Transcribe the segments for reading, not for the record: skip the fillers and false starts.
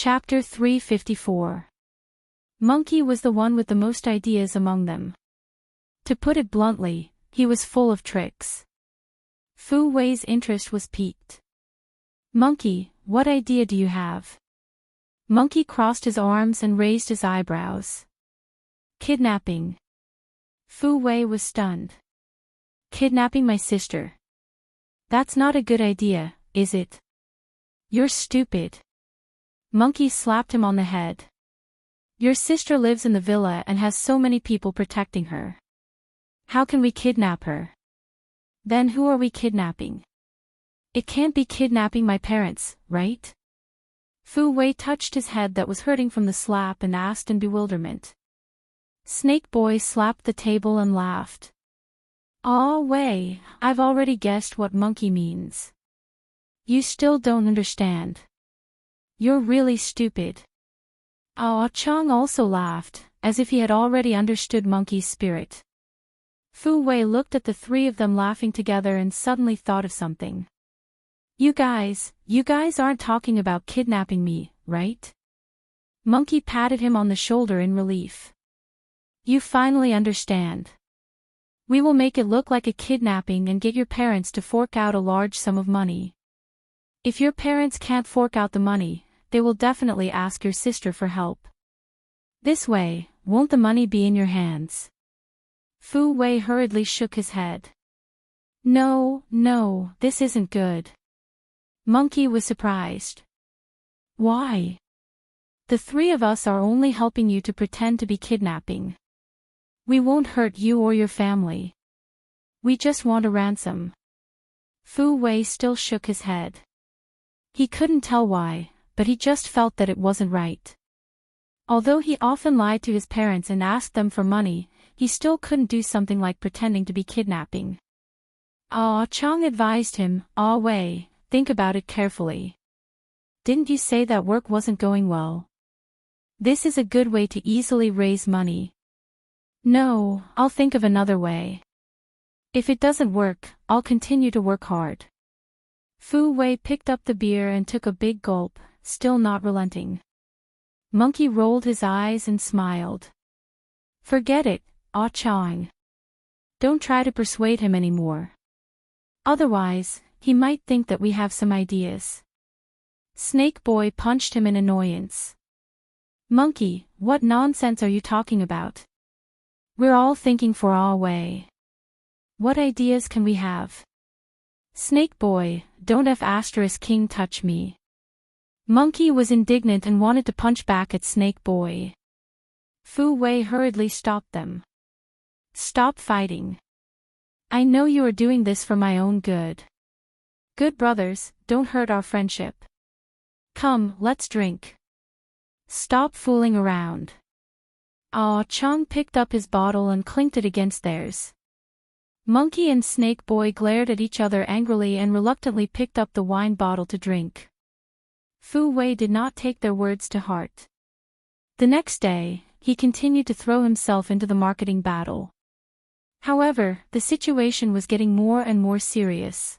Chapter 354. Monkey was the one with the most ideas among them. To put it bluntly, he was full of tricks. Fu Wei's interest was piqued. Monkey, what idea do you have? Monkey crossed his arms and raised his eyebrows. Kidnapping. Fu Wei was stunned. Kidnapping my sister. That's not a good idea, is it? You're stupid. Monkey slapped him on the head. Your sister lives in the villa and has so many people protecting her. How can we kidnap her? Then who are we kidnapping? It can't be kidnapping my parents, right? Fu Wei touched his head that was hurting from the slap and asked in bewilderment. Snake Boy slapped the table and laughed. Aw Wei, I've already guessed what monkey means. You still don't understand. You're really stupid. Aw Chang also laughed, as if he had already understood Monkey's spirit. Fu Wei looked at the three of them laughing together and suddenly thought of something. You guys aren't talking about kidnapping me, right? Monkey patted him on the shoulder in relief. You finally understand. We will make it look like a kidnapping and get your parents to fork out a large sum of money. If your parents can't fork out the money, they will definitely ask your sister for help. This way, won't the money be in your hands? Fu Wei hurriedly shook his head. No, this isn't good. Monkey was surprised. Why? The three of us are only helping you to pretend to be kidnapping. We won't hurt you or your family. We just want a ransom. Fu Wei still shook his head. He couldn't tell why, but he just felt that it wasn't right. Although he often lied to his parents and asked them for money, he still couldn't do something like pretending to be kidnapping. Ah Chang advised him, Ah Wei, think about it carefully. Didn't you say that work wasn't going well? This is a good way to easily raise money. No, I'll think of another way. If it doesn't work, I'll continue to work hard. Fu Wei picked up the beer and took a big gulp, still not relenting. Monkey rolled his eyes and smiled. Forget it, Ah Chang. Don't try to persuade him anymore. Otherwise, he might think that we have some ideas. Snake Boy punched him in annoyance. Monkey, what nonsense are you talking about? We're all thinking for Ah Wei. What ideas can we have? Snake Boy, don't King touch me. Monkey was indignant and wanted to punch back at Snake Boy. Fu Wei hurriedly stopped them. Stop fighting. I know you are doing this for my own good. Good brothers, don't hurt our friendship. Come, let's drink. Stop fooling around. Ah Chang picked up his bottle and clinked it against theirs. Monkey and Snake Boy glared at each other angrily and reluctantly picked up the wine bottle to drink. Fu Wei did not take their words to heart. The next day, he continued to throw himself into the marketing battle. However, the situation was getting more and more serious.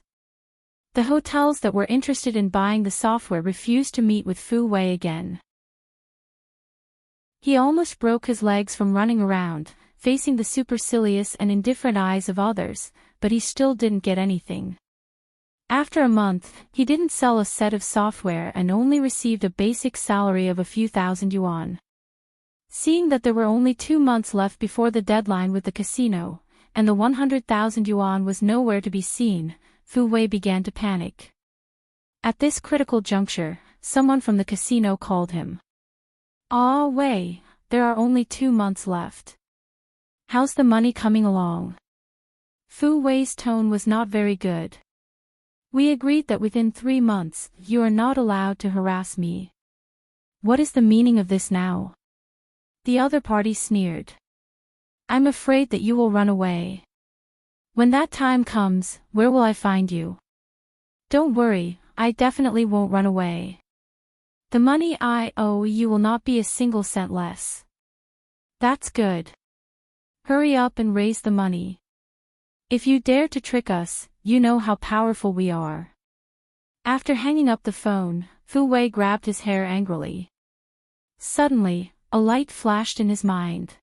The hotels that were interested in buying the software refused to meet with Fu Wei again. He almost broke his legs from running around, facing the supercilious and indifferent eyes of others, but he still didn't get anything. After a month, he didn't sell a set of software and only received a basic salary of a few thousand yuan. Seeing that there were only 2 months left before the deadline with the casino, and the 100,000 yuan was nowhere to be seen, Fu Wei began to panic. At this critical juncture, someone from the casino called him. Ah Wei, there are only 2 months left. How's the money coming along? Fu Wei's tone was not very good. We agreed that within 3 months, you are not allowed to harass me. What is the meaning of this now? The other party sneered. I'm afraid that you will run away. When that time comes, where will I find you? Don't worry, I definitely won't run away. The money I owe you will not be a single cent less. That's good. Hurry up and raise the money. If you dare to trick us, you know how powerful we are. After hanging up the phone, Fu Wei grabbed his hair angrily. Suddenly, a light flashed in his mind.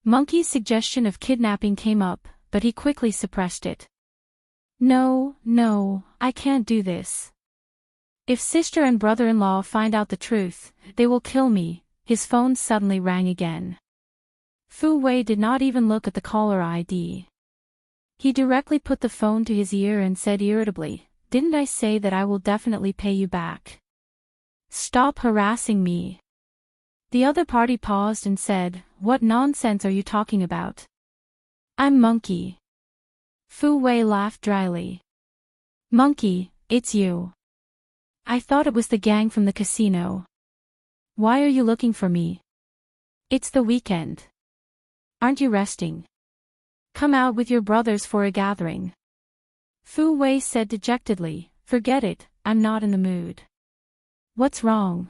Monkey's suggestion of kidnapping came up, but he quickly suppressed it. No, I can't do this. If sister and brother-in-law find out the truth, they will kill me. His phone suddenly rang again. Fu Wei did not even look at the caller ID. He directly put the phone to his ear and said irritably, "Didn't I say that I will definitely pay you back? Stop harassing me." The other party paused and said, "What nonsense are you talking about?" "I'm Monkey." Fu Wei laughed dryly. "Monkey, it's you. I thought it was the gang from the casino. Why are you looking for me? It's the weekend. Aren't you resting? Come out with your brothers for a gathering." Fu Wei said dejectedly, "Forget it, I'm not in the mood." "What's wrong?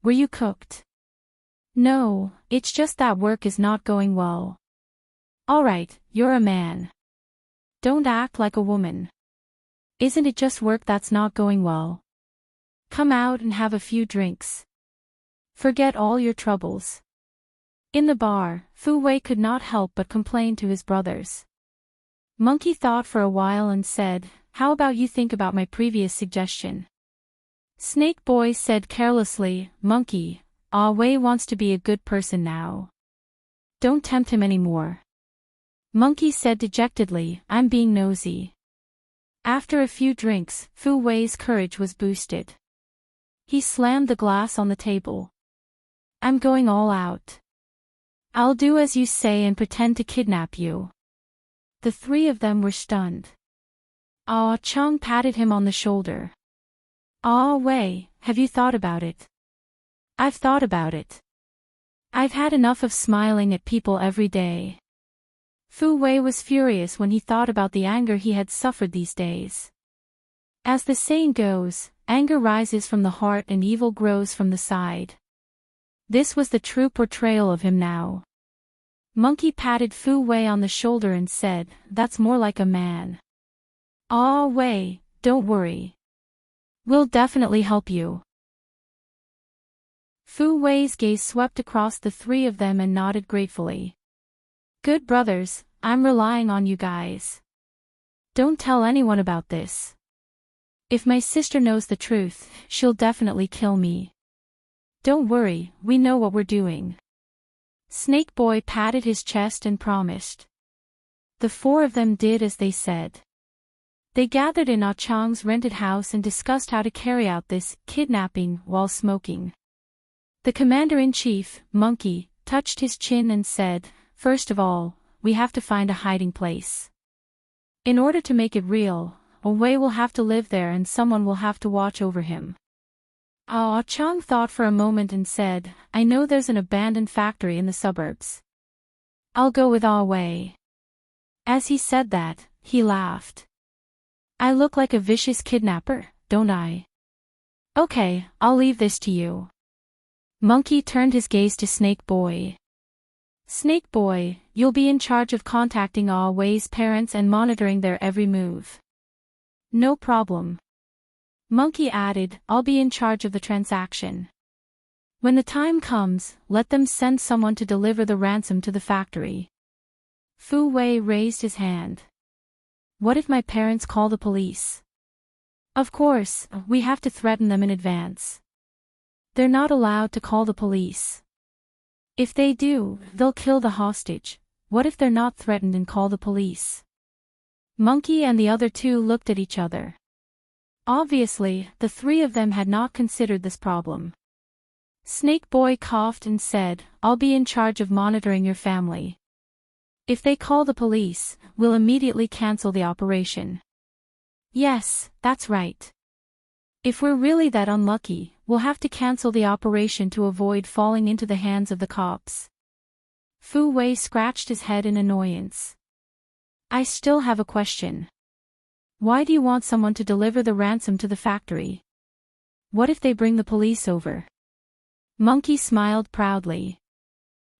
Were you cooked?" "No, it's just that work is not going well." "Alright, you're a man. Don't act like a woman. Isn't it just work that's not going well? Come out and have a few drinks. Forget all your troubles." In the bar, Fu Wei could not help but complain to his brothers. Monkey thought for a while and said, "How about you think about my previous suggestion?" Snake Boy said carelessly, "Monkey, Wei wants to be a good person now. Don't tempt him anymore." Monkey said dejectedly, "I'm being nosy." After a few drinks, Fu Wei's courage was boosted. He slammed the glass on the table. "I'm going all out. I'll do as you say and pretend to kidnap you." The three of them were stunned. Ah Chang patted him on the shoulder. "Ah Wei, have you thought about it?" "I've thought about it. I've had enough of smiling at people every day." Fu Wei was furious when he thought about the anger he had suffered these days. As the saying goes, anger rises from the heart and evil grows from the side. This was the true portrayal of him now. Monkey patted Fu Wei on the shoulder and said, "That's more like a man." "Ah Wei, don't worry. We'll definitely help you." Fu Wei's gaze swept across the three of them and nodded gratefully. "Good brothers, I'm relying on you guys. Don't tell anyone about this. If my sister knows the truth, she'll definitely kill me. Don't worry, we know what we're doing." Snake Boy patted his chest and promised. The four of them did as they said. They gathered in Ah Chang's rented house and discussed how to carry out this kidnapping while smoking. The commander-in-chief, Monkey, touched his chin and said, "First of all, we have to find a hiding place. In order to make it real, Wei will have to live there and someone will have to watch over him." Ah Chang thought for a moment and said, "I know there's an abandoned factory in the suburbs. I'll go with Wei." As he said that, he laughed. "I look like a vicious kidnapper, don't I? Okay, I'll leave this to you." Monkey turned his gaze to Snake Boy. "Snake Boy, you'll be in charge of contacting Wei's parents and monitoring their every move." "No problem." Monkey added, "I'll be in charge of the transaction. When the time comes, let them send someone to deliver the ransom to the factory." Fu Wei raised his hand. "What if my parents call the police?" "Of course, we have to threaten them in advance. They're not allowed to call the police. If they do, they'll kill the hostage. What if they're not threatened and call the police?" Monkey and the other two looked at each other. Obviously, the three of them had not considered this problem. Snake Boy coughed and said, "I'll be in charge of monitoring your family. If they call the police, we'll immediately cancel the operation." "Yes, that's right. If we're really that unlucky, we'll have to cancel the operation to avoid falling into the hands of the cops." Fu Wei scratched his head in annoyance. "I still have a question. Why do you want someone to deliver the ransom to the factory? What if they bring the police over?" Monkey smiled proudly.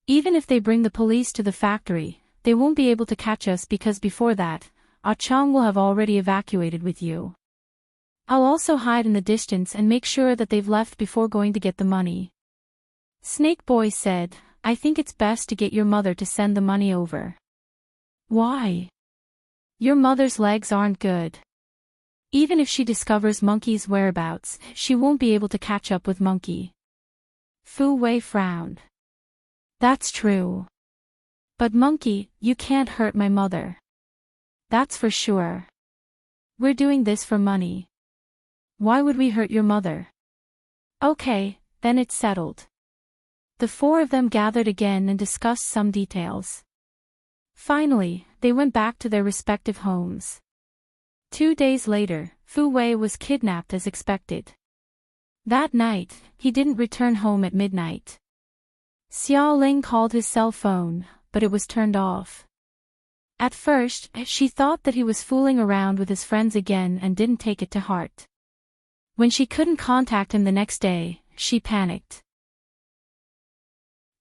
"Even if they bring the police to the factory, they won't be able to catch us because before that, Ah Chang will have already evacuated with you. I'll also hide in the distance and make sure that they've left before going to get the money." Snake Boy said, I think it's best to get your mother to send the money over. Why? Your mother's legs aren't good. Even if she discovers Monkey's whereabouts, she won't be able to catch up with Monkey. Fu Wei frowned. That's true. But Monkey, you can't hurt my mother. That's for sure. We're doing this for money. Why would we hurt your mother? Okay, then it's settled. The four of them gathered again and discussed some details. Finally, they went back to their respective homes. 2 days later, Fu Wei was kidnapped as expected. That night, he didn't return home at midnight. Xiao Ling called his cell phone, but it was turned off. At first, she thought that he was fooling around with his friends again and didn't take it to heart. When she couldn't contact him the next day, she panicked.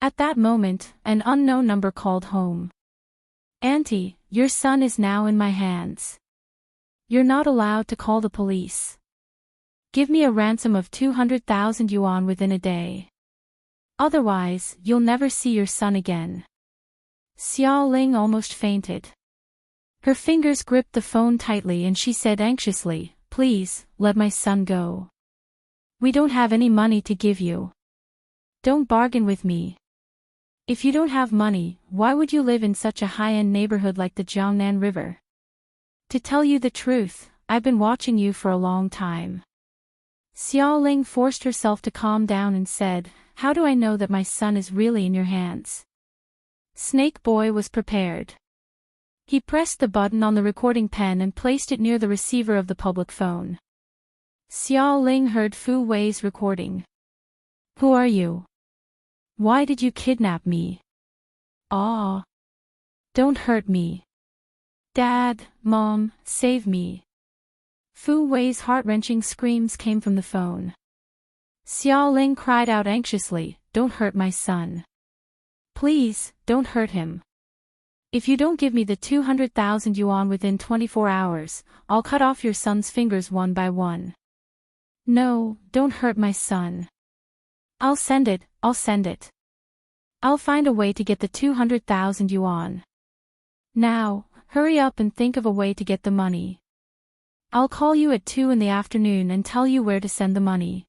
At that moment, an unknown number called home. Auntie, your son is now in my hands. You're not allowed to call the police. Give me a ransom of 200,000 yuan within a day. Otherwise, you'll never see your son again. Xiao Ling almost fainted. Her fingers gripped the phone tightly and she said anxiously, Please, let my son go. We don't have any money to give you. Don't bargain with me. If you don't have money, why would you live in such a high-end neighborhood like the Jiangnan River? To tell you the truth, I've been watching you for a long time. Xiao Ling forced herself to calm down and said, How do I know that my son is really in your hands? Snake Boy was prepared. He pressed the button on the recording pen and placed it near the receiver of the public phone. Xiao Ling heard Fu Wei's recording. Who are you? Why did you kidnap me? Ah. Don't hurt me. Dad, Mom, save me. Fu Wei's heart-wrenching screams came from the phone. Xiao Ling cried out anxiously, Don't hurt my son. Please, don't hurt him. If you don't give me the 200,000 yuan within 24 hours, I'll cut off your son's fingers one by one. No, don't hurt my son. I'll send it. I'll find a way to get the 200,000 yuan. Now, hurry up and think of a way to get the money. I'll call you at 2 in the afternoon and tell you where to send the money.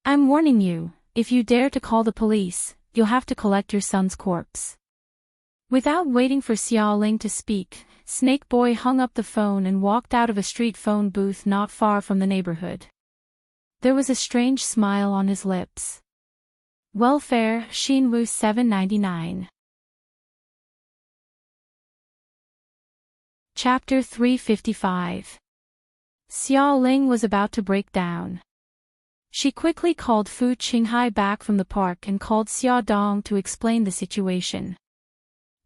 I'm warning you, if you dare to call the police, you'll have to collect your son's corpse. Without waiting for Xiao Ling to speak, Snake Boy hung up the phone and walked out of a street phone booth not far from the neighborhood. There was a strange smile on his lips. Welfare, Xinwu 799. Chapter 355. Xiao Ling was about to break down. She quickly called Fu Qinghai back from the park and called Xia Dong to explain the situation.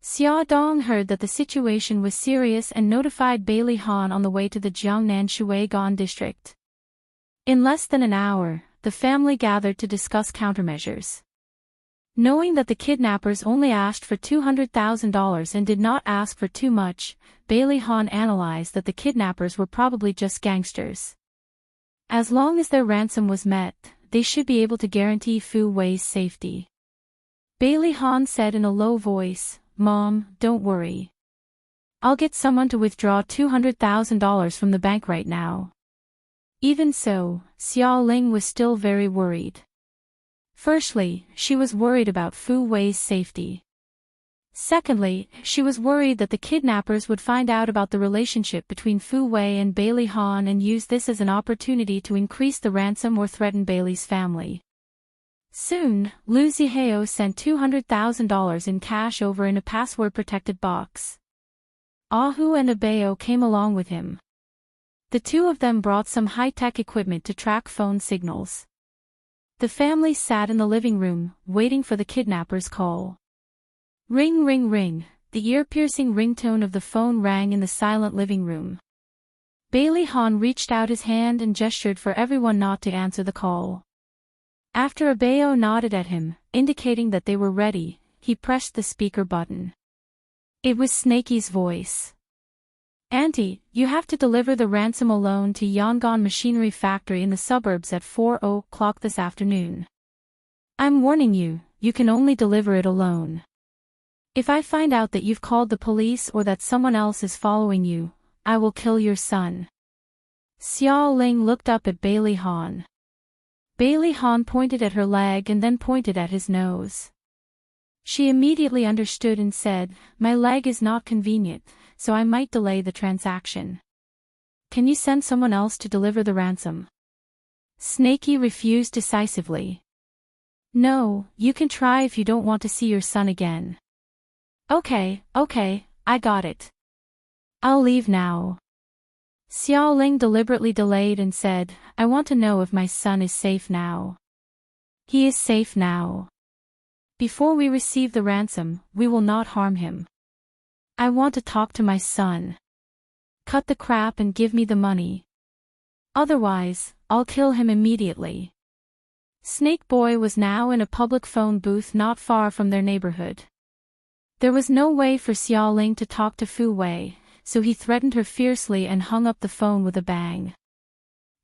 Xia Dong heard that the situation was serious and notified Bailey Han on the way to the Jiangnan Shuigan district. In less than an hour, the family gathered to discuss countermeasures. Knowing that the kidnappers only asked for $200,000 and did not ask for too much, Bailey Han analyzed that the kidnappers were probably just gangsters. As long as their ransom was met, they should be able to guarantee Fu Wei's safety. Bailey Han said in a low voice, Mom, don't worry. I'll get someone to withdraw $200,000 from the bank right now. Even so, Xiao Ling was still very worried. Firstly, she was worried about Fu Wei's safety. Secondly, she was worried that the kidnappers would find out about the relationship between Fu Wei and Bailey Han and use this as an opportunity to increase the ransom or threaten Bailey's family. Soon, Lu Zihao sent $200,000 in cash over in a password-protected box. Ahu and Abayo came along with him. The two of them brought some high-tech equipment to track phone signals. The family sat in the living room, waiting for the kidnappers' call. Ring ring ring, the ear-piercing ringtone of the phone rang in the silent living room. Bailey Han reached out his hand and gestured for everyone not to answer the call. After Abayo nodded at him, indicating that they were ready, he pressed the speaker button. It was Snakey's voice. Auntie, you have to deliver the ransom alone to Yangon Machinery Factory in the suburbs at 4 o'clock this afternoon. I'm warning you, you can only deliver it alone. If I find out that you've called the police or that someone else is following you, I will kill your son. Xiao Ling looked up at Bailey Han. Bailey Han pointed at her leg and then pointed at his nose. She immediately understood and said, "My leg is not convenient, so I might delay the transaction. Can you send someone else to deliver the ransom?" Snaky refused decisively. "No, you can try if you don't want to see your son again." Okay, I got it. I'll leave now." Xiao Ling deliberately delayed and said, "I want to know if my son is safe now." "He is safe now. Before we receive the ransom, we will not harm him. I want to talk to my son. Cut the crap and give me the money. Otherwise, I'll kill him immediately." Snake Boy was now in a public phone booth not far from their neighborhood. There was no way for Xiao Ling to talk to Fu Wei, so he threatened her fiercely and hung up the phone with a bang.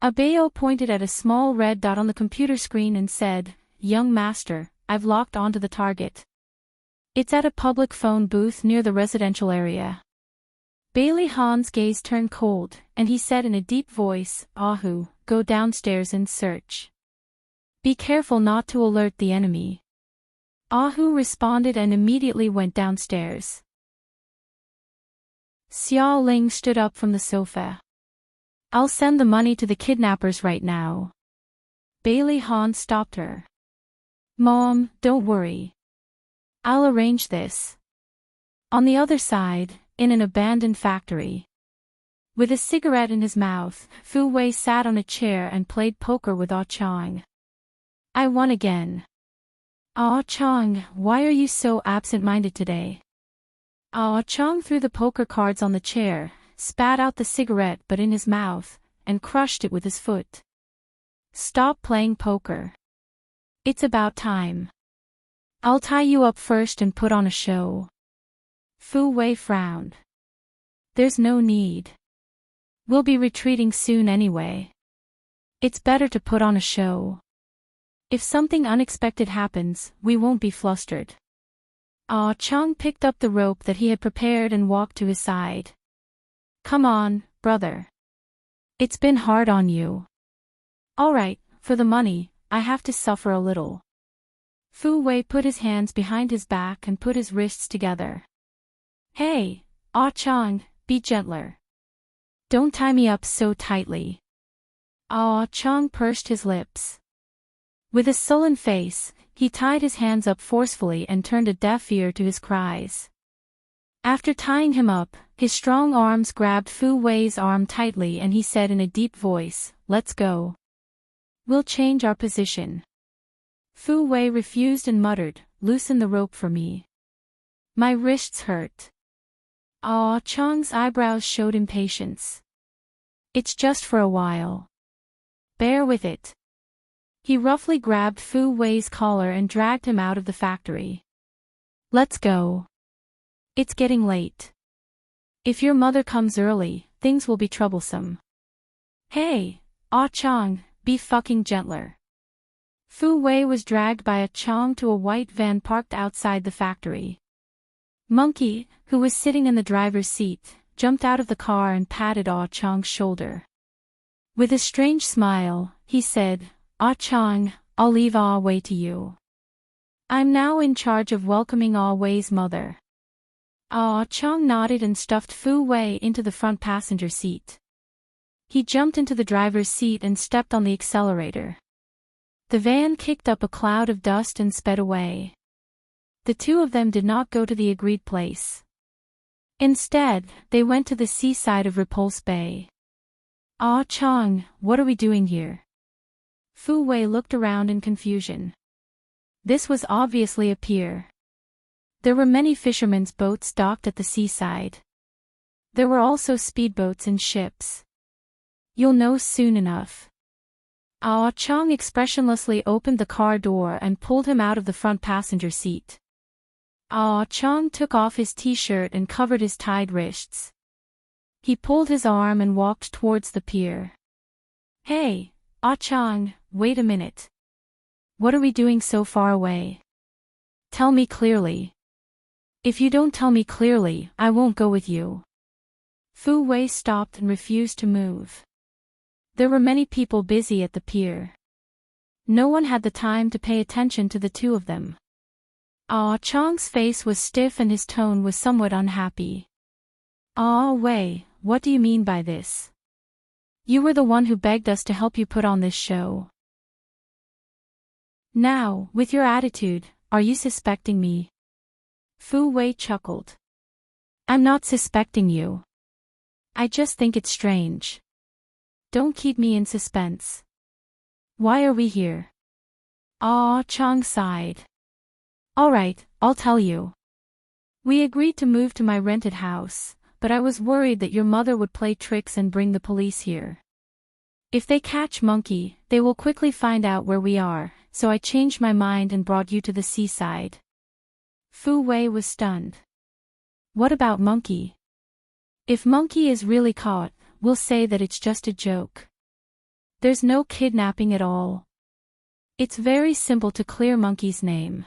Abayo pointed at a small red dot on the computer screen and said, "Young master, I've locked onto the target. It's at a public phone booth near the residential area." Bailey Han's gaze turned cold, and he said in a deep voice, "Ahu, go downstairs and search. Be careful not to alert the enemy." Ahu responded and immediately went downstairs. Xiao Ling stood up from the sofa. "I'll send the money to the kidnappers right now." Bailey Han stopped her. "Mom, don't worry. I'll arrange this." On the other side, in an abandoned factory. With a cigarette in his mouth, Fu Wei sat on a chair and played poker with Ah Chang. "I won again." "Ah Chang, why are you so absent-minded today?" Ah Chang threw the poker cards on the chair, spat out the cigarette butt in his mouth, and crushed it with his foot. "Stop playing poker. It's about time. I'll tie you up first and put on a show." Fu Wei frowned. "There's no need. We'll be retreating soon anyway. It's better to put on a show. If something unexpected happens, we won't be flustered." Ah Chang picked up the rope that he had prepared and walked to his side. "Come on, brother. It's been hard on you. All right, for the money, I have to suffer a little." Fu Wei put his hands behind his back and put his wrists together. "Hey, Ah Chang, be gentler. Don't tie me up so tightly." Ah Chang pursed his lips. With a sullen face, he tied his hands up forcefully and turned a deaf ear to his cries. After tying him up, his strong arms grabbed Fu Wei's arm tightly and he said in a deep voice, "Let's go. We'll change our position." Fu Wei refused and muttered, "Loosen the rope for me. My wrists hurt." Ah Chang's eyebrows showed impatience. "It's just for a while. Bear with it." He roughly grabbed Fu Wei's collar and dragged him out of the factory. "Let's go. It's getting late. If your mother comes early, things will be troublesome." "Hey, Ah Chang, be fucking gentler." Fu Wei was dragged by Ah Chang to a white van parked outside the factory. Monkey, who was sitting in the driver's seat, jumped out of the car and patted Ah Chang's shoulder. With a strange smile, he said, "Ah Chang, I'll leave Ah Wei to you. I'm now in charge of welcoming Ah Wei's mother." Ah Chang nodded and stuffed Fu Wei into the front passenger seat. He jumped into the driver's seat and stepped on the accelerator. The van kicked up a cloud of dust and sped away. The two of them did not go to the agreed place. Instead, they went to the seaside of Repulse Bay. "Ah Chang, what are we doing here?" Fu Wei looked around in confusion. This was obviously a pier. There were many fishermen's boats docked at the seaside. There were also speedboats and ships. "You'll know soon enough." Ah Chang expressionlessly opened the car door and pulled him out of the front passenger seat. Ah Chang took off his t-shirt and covered his tied wrists. He pulled his arm and walked towards the pier. "Hey, Ah Chang, wait a minute. What are we doing so far away? Tell me clearly. If you don't tell me clearly, I won't go with you. Fu Wei stopped and refused to move. There were many people busy at the pier. No one had the time to pay attention to the two of them. Ah Chang's face was stiff and his tone was somewhat unhappy. Ah Wei, what do you mean by this? You were the one who begged us to help you put on this show. Now, with your attitude, are you suspecting me? Fu Wei chuckled. I'm not suspecting you. I just think it's strange. Don't keep me in suspense. Why are we here? Ah Chang sighed. Alright, I'll tell you. We agreed to move to my rented house, but I was worried that your mother would play tricks and bring the police here. If they catch Monkey, they will quickly find out where we are, so I changed my mind and brought you to the seaside. Fu Wei was stunned. What about Monkey? If Monkey is really caught, we'll say that it's just a joke. There's no kidnapping at all. It's very simple to clear Monkey's name.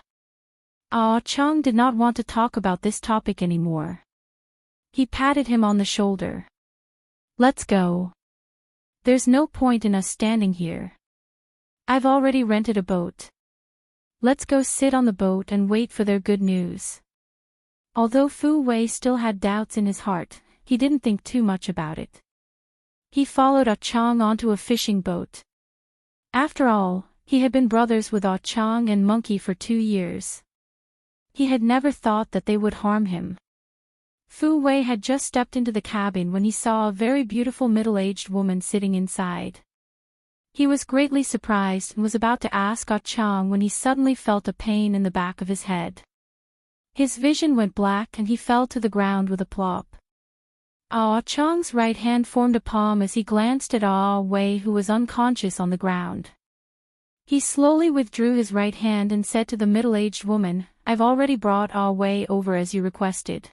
Ah Chang did not want to talk about this topic anymore. He patted him on the shoulder. Let's go. There's no point in us standing here. I've already rented a boat. Let's go sit on the boat and wait for their good news. Although Fu Wei still had doubts in his heart, he didn't think too much about it. He followed Ah Chang onto a fishing boat. After all, he had been brothers with Ah Chang and Monkey for 2 years. He had never thought that they would harm him. Fu Wei had just stepped into the cabin when he saw a very beautiful middle-aged woman sitting inside. He was greatly surprised and was about to ask Ah Chang when he suddenly felt a pain in the back of his head. His vision went black and he fell to the ground with a plop. Ah Chang's right hand formed a palm as he glanced at Ah Wei, who was unconscious on the ground. He slowly withdrew his right hand and said to the middle-aged woman, I've already brought Ah Wei over as you requested.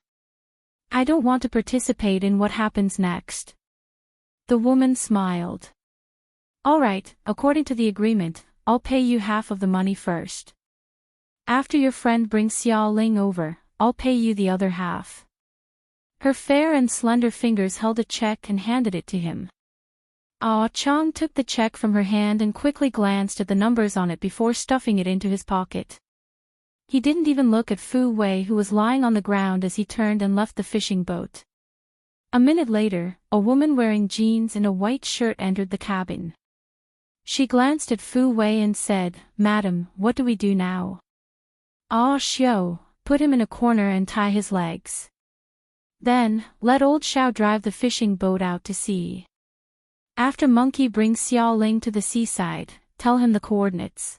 I don't want to participate in what happens next. The woman smiled. Alright, according to the agreement, I'll pay you half of the money first. After your friend brings Xiao Ling over, I'll pay you the other half. Her fair and slender fingers held a check and handed it to him. Ah Chang took the check from her hand and quickly glanced at the numbers on it before stuffing it into his pocket. He didn't even look at Fu Wei, who was lying on the ground, as he turned and left the fishing boat. A minute later, a woman wearing jeans and a white shirt entered the cabin. She glanced at Fu Wei and said, Madam, what do we do now? Ah Xiao, put him in a corner and tie his legs. Then, let old Xiao drive the fishing boat out to sea. After Monkey brings Xiao Ling to the seaside, tell him the coordinates.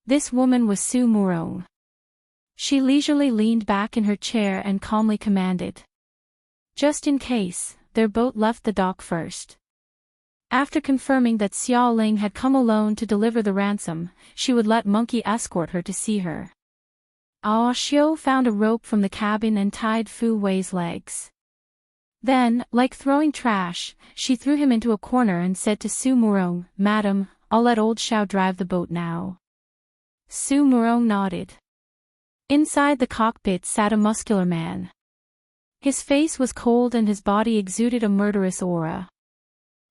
This woman was Su Murong. She leisurely leaned back in her chair and calmly commanded. Just in case, their boat left the dock first. After confirming that Xiao Ling had come alone to deliver the ransom, she would let Monkey escort her to see her. Ah Xiao found a rope from the cabin and tied Fu Wei's legs. Then, like throwing trash, she threw him into a corner and said to Su Murong, Madam, I'll let old Xiao drive the boat now. Su Murong nodded. Inside the cockpit sat a muscular man. His face was cold and his body exuded a murderous aura.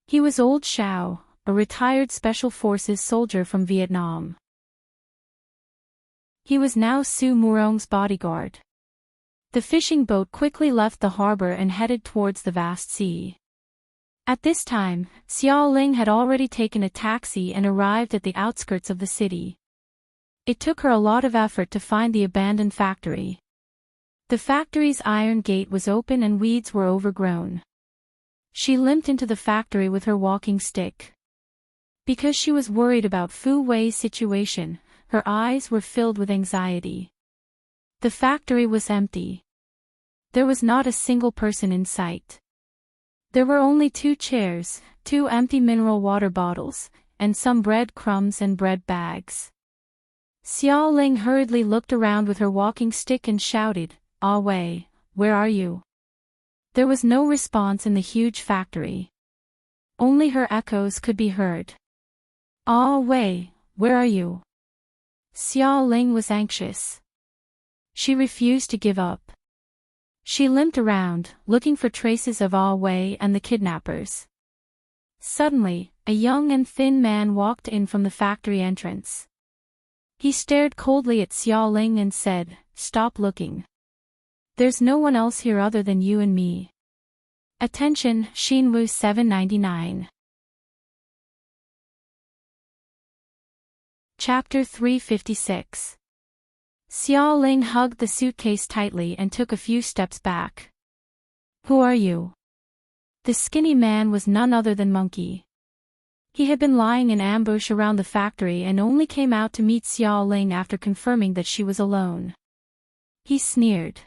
He was old Xiao, a retired Special Forces soldier from Vietnam. He was now Su Murong's bodyguard. The fishing boat quickly left the harbor and headed towards the vast sea. At this time, Xiao Ling had already taken a taxi and arrived at the outskirts of the city. It took her a lot of effort to find the abandoned factory. The factory's iron gate was open and weeds were overgrown. She limped into the factory with her walking stick. Because she was worried about Fu Wei's situation, her eyes were filled with anxiety. The factory was empty. There was not a single person in sight. There were only 2 chairs, 2 empty mineral water bottles, and some bread crumbs and bread bags. Xiao Ling hurriedly looked around with her walking stick and shouted, Ah Wei, where are you? There was no response in the huge factory. Only her echoes could be heard. Ah Wei, where are you? Xiao Ling was anxious. She refused to give up. She limped around, looking for traces of Ah Wei and the kidnappers. Suddenly, a young and thin man walked in from the factory entrance. He stared coldly at Xiao Ling and said, "Stop looking. There's no one else here other than you and me." Attention, Xinwu 799. Chapter 356. Xiao Ling hugged the suitcase tightly and took a few steps back. "Who are you?" The skinny man was none other than Monkey. He had been lying in ambush around the factory and only came out to meet Xiao Ling after confirming that she was alone. He sneered.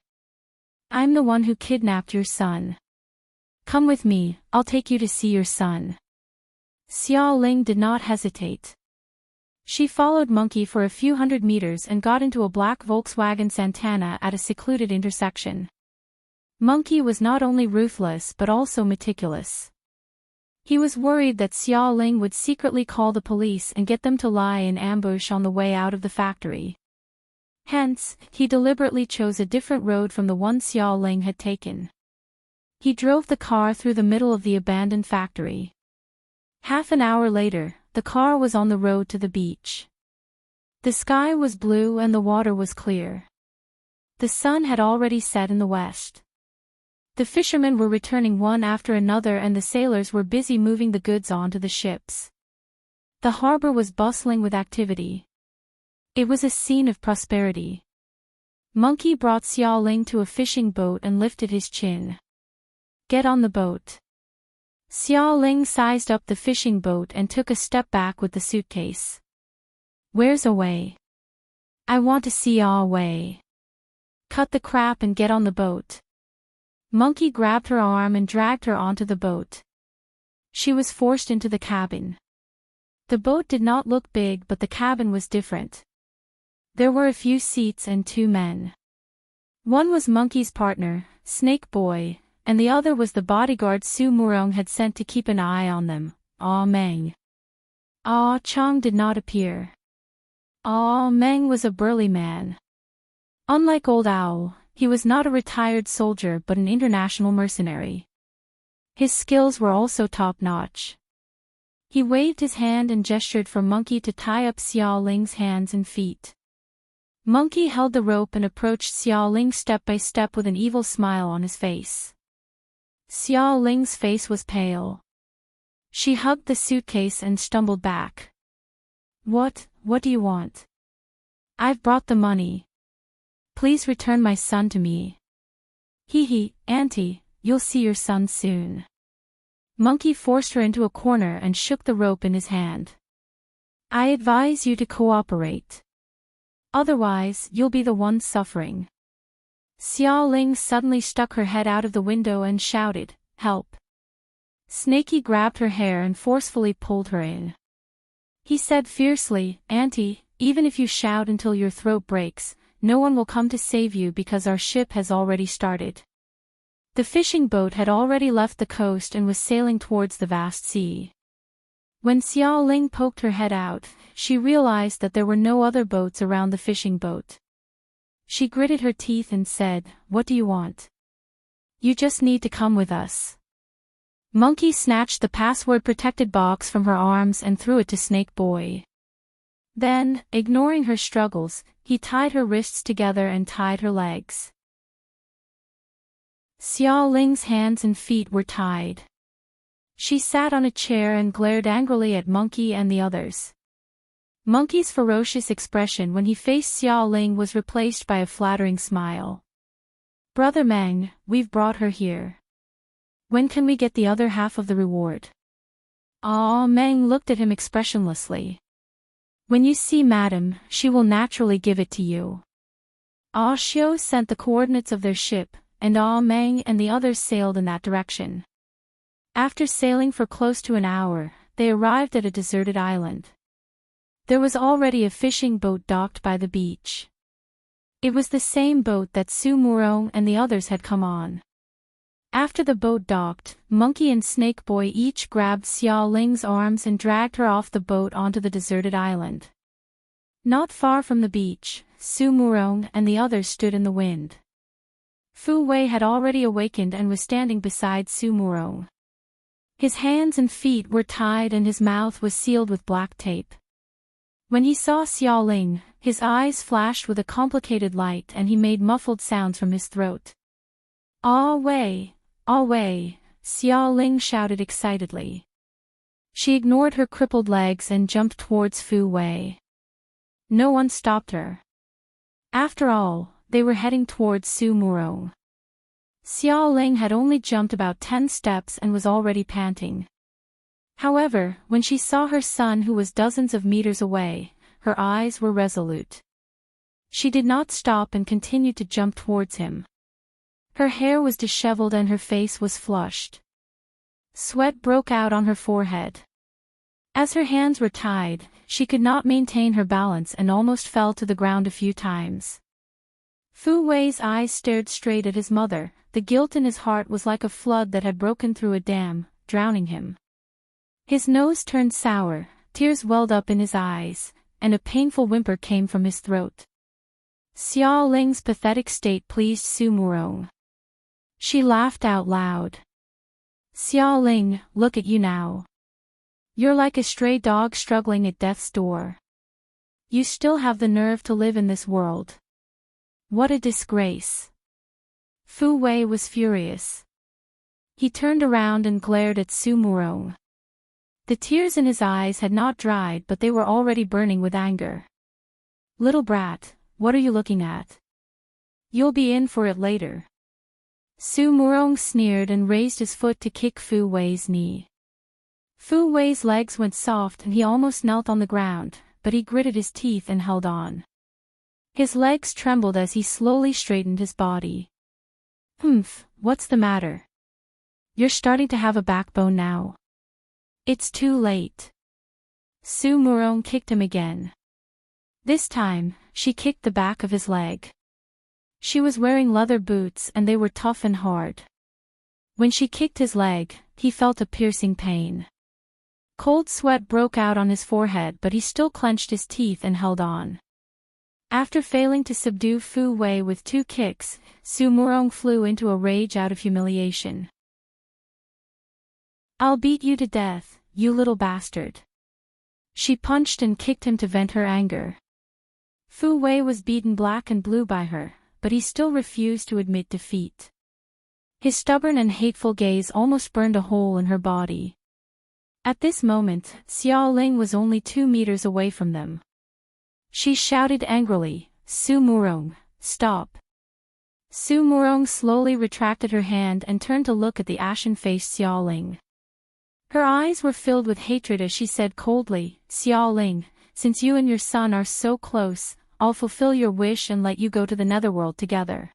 "I'm the one who kidnapped your son. Come with me, I'll take you to see your son." Xiao Ling did not hesitate. She followed Monkey for a few hundred meters and got into a black Volkswagen Santana at a secluded intersection. Monkey was not only ruthless but also meticulous. He was worried that Xiao Ling would secretly call the police and get them to lie in ambush on the way out of the factory. Hence, he deliberately chose a different road from the one Xiao Ling had taken. He drove the car through the middle of the abandoned factory. Half an hour later, the car was on the road to the beach. The sky was blue and the water was clear. The sun had already set in the west. The fishermen were returning one after another and the sailors were busy moving the goods onto the ships. The harbor was bustling with activity. It was a scene of prosperity. Monkey brought Xiao Ling to a fishing boat and lifted his chin. "Get on the boat." Xiao Ling sized up the fishing boat and took a step back with the suitcase. "Where's Away? I want to see Away." "Cut the crap and get on the boat." Monkey grabbed her arm and dragged her onto the boat. She was forced into the cabin. The boat did not look big but the cabin was different. There were a few seats and 2 men. One was Monkey's partner, Snake Boy, and the other was the bodyguard Su Murong had sent to keep an eye on them, Ah Meng. Ah Chang did not appear. Ah Meng was a burly man. Unlike Old Owl, he was not a retired soldier but an international mercenary. His skills were also top-notch. He waved his hand and gestured for Monkey to tie up Xiao Ling's hands and feet. Monkey held the rope and approached Xiao Ling step by step with an evil smile on his face. Xiao Ling's face was pale. She hugged the suitcase and stumbled back. What do you want?" "I've brought the money. Please return my son to me." Hee, Auntie, you'll see your son soon." Monkey forced her into a corner and shook the rope in his hand. "I advise you to cooperate. Otherwise, you'll be the one suffering." Xiao Ling suddenly stuck her head out of the window and shouted, "Help!" Snakey grabbed her hair and forcefully pulled her in. He said fiercely, "Auntie, even if you shout until your throat breaks, no one will come to save you because our ship has already started." The fishing boat had already left the coast and was sailing towards the vast sea. When Xiao Ling poked her head out, she realized that there were no other boats around the fishing boat. She gritted her teeth and said, "What do you want?" "You just need to come with us." Monkey snatched the password-protected box from her arms and threw it to Snake Boy. Then, ignoring her struggles, he tied her wrists together and tied her legs. Xiao Ling's hands and feet were tied. She sat on a chair and glared angrily at Monkey and the others. Monkey's ferocious expression when he faced Xiao Ling was replaced by a flattering smile. "Brother Meng, we've brought her here. When can we get the other half of the reward?" Ah Meng looked at him expressionlessly. "When you see Madam, she will naturally give it to you." Ah Xiu sent the coordinates of their ship, and Ah Meng and the others sailed in that direction. After sailing for close to an hour, they arrived at a deserted island. There was already a fishing boat docked by the beach. It was the same boat that Su Murong and the others had come on. After the boat docked, Monkey and Snake Boy each grabbed Xiao Ling's arms and dragged her off the boat onto the deserted island. Not far from the beach, Su Murong and the others stood in the wind. Fu Wei had already awakened and was standing beside Su Murong. His hands and feet were tied and his mouth was sealed with black tape. When he saw Xiao Ling, his eyes flashed with a complicated light and he made muffled sounds from his throat. "Ah Wei! Ah Wei!" Xiao Ling shouted excitedly. She ignored her crippled legs and jumped towards Fu Wei. No one stopped her. After all, they were heading towards Su Murong. Xiao Ling had only jumped about 10 steps and was already panting. However, when she saw her son who was dozens of meters away, her eyes were resolute. She did not stop and continued to jump towards him. Her hair was disheveled and her face was flushed. Sweat broke out on her forehead. As her hands were tied, she could not maintain her balance and almost fell to the ground a few times. Fu Wei's eyes stared straight at his mother. The guilt in his heart was like a flood that had broken through a dam, drowning him. His nose turned sour, tears welled up in his eyes, and a painful whimper came from his throat. Xiao Ling's pathetic state pleased Su Murong. She laughed out loud. "Xiao Ling, look at you now. You're like a stray dog struggling at death's door. You still have the nerve to live in this world. What a disgrace." Fu Wei was furious. He turned around and glared at Su Murong. The tears in his eyes had not dried but they were already burning with anger. "Little brat, what are you looking at? You'll be in for it later." Su Murong sneered and raised his foot to kick Fu Wei's knee. Fu Wei's legs went soft and he almost knelt on the ground, but he gritted his teeth and held on. His legs trembled as he slowly straightened his body. "Humph, what's the matter? You're starting to have a backbone now. It's too late." Su Murong kicked him again. This time, she kicked the back of his leg. She was wearing leather boots and they were tough and hard. When she kicked his leg, he felt a piercing pain. Cold sweat broke out on his forehead but he still clenched his teeth and held on. After failing to subdue Fu Wei with 2 kicks, Su Murong flew into a rage out of humiliation. "I'll beat you to death, you little bastard." She punched and kicked him to vent her anger. Fu Wei was beaten black and blue by her, but he still refused to admit defeat. His stubborn and hateful gaze almost burned a hole in her body. At this moment, Xiao Ling was only 2 meters away from them. She shouted angrily, "Su Murong, stop." Su Murong slowly retracted her hand and turned to look at the ashen-faced Xiao Ling. Her eyes were filled with hatred as she said coldly, "Xiao Ling, since you and your son are so close, I'll fulfill your wish and let you go to the netherworld together."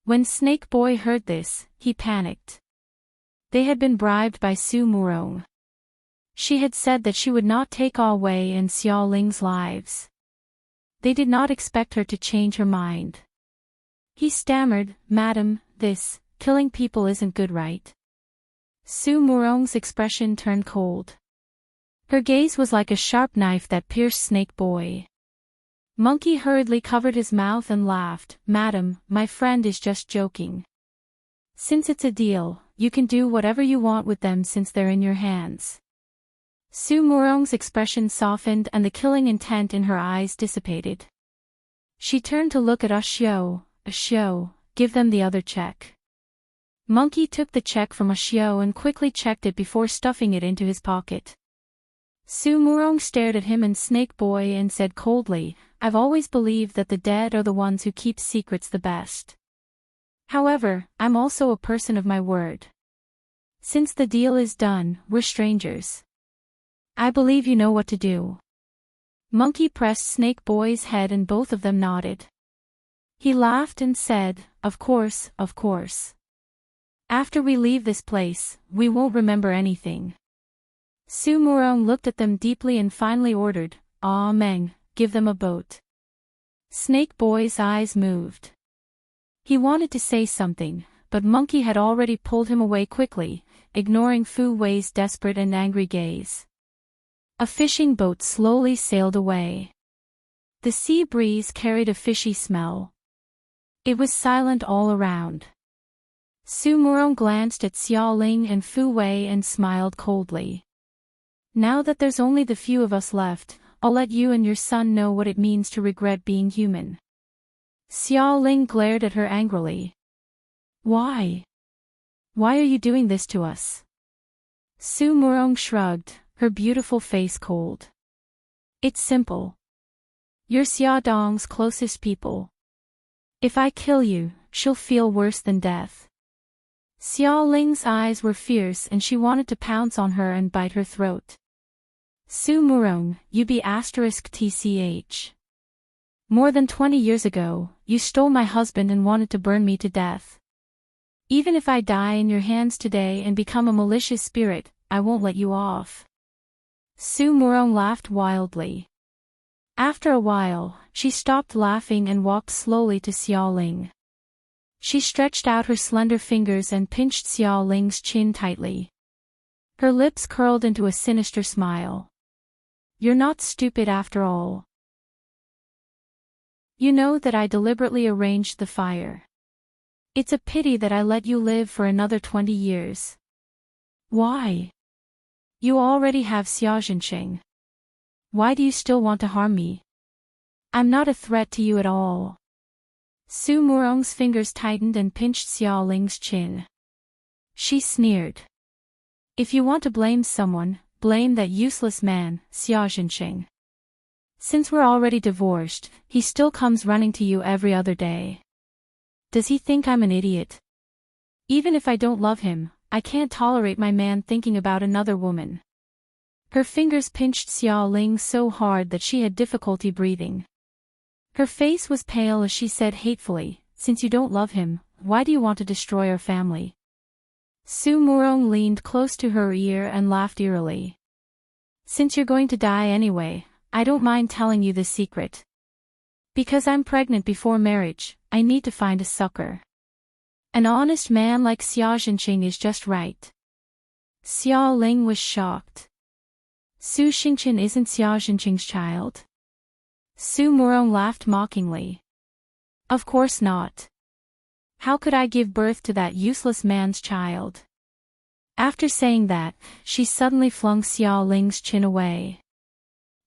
When Snake Boy heard this, he panicked. They had been bribed by Su Murong. She had said that she would not take Ah Wei and Xiao Ling's lives. They did not expect her to change her mind. He stammered, "Madam, killing people isn't good, right?" Su Murong's expression turned cold. Her gaze was like a sharp knife that pierced Snake Boy. Monkey hurriedly covered his mouth and laughed, "Madam, my friend is just joking. Since it's a deal, you can do whatever you want with them since they're in your hands." Su Murong's expression softened and the killing intent in her eyes dissipated. She turned to look at Ashio, "Give them the other check." Monkey took the check from Ashio and quickly checked it before stuffing it into his pocket. Su Murong stared at him and Snake Boy and said coldly, "I've always believed that the dead are the ones who keep secrets the best. However, I'm also a person of my word. Since the deal is done, we're strangers. I believe you know what to do." Monkey pressed Snake Boy's head and both of them nodded. He laughed and said, Of course. After we leave this place, we won't remember anything." Su Murong looked at them deeply and finally ordered, "Ah Meng, give them a boat." Snake Boy's eyes moved. He wanted to say something, but Monkey had already pulled him away quickly, ignoring Fu Wei's desperate and angry gaze. A fishing boat slowly sailed away. The sea breeze carried a fishy smell. It was silent all around. Su Murong glanced at Xiao Ling and Fu Wei and smiled coldly. Now that there's only the few of us left, I'll let you and your son know what it means to regret being human. Xiao Ling glared at her angrily. Why? Why are you doing this to us? Su Murong shrugged, her beautiful face cold. It's simple. You're Xia Dong's closest people. If I kill you, she'll feel worse than death. Xiao Ling's eyes were fierce and she wanted to pounce on her and bite her throat. Su Murong, you be *tch. More than 20 years ago, you stole my husband and wanted to burn me to death. Even if I die in your hands today and become a malicious spirit, I won't let you off. Su Murong laughed wildly. After a while, she stopped laughing and walked slowly to Xiao Ling. She stretched out her slender fingers and pinched Xiao Ling's chin tightly. Her lips curled into a sinister smile. You're not stupid after all. You know that I deliberately arranged the fire. It's a pity that I let you live for another 20 years. Why? You already have Xiaozhensheng. Why do you still want to harm me? I'm not a threat to you at all. Su Murong's fingers tightened and pinched Xiao Ling's chin. She sneered. If you want to blame someone, blame that useless man, Xiaozhensheng. Since we're already divorced, he still comes running to you every other day. Does he think I'm an idiot? Even if I don't love him, I can't tolerate my man thinking about another woman. Her fingers pinched Xiao Ling so hard that she had difficulty breathing. Her face was pale as she said hatefully, since you don't love him, why do you want to destroy our family? Su Murong leaned close to her ear and laughed eerily. Since you're going to die anyway, I don't mind telling you this secret. Because I'm pregnant before marriage, I need to find a sucker. An honest man like Xiaozhensheng is just right. Xiao Ling was shocked. Su Xingqian isn't Xiaozhensheng's child? Su Murong laughed mockingly. Of course not. How could I give birth to that useless man's child? After saying that, she suddenly flung Xiao Ling's chin away.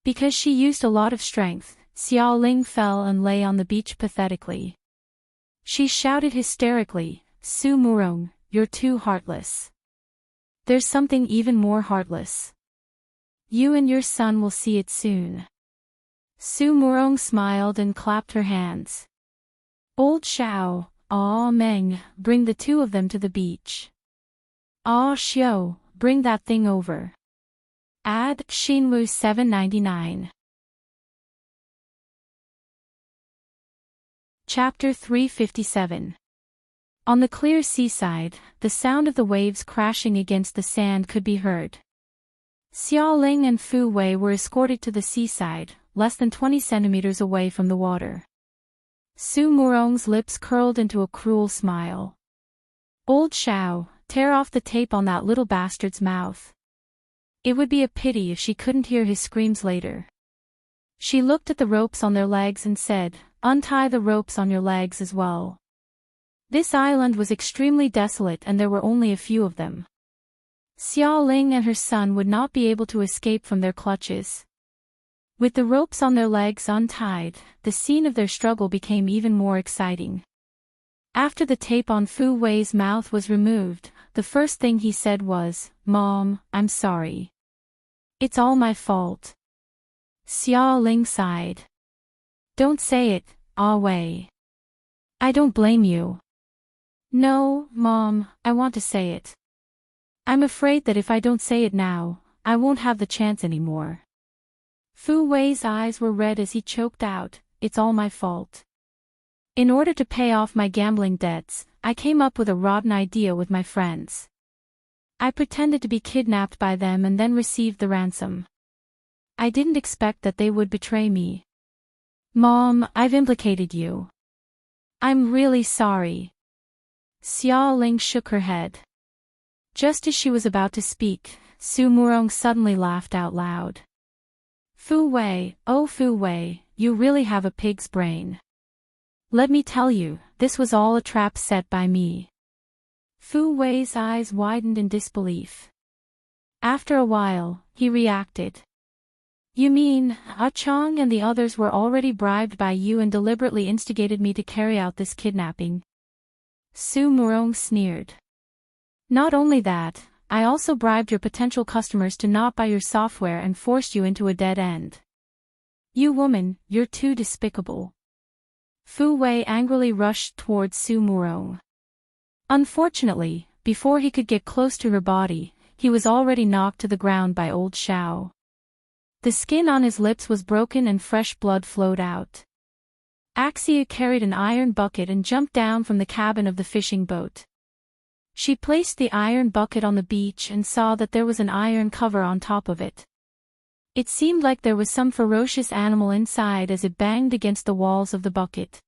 Because she used a lot of strength, Xiao Ling fell and lay on the beach pathetically. She shouted hysterically, Su Murong, you're too heartless. There's something even more heartless. You and your son will see it soon. Su Murong smiled and clapped her hands. Old Xiao, Ah Meng, bring the two of them to the beach. Ah Xiao, bring that thing over. Add Xinwu 799. Chapter 357. On the clear seaside, the sound of the waves crashing against the sand could be heard. Xiao Ling and Fu Wei were escorted to the seaside, less than 20 centimeters away from the water. Su Murong's lips curled into a cruel smile. Old Xiao, tear off the tape on that little bastard's mouth. It would be a pity if she couldn't hear his screams later. She looked at the ropes on their legs and said, untie the ropes on your legs as well. This island was extremely desolate and there were only a few of them. Xiao Ling and her son would not be able to escape from their clutches. With the ropes on their legs untied, the scene of their struggle became even more exciting. After the tape on Fu Wei's mouth was removed, the first thing he said was, Mom, I'm sorry. It's all my fault. Xiao Ling sighed. Don't say it, Ah Wei. I don't blame you. No, Mom, I want to say it. I'm afraid that if I don't say it now, I won't have the chance anymore. Fu Wei's eyes were red as he choked out, it's all my fault. In order to pay off my gambling debts, I came up with a rotten idea with my friends. I pretended to be kidnapped by them and then received the ransom. I didn't expect that they would betray me. Mom, I've implicated you. I'm really sorry. Xiao Ling shook her head. Just as she was about to speak, Su Murong suddenly laughed out loud. Fu Wei, oh Fu Wei, you really have a pig's brain. Let me tell you, this was all a trap set by me. Fu Wei's eyes widened in disbelief. After a while, he reacted. You mean, Chong and the others were already bribed by you and deliberately instigated me to carry out this kidnapping? Su Murong sneered. Not only that, I also bribed your potential customers to not buy your software and forced you into a dead end. You woman, you're too despicable. Fu Wei angrily rushed towards Su Murong. Unfortunately, before he could get close to her body, he was already knocked to the ground by old Xiao. The skin on his lips was broken and fresh blood flowed out. Axia carried an iron bucket and jumped down from the cabin of the fishing boat. She placed the iron bucket on the beach and saw that there was an iron cover on top of it. It seemed like there was some ferocious animal inside as it banged against the walls of the bucket.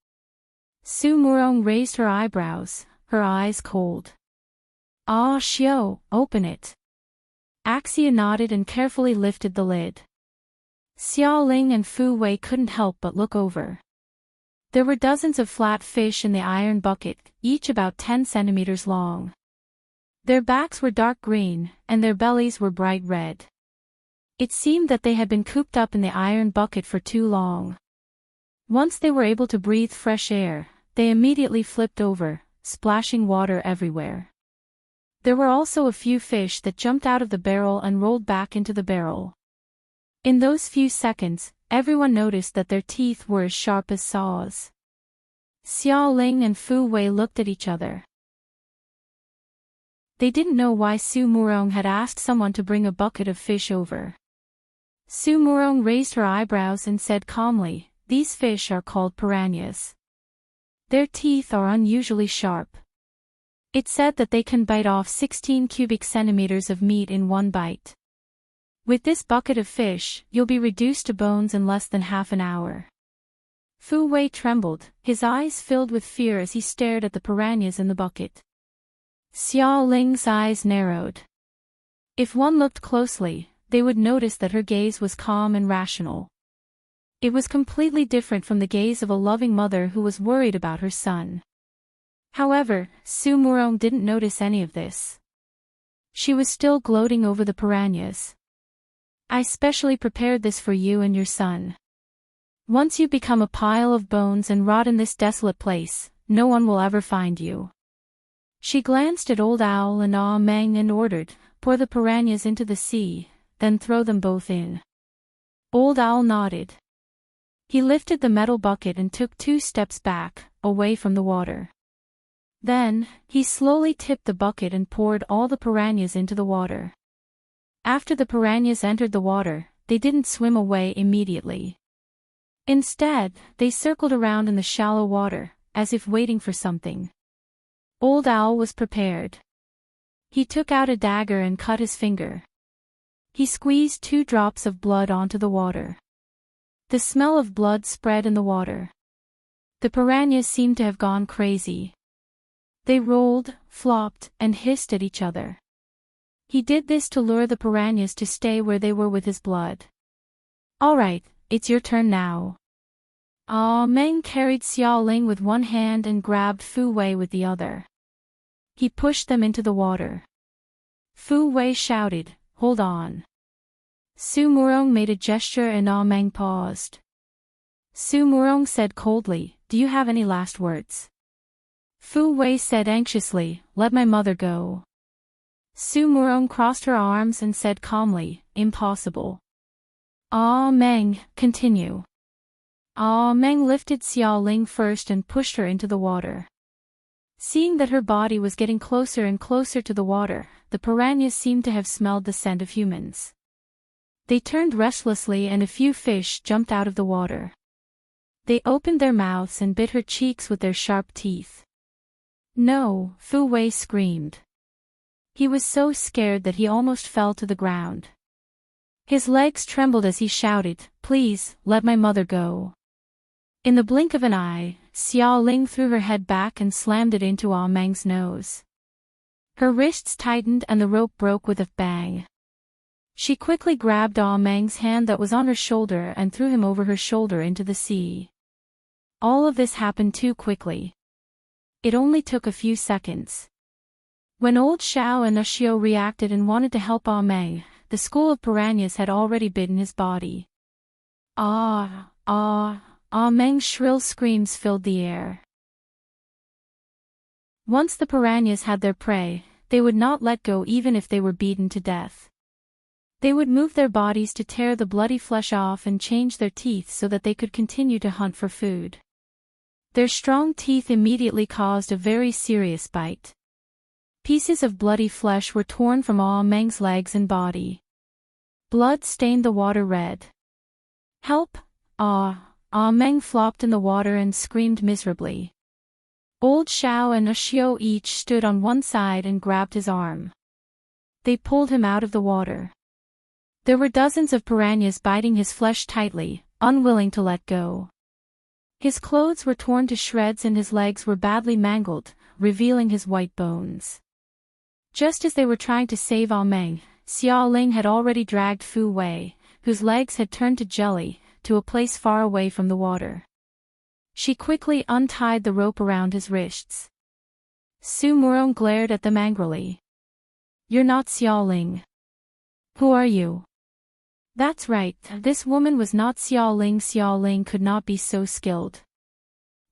Su Murong raised her eyebrows, her eyes cold. Ah, Xiao, open it. Axia nodded and carefully lifted the lid. Xiao Ling and Fu Wei couldn't help but look over. There were dozens of flat fish in the iron bucket, each about 10 centimeters long. Their backs were dark green, and their bellies were bright red. It seemed that they had been cooped up in the iron bucket for too long. Once they were able to breathe fresh air, they immediately flipped over, splashing water everywhere. There were also a few fish that jumped out of the barrel and rolled back into the barrel. In those few seconds, everyone noticed that their teeth were as sharp as saws. Xiao Ling and Fu Wei looked at each other. They didn't know why Su Murong had asked someone to bring a bucket of fish over. Su Murong raised her eyebrows and said calmly, "These fish are called piranhas. Their teeth are unusually sharp. It's said that they can bite off 16 cubic centimeters of meat in one bite. With this bucket of fish, you'll be reduced to bones in less than half an hour." Fu Wei trembled, his eyes filled with fear as he stared at the piranhas in the bucket. Xiao Ling's eyes narrowed. If one looked closely, they would notice that her gaze was calm and rational. It was completely different from the gaze of a loving mother who was worried about her son. However, Su Murong didn't notice any of this. She was still gloating over the piranhas. "I specially prepared this for you and your son. Once you become a pile of bones and rot in this desolate place, no one will ever find you." She glanced at Old Owl and Ah Meng and ordered, "Pour the piranhas into the sea, then throw them both in." Old Owl nodded. He lifted the metal bucket and took 2 steps back, away from the water. Then, he slowly tipped the bucket and poured all the piranhas into the water. After the piranhas entered the water, they didn't swim away immediately. Instead, they circled around in the shallow water, as if waiting for something. Old Owl was prepared. He took out a dagger and cut his finger. He squeezed 2 drops of blood onto the water. The smell of blood spread in the water. The piranhas seemed to have gone crazy. They rolled, flopped, and hissed at each other. He did this to lure the piranhas to stay where they were with his blood. "All right, it's your turn now." Ah Meng carried Xiao Ling with one hand and grabbed Fu Wei with the other. He pushed them into the water. Fu Wei shouted, "Hold on." Su Murong made a gesture and Ah Meng paused. Su Murong said coldly, "Do you have any last words?" Fu Wei said anxiously, "Let my mother go." Su Murong crossed her arms and said calmly, "Impossible." Ah Meng, continue. Ah Meng lifted Xiao Ling first and pushed her into the water. Seeing that her body was getting closer and closer to the water, the piranhas seemed to have smelled the scent of humans. They turned restlessly and a few fish jumped out of the water. They opened their mouths and bit her cheeks with their sharp teeth. "No!" Fu Wei screamed. He was so scared that he almost fell to the ground. His legs trembled as he shouted, "Please, let my mother go." In the blink of an eye, Xiao Ling threw her head back and slammed it into Ah Meng's nose. Her wrists tightened and the rope broke with a bang. She quickly grabbed Ah Meng's hand that was on her shoulder and threw him over her shoulder into the sea. All of this happened too quickly. It only took a few seconds. When old Xiao and Ushio reacted and wanted to help Ah Meng, the school of piranhas had already bitten his body. Ah Meng's shrill screams filled the air. Once the piranhas had their prey, they would not let go even if they were beaten to death. They would move their bodies to tear the bloody flesh off and change their teeth so that they could continue to hunt for food. Their strong teeth immediately caused a very serious bite. Pieces of bloody flesh were torn from Ah Meng's legs and body. Blood stained the water red. Help! Ah Meng flopped in the water and screamed miserably. Old Xiao and Ushio each stood on one side and grabbed his arm. They pulled him out of the water. There were dozens of piranhas biting his flesh tightly, unwilling to let go. His clothes were torn to shreds and his legs were badly mangled, revealing his white bones. Just as they were trying to save Ah Meng, Xiao Ling had already dragged Fu Wei, whose legs had turned to jelly, to a place far away from the water. She quickly untied the rope around his wrists. Su Murong glared at them angrily. "You're not Xiao Ling. Who are you?" That's right, this woman was not Xiao Ling. Xiao Ling could not be so skilled.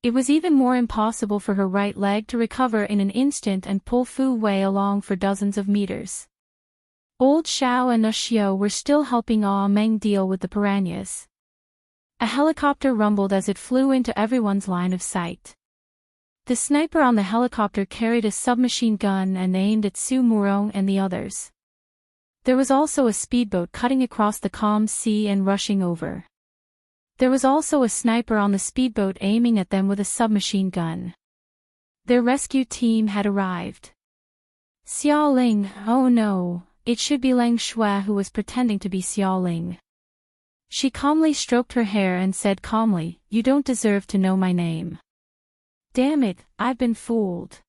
It was even more impossible for her right leg to recover in an instant and pull Fu Wei along for dozens of meters. Old Xiao and Ushio were still helping Ah Meng deal with the piranhas. A helicopter rumbled as it flew into everyone's line of sight. The sniper on the helicopter carried a submachine gun and aimed at Su Murong and the others. There was also a speedboat cutting across the calm sea and rushing over. There was also a sniper on the speedboat aiming at them with a submachine gun. Their rescue team had arrived. Xiao Ling, oh no, it should be Leng Shui who was pretending to be Xiao Ling. She calmly stroked her hair and said calmly, "You don't deserve to know my name." Damn it, I've been fooled.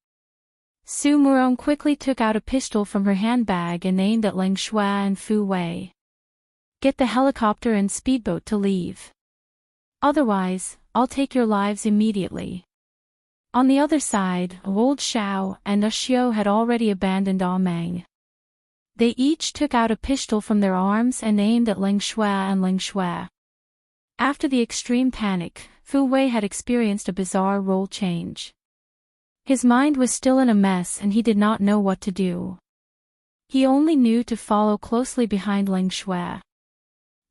Su Murong quickly took out a pistol from her handbag and aimed at Leng Shui and Fu Wei. "Get the helicopter and speedboat to leave. Otherwise, I'll take your lives immediately." On the other side, old Xiao and Ushio had already abandoned Ah Meng. They each took out a pistol from their arms and aimed at Leng Shui and Leng Shui. After the extreme panic, Fu Wei had experienced a bizarre role change. His mind was still in a mess and he did not know what to do. He only knew to follow closely behind Leng Shui.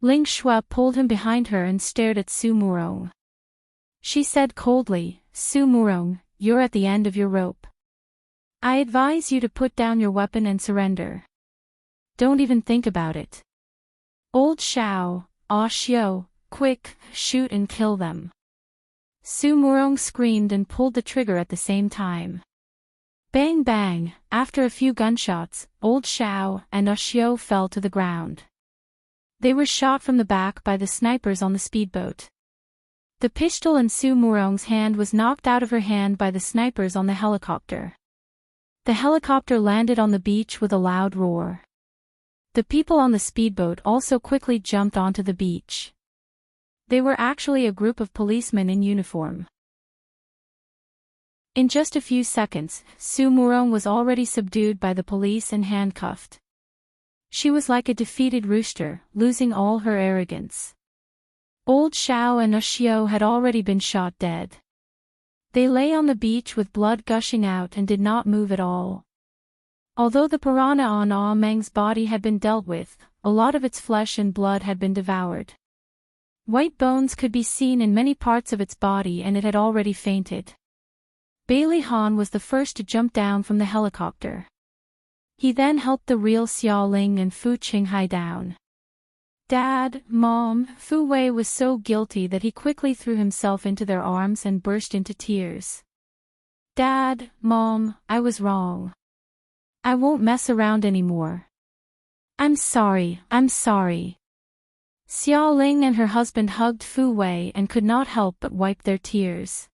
Leng Shui pulled him behind her and stared at Su Murong. She said coldly, "Su Murong, you're at the end of your rope. I advise you to put down your weapon and surrender. Don't even think about it. Old Xiao, Ah Xiao, quick, shoot and kill them." Su Murong screamed and pulled the trigger at the same time. Bang bang, after a few gunshots, old Xiao and Ushio fell to the ground. They were shot from the back by the snipers on the speedboat. The pistol in Su Murong's hand was knocked out of her hand by the snipers on the helicopter. The helicopter landed on the beach with a loud roar. The people on the speedboat also quickly jumped onto the beach. They were actually a group of policemen in uniform. In just a few seconds, Su Murong was already subdued by the police and handcuffed. She was like a defeated rooster, losing all her arrogance. Old Xiao and Ushio had already been shot dead. They lay on the beach with blood gushing out and did not move at all. Although the piranha on Ah Meng's body had been dealt with, a lot of its flesh and blood had been devoured. White bones could be seen in many parts of its body and it had already fainted. Bailey Han was the first to jump down from the helicopter. He then helped the real Xiao Ling and Fu Qinghai down. "Dad, Mom," Fu Wei was so guilty that he quickly threw himself into their arms and burst into tears. "Dad, Mom, I was wrong. I won't mess around anymore. I'm sorry, I'm sorry." Xiao Ling and her husband hugged Fu Wei and could not help but wipe their tears.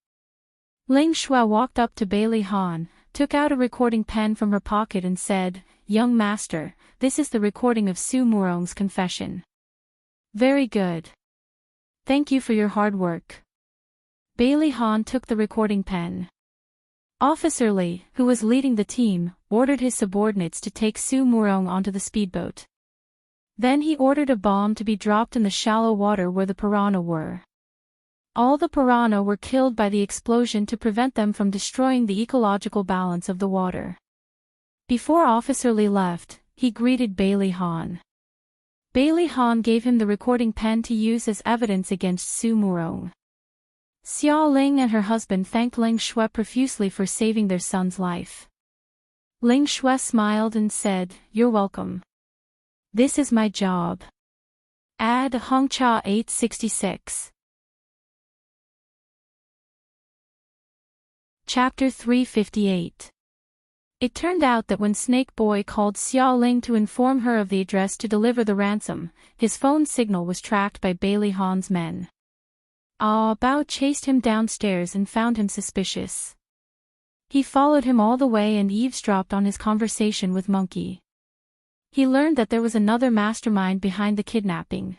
Leng Shui walked up to Bailey Han, took out a recording pen from her pocket and said, young master, this is the recording of Su Murong's confession. Very good. Thank you for your hard work. Bailey Han took the recording pen. Officer Lee, who was leading the team, ordered his subordinates to take Su Murong onto the speedboat. Then he ordered a bomb to be dropped in the shallow water where the piranha were. All the piranha were killed by the explosion to prevent them from destroying the ecological balance of the water. Before Officer Lee left, he greeted Bailey Han. Bailey Han gave him the recording pen to use as evidence against Su Murong. Xia Ling and her husband thanked Ling Shui profusely for saving their son's life. Ling Shui smiled and said, "You're welcome. This is my job." Ad Hongcha 866. Chapter 358. It turned out that when Snake Boy called Xia Ling to inform her of the address to deliver the ransom, his phone signal was tracked by Bailey Han's men. Bao chased him downstairs and found him suspicious. He followed him all the way and eavesdropped on his conversation with Monkey. He learned that there was another mastermind behind the kidnapping.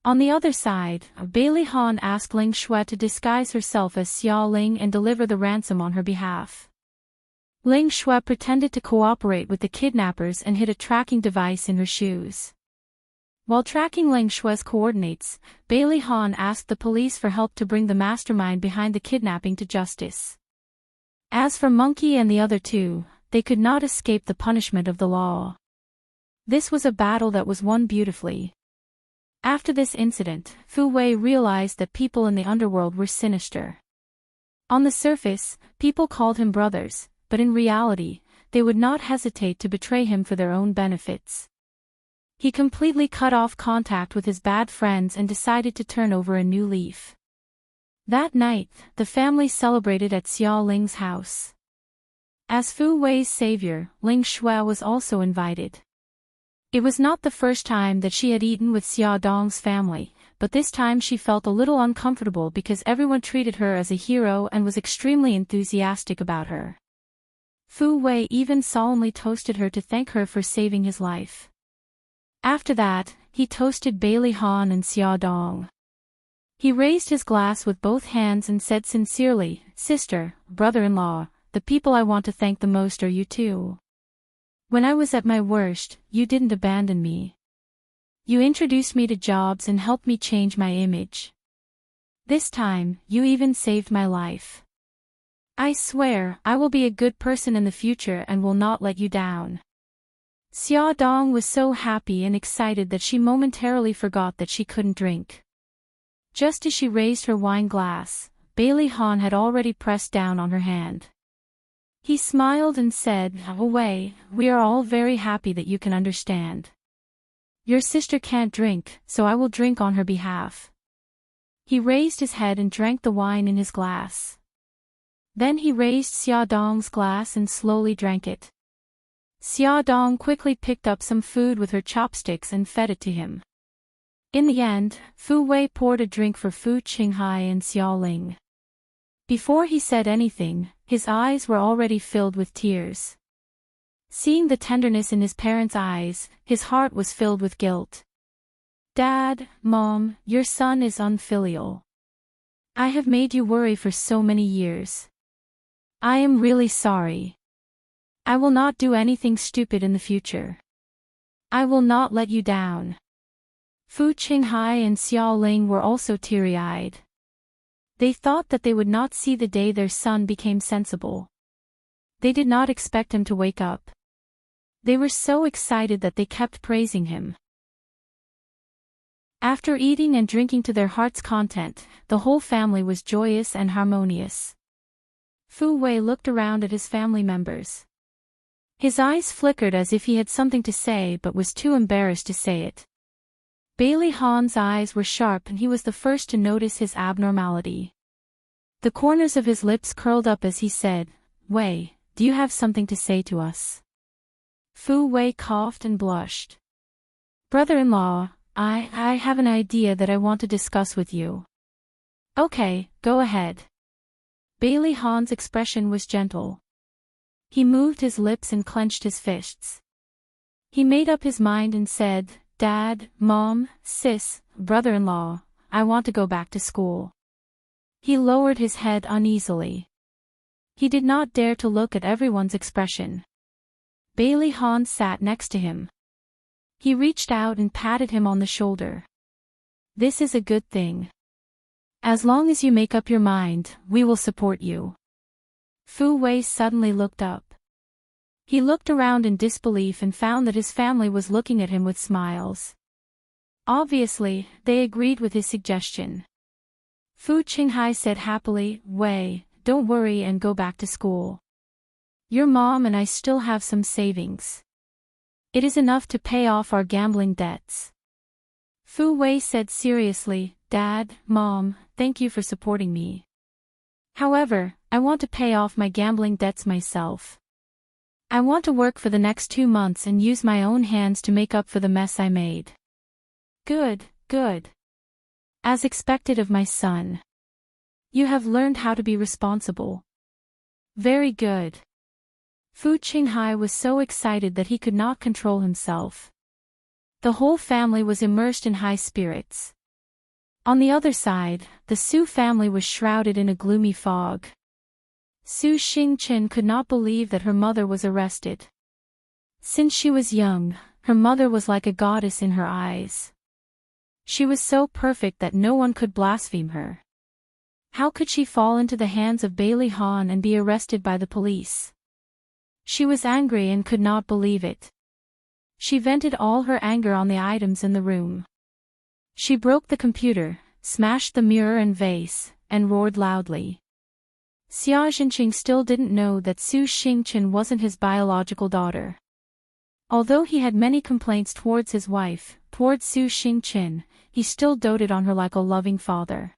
On the other side, Bailey Han asked Ling Shui to disguise herself as Xia Ling and deliver the ransom on her behalf. Ling Shui pretended to cooperate with the kidnappers and hid a tracking device in her shoes. While tracking Ling Shui's coordinates, Bailey Han asked the police for help to bring the mastermind behind the kidnapping to justice. As for Monkey and the other two, they could not escape the punishment of the law. This was a battle that was won beautifully. After this incident, Fu Wei realized that people in the underworld were sinister. On the surface, people called him brothers, but in reality, they would not hesitate to betray him for their own benefits. He completely cut off contact with his bad friends and decided to turn over a new leaf. That night, the family celebrated at Xia Ling's house. As Fu Wei's savior, Ling Shui was also invited. It was not the first time that she had eaten with Xia Dong's family, but this time she felt a little uncomfortable because everyone treated her as a hero and was extremely enthusiastic about her. Fu Wei even solemnly toasted her to thank her for saving his life. After that, he toasted Bailey Han and Xia Dong. He raised his glass with both hands and said sincerely, "Sister, brother-in-law, the people I want to thank the most are you two. When I was at my worst, you didn't abandon me. You introduced me to jobs and helped me change my image. This time, you even saved my life. I swear, I will be a good person in the future and will not let you down." Xia Dong was so happy and excited that she momentarily forgot that she couldn't drink. Just as she raised her wine glass, Bailey Han had already pressed down on her hand. He smiled and said, "Oh Wei, we are all very happy that you can understand. Your sister can't drink, so I will drink on her behalf." He raised his head and drank the wine in his glass. Then he raised Xia Dong's glass and slowly drank it. Xia Dong quickly picked up some food with her chopsticks and fed it to him. In the end, Fu Wei poured a drink for Fu Qinghai and Xia Ling. Before he said anything, his eyes were already filled with tears. Seeing the tenderness in his parents' eyes, his heart was filled with guilt. "Dad, Mom, your son is unfilial. I have made you worry for so many years. I am really sorry. I will not do anything stupid in the future. I will not let you down." Fu Qinghai and Xia Ling were also teary-eyed. They thought that they would not see the day their son became sensible. They did not expect him to wake up. They were so excited that they kept praising him. After eating and drinking to their heart's content, the whole family was joyous and harmonious. Fu Wei looked around at his family members. His eyes flickered as if he had something to say but was too embarrassed to say it. Bailey Han's eyes were sharp and he was the first to notice his abnormality. The corners of his lips curled up as he said, "Wei, do you have something to say to us?" Fu Wei coughed and blushed. "Brother-in-law, I have an idea that I want to discuss with you." "Okay, go ahead." Bailey Han's expression was gentle. He moved his lips and clenched his fists. He made up his mind and said, "Dad, Mom, Sis, brother-in-law, I want to go back to school." He lowered his head uneasily. He did not dare to look at everyone's expression. Bailey Han sat next to him. He reached out and patted him on the shoulder. "This is a good thing. As long as you make up your mind, we will support you." Fu Wei suddenly looked up. He looked around in disbelief and found that his family was looking at him with smiles. Obviously, they agreed with his suggestion. Fu Qinghai said happily, "Wei, don't worry and go back to school. Your mom and I still have some savings. It is enough to pay off our gambling debts." Fu Wei said seriously, "Dad, Mom, thank you for supporting me. However, I want to pay off my gambling debts myself. I want to work for the next 2 months and use my own hands to make up for the mess I made." "Good, good. As expected of my son. You have learned how to be responsible. Very good." Fu Qinghai was so excited that he could not control himself. The whole family was immersed in high spirits. On the other side, the Su family was shrouded in a gloomy fog. Su Xingchen could not believe that her mother was arrested. Since she was young, her mother was like a goddess in her eyes. She was so perfect that no one could blaspheme her. How could she fall into the hands of Bailey Han and be arrested by the police? She was angry and could not believe it. She vented all her anger on the items in the room. She broke the computer, smashed the mirror and vase, and roared loudly. Xia Jinqing still didn't know that Su Xingchen wasn't his biological daughter. Although he had many complaints towards his wife, towards Su Xingchen, he still doted on her like a loving father.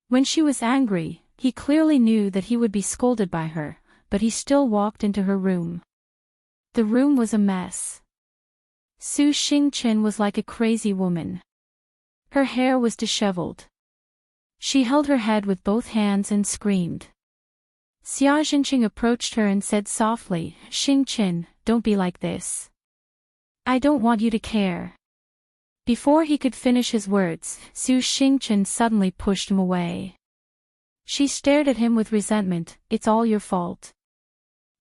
When she was angry, he clearly knew that he would be scolded by her, but he still walked into her room. The room was a mess. Su Xingchen was like a crazy woman. Her hair was disheveled. She held her head with both hands and screamed. Xia Jinqing approached her and said softly, "Xingchen, don't be like this. I don't want you to care." Before he could finish his words, Su Xingchen suddenly pushed him away. She stared at him with resentment. "It's all your fault.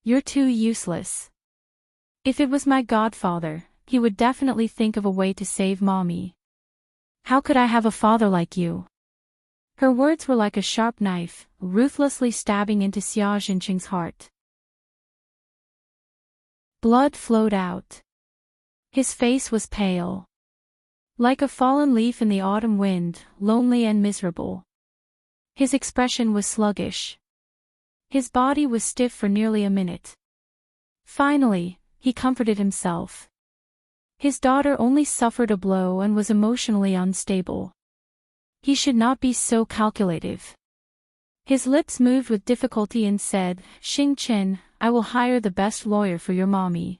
You're too useless. If it was my godfather, he would definitely think of a way to save mommy. How could I have a father like you?" Her words were like a sharp knife, ruthlessly stabbing into Xia Jinqing's heart. Blood flowed out. His face was pale. Like a fallen leaf in the autumn wind, lonely and miserable. His expression was sluggish. His body was stiff for nearly a minute. Finally, he comforted himself. His daughter only suffered a blow and was emotionally unstable. He should not be so calculative. His lips moved with difficulty and said, "Xingchen, I will hire the best lawyer for your mommy.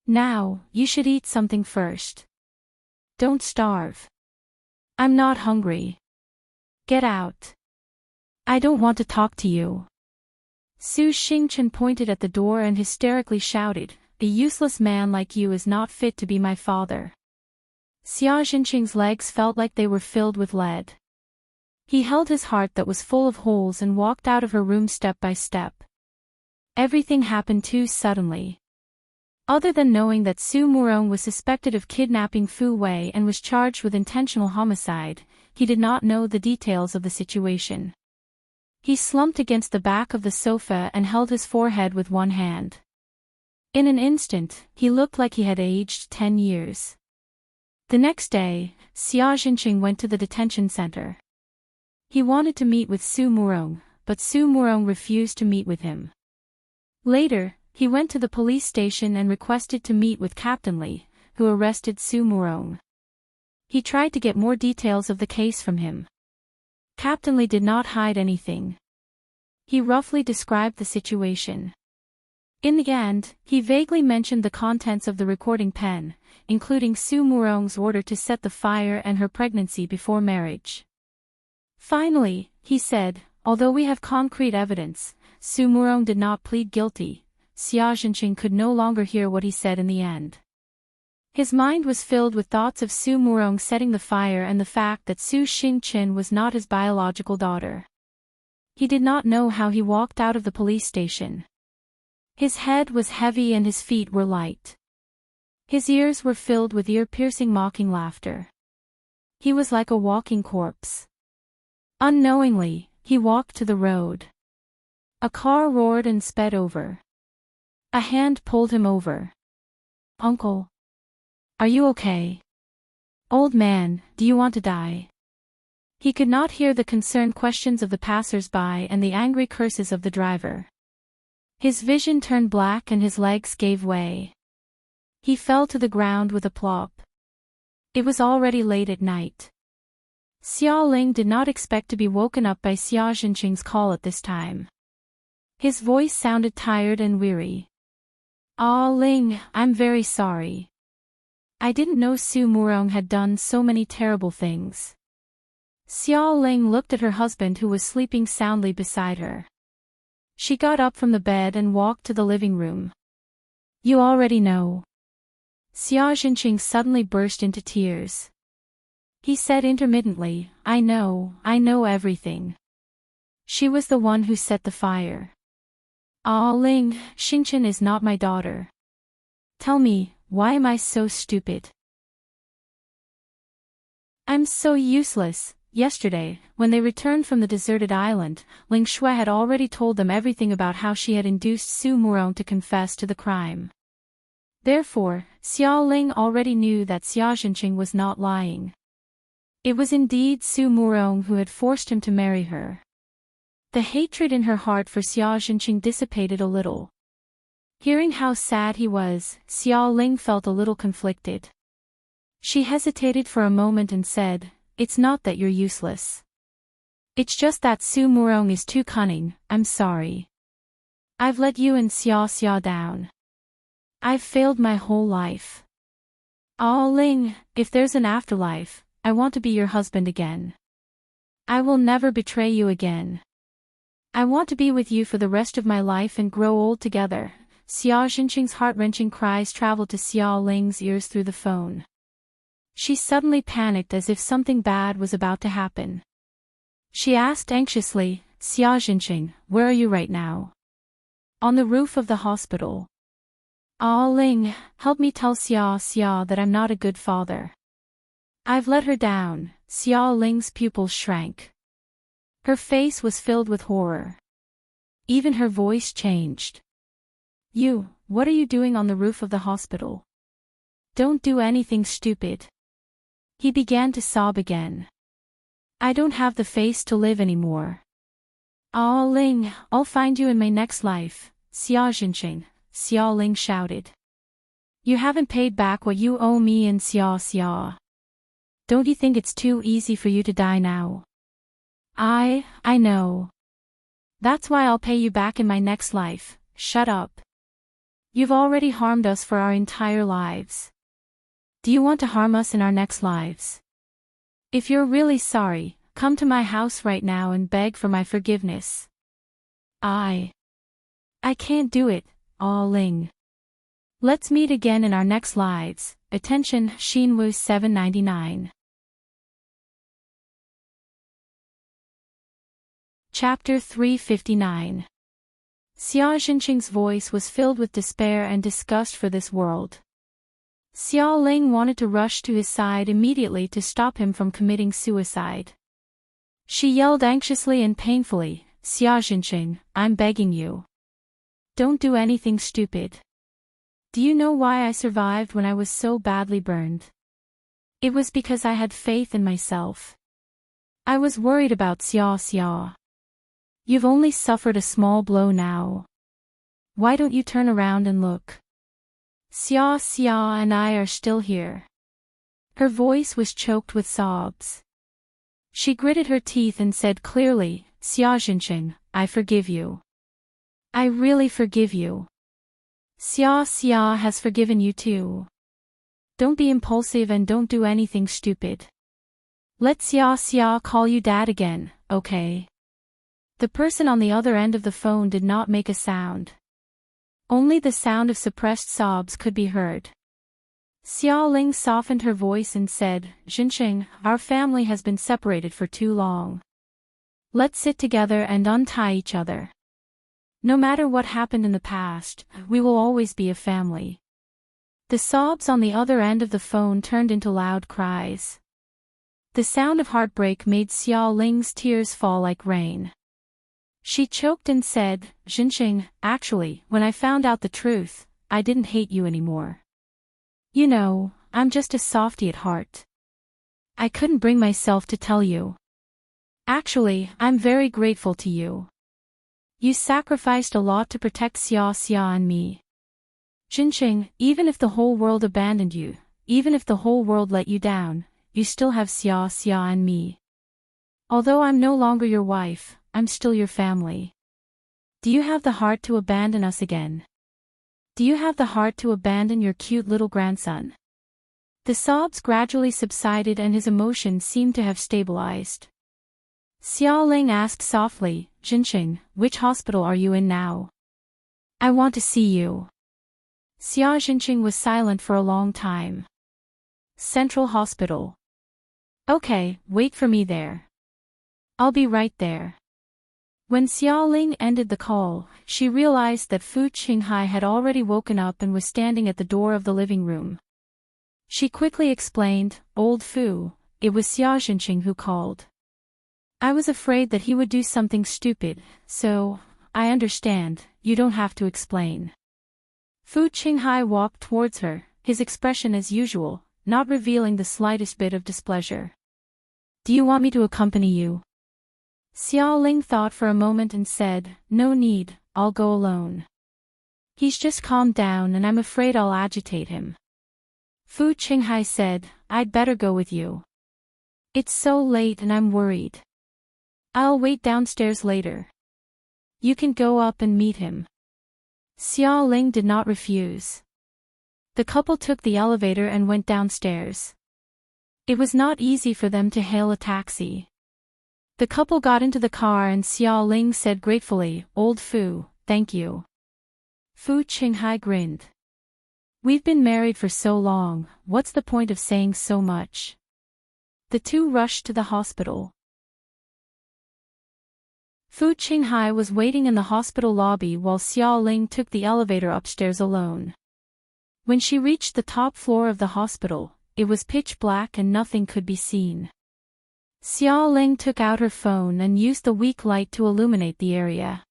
Now, you should eat something first. Don't starve. I'm not hungry. Get out. I don't want to talk to you." Su Xingchen pointed at the door and hysterically shouted, "A useless man like you is not fit to be my father." Xia Jinqing's legs felt like they were filled with lead. He held his heart that was full of holes and walked out of her room step by step. Everything happened too suddenly. Other than knowing that Su Murong was suspected of kidnapping Fu Wei and was charged with intentional homicide, he did not know the details of the situation. He slumped against the back of the sofa and held his forehead with one hand. In an instant, he looked like he had aged 10 years. The next day, Xia Jinqing went to the detention center. He wanted to meet with Su Murong, but Su Murong refused to meet with him. Later, he went to the police station and requested to meet with Captain Li, who arrested Su Murong. He tried to get more details of the case from him. Captain Li did not hide anything. He roughly described the situation. In the end, he vaguely mentioned the contents of the recording pen, including Su Murong's order to set the fire and her pregnancy before marriage. Finally, he said, although we have concrete evidence, Su Murong did not plead guilty. Xia Jinqing could no longer hear what he said in the end. His mind was filled with thoughts of Su Murong setting the fire and the fact that Su Xingchen was not his biological daughter. He did not know how he walked out of the police station. His head was heavy and his feet were light. His ears were filled with ear-piercing mocking laughter. He was like a walking corpse. Unknowingly, he walked to the road. A car roared and sped over. A hand pulled him over. "Uncle. Are you okay? Old man, do you want to die?" He could not hear the concerned questions of the passers-by and the angry curses of the driver. His vision turned black and his legs gave way. He fell to the ground with a plop. It was already late at night. Xia Ling did not expect to be woken up by Xia Jinqing's call at this time. His voice sounded tired and weary. "Ah Ling, I'm very sorry. I didn't know Su Murong had done so many terrible things." Xia Ling looked at her husband who was sleeping soundly beside her. She got up from the bed and walked to the living room. "You already know." Xia Jinqing suddenly burst into tears. He said intermittently, I know everything. She was the one who set the fire. "Ah Ling, Xingchen is not my daughter. Tell me, why am I so stupid? I'm so useless." Yesterday, when they returned from the deserted island, Ling Shui had already told them everything about how she had induced Su Murong to confess to the crime. Therefore, Xia Ling already knew that Xia Jinqing was not lying. It was indeed Su Murong who had forced him to marry her. The hatred in her heart for Xia Jinqing dissipated a little. Hearing how sad he was, Xia Ling felt a little conflicted. She hesitated for a moment and said, "It's not that you're useless. It's just that Su Murong is too cunning. I'm sorry. I've let you and Xia down. I've failed my whole life. Ah Ling, if there's an afterlife, I want to be your husband again. I will never betray you again. I want to be with you for the rest of my life and grow old together." Xia Jinqing's heart-wrenching cries traveled to Xia Ling's ears through the phone. She suddenly panicked as if something bad was about to happen. She asked anxiously, "Xia Jinqing, where are you right now?" "On the roof of the hospital." "Ah Ling, help me tell Xia that I'm not a good father. I've let her down." Xia Ling's pupils shrank. Her face was filled with horror. Even her voice changed. What are you doing on the roof of the hospital? Don't do anything stupid." He began to sob again. "I don't have the face to live anymore. Ah Ling, I'll find you in my next life." "Xia Jinqing," Xia Ling shouted. "You haven't paid back what you owe me and Xia. Don't you think it's too easy for you to die now?" I know. That's why I'll pay you back in my next life." "Shut up. You've already harmed us for our entire lives. Do you want to harm us in our next lives? If you're really sorry, come to my house right now and beg for my forgiveness." I can't do it, Ah Ling. Let's meet again in our next lives." Attention, Xinwu 799. Chapter 359. Xia Jinqing's voice was filled with despair and disgust for this world. Xia Ling wanted to rush to his side immediately to stop him from committing suicide. She yelled anxiously and painfully, "Xia Jinqing, I'm begging you. Don't do anything stupid. Do you know why I survived when I was so badly burned? It was because I had faith in myself. I was worried about Xia. You've only suffered a small blow now. Why don't you turn around and look? Xia and I are still here." Her voice was choked with sobs. She gritted her teeth and said clearly, "Xia Jinqing, I forgive you. I really forgive you. Xia has forgiven you too. Don't be impulsive and don't do anything stupid. Let Xia call you dad again, okay?" The person on the other end of the phone did not make a sound. Only the sound of suppressed sobs could be heard. Xiao Ling softened her voice and said, Jinqing, our family has been separated for too long. Let's sit together and untie each other. No matter what happened in the past, we will always be a family. The sobs on the other end of the phone turned into loud cries. The sound of heartbreak made Xiao Ling's tears fall like rain. She choked and said, Jinqing, actually, when I found out the truth, I didn't hate you anymore. You know, I'm just a softie at heart. I couldn't bring myself to tell you. Actually, I'm very grateful to you. You sacrificed a lot to protect Xia and me. Jinqing, even if the whole world abandoned you, even if the whole world let you down, you still have Xia and me. Although I'm no longer your wife, I'm still your family. Do you have the heart to abandon us again? Do you have the heart to abandon your cute little grandson? The sobs gradually subsided and his emotions seemed to have stabilized. Xiao Ling asked softly, Jinqing, which hospital are you in now? I want to see you. Xia Jinqing was silent for a long time. Central Hospital. Okay, wait for me there. I'll be right there. When Xiao Ling ended the call, she realized that Fu Qinghai had already woken up and was standing at the door of the living room. She quickly explained, Old Fu, it was Xia Jinqing who called. I was afraid that he would do something stupid, so, I understand, you don't have to explain. Fu Qinghai walked towards her, his expression as usual, not revealing the slightest bit of displeasure. Do you want me to accompany you? Xiao Ling thought for a moment and said, No need, I'll go alone. He's just calmed down and I'm afraid I'll agitate him. Fu Qinghai said, I'd better go with you. It's so late and I'm worried. I'll wait downstairs later. You can go up and meet him. Xiao Ling did not refuse. The couple took the elevator and went downstairs. It was not easy for them to hail a taxi. The couple got into the car and Xiao Ling said gratefully, Old Fu, thank you. Fu Qinghai grinned. We've been married for so long, what's the point of saying so much? The two rushed to the hospital. Fu Qinghai was waiting in the hospital lobby while Xiao Ling took the elevator upstairs alone. When she reached the top floor of the hospital, it was pitch black and nothing could be seen. Xiao Ling took out her phone and used the weak light to illuminate the area.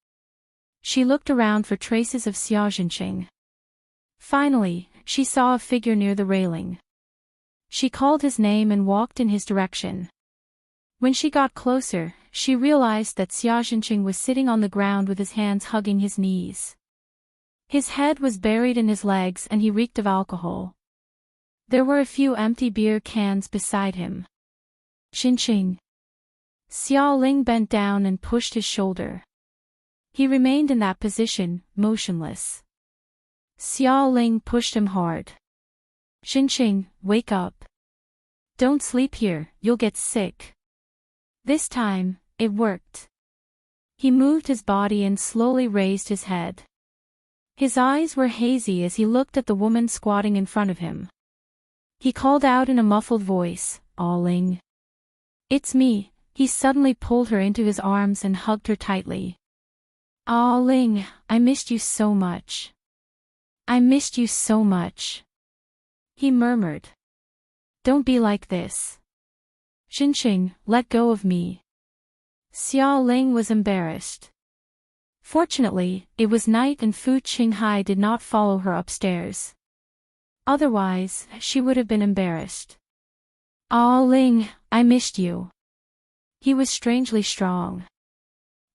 She looked around for traces of Xia Jinqing. Finally, she saw a figure near the railing. She called his name and walked in his direction. When she got closer, she realized that Xia Jinqing was sitting on the ground with his hands hugging his knees. His head was buried in his legs and he reeked of alcohol. There were a few empty beer cans beside him. Jinqing. Xiao Ling bent down and pushed his shoulder. He remained in that position, motionless. Xiao Ling pushed him hard. Jinqing, wake up. Don't sleep here, you'll get sick. This time, it worked. He moved his body and slowly raised his head. His eyes were hazy as he looked at the woman squatting in front of him. He called out in a muffled voice, Ling. It's me. He suddenly pulled her into his arms and hugged her tightly. Ling, I missed you so much. I missed you so much. He murmured. Don't be like this. Jinqing, let go of me. Xiao Ling was embarrassed. Fortunately, it was night and Fu Qinghai did not follow her upstairs. Otherwise, she would have been embarrassed. Ling, I missed you. He was strangely strong.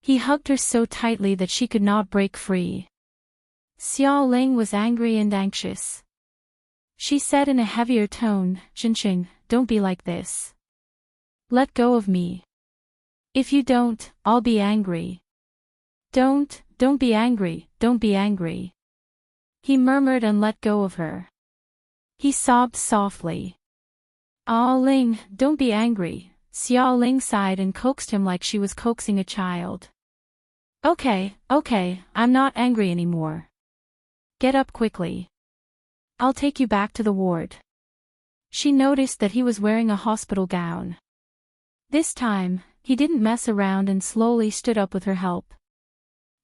He hugged her so tightly that she could not break free. Xiao Ling was angry and anxious. She said in a heavier tone, Jinqing, don't be like this. Let go of me. If you don't, I'll be angry. Don't be angry, don't be angry. He murmured and let go of her. He sobbed softly. Ling, don't be angry. Xiao Ling sighed and coaxed him like she was coaxing a child. Okay, I'm not angry anymore. Get up quickly. I'll take you back to the ward. She noticed that he was wearing a hospital gown. This time, he didn't mess around and slowly stood up with her help.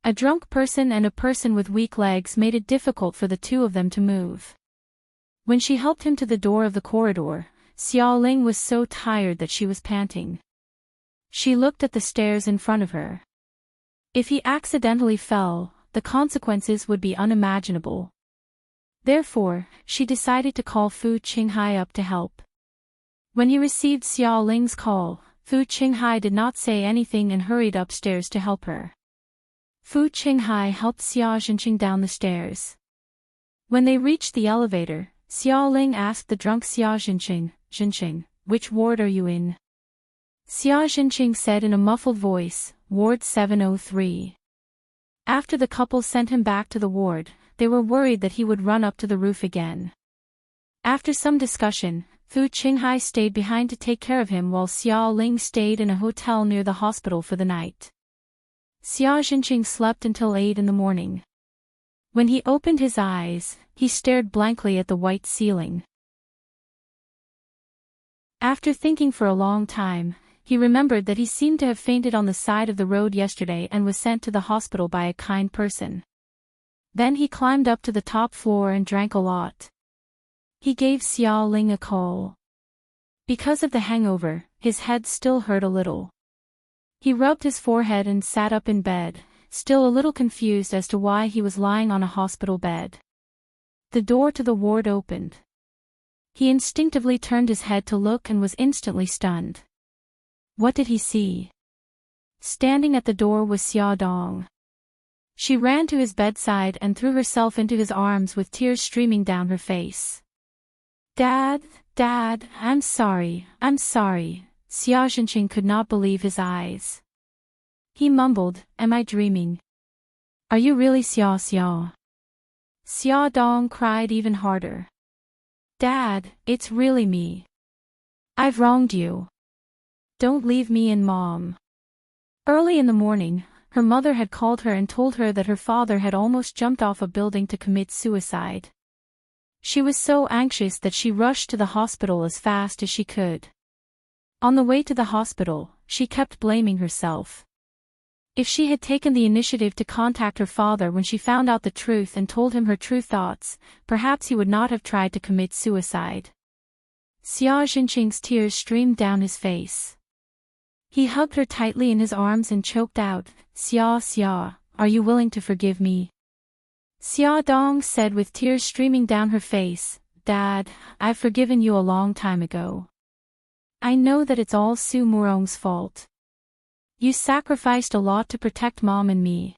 A drunk person and a person with weak legs made it difficult for the two of them to move. When she helped him to the door of the corridor, Xiaoling was so tired that she was panting. She looked at the stairs in front of her. If he accidentally fell, the consequences would be unimaginable. Therefore, she decided to call Fu Qinghai up to help. When he received Xiaoling's call, Fu Qinghai did not say anything and hurried upstairs to help her. Fu Qinghai helped Xia Zhenqing down the stairs. When they reached the elevator, Xiaoling asked the drunk Xia Zhenqing, which ward are you in? Xia Zhenqing said in a muffled voice, Ward 703. After the couple sent him back to the ward, they were worried that he would run up to the roof again. After some discussion, Fu Qinghai stayed behind to take care of him while Xiaoling stayed in a hotel near the hospital for the night. Xia Zhenqing slept until 8 in the morning. When he opened his eyes, he stared blankly at the white ceiling. After thinking for a long time, he remembered that he seemed to have fainted on the side of the road yesterday and was sent to the hospital by a kind person. Then he climbed up to the top floor and drank a lot. He gave Xiaoling a call. Because of the hangover, his head still hurt a little. He rubbed his forehead and sat up in bed, still a little confused as to why he was lying on a hospital bed. The door to the ward opened. He instinctively turned his head to look and was instantly stunned. What did he see? Standing at the door was Xia Dong. She ran to his bedside and threw herself into his arms with tears streaming down her face. Dad, I'm sorry. Xia Zhenqing could not believe his eyes. He mumbled, am I dreaming? Are you really Xia? Xia Dong cried even harder. Dad, it's really me. I've wronged you. Don't leave me and Mom. Early in the morning, her mother had called her and told her that her father had almost jumped off a building to commit suicide. She was so anxious that she rushed to the hospital as fast as she could. On the way to the hospital, she kept blaming herself. If she had taken the initiative to contact her father when she found out the truth and told him her true thoughts, perhaps he would not have tried to commit suicide. Xia Zhenqing's tears streamed down his face. He hugged her tightly in his arms and choked out, Xia, are you willing to forgive me? Xia Dong said with tears streaming down her face, Dad, I've forgiven you a long time ago. I know that it's all Su Murong's fault. You sacrificed a lot to protect Mom and me.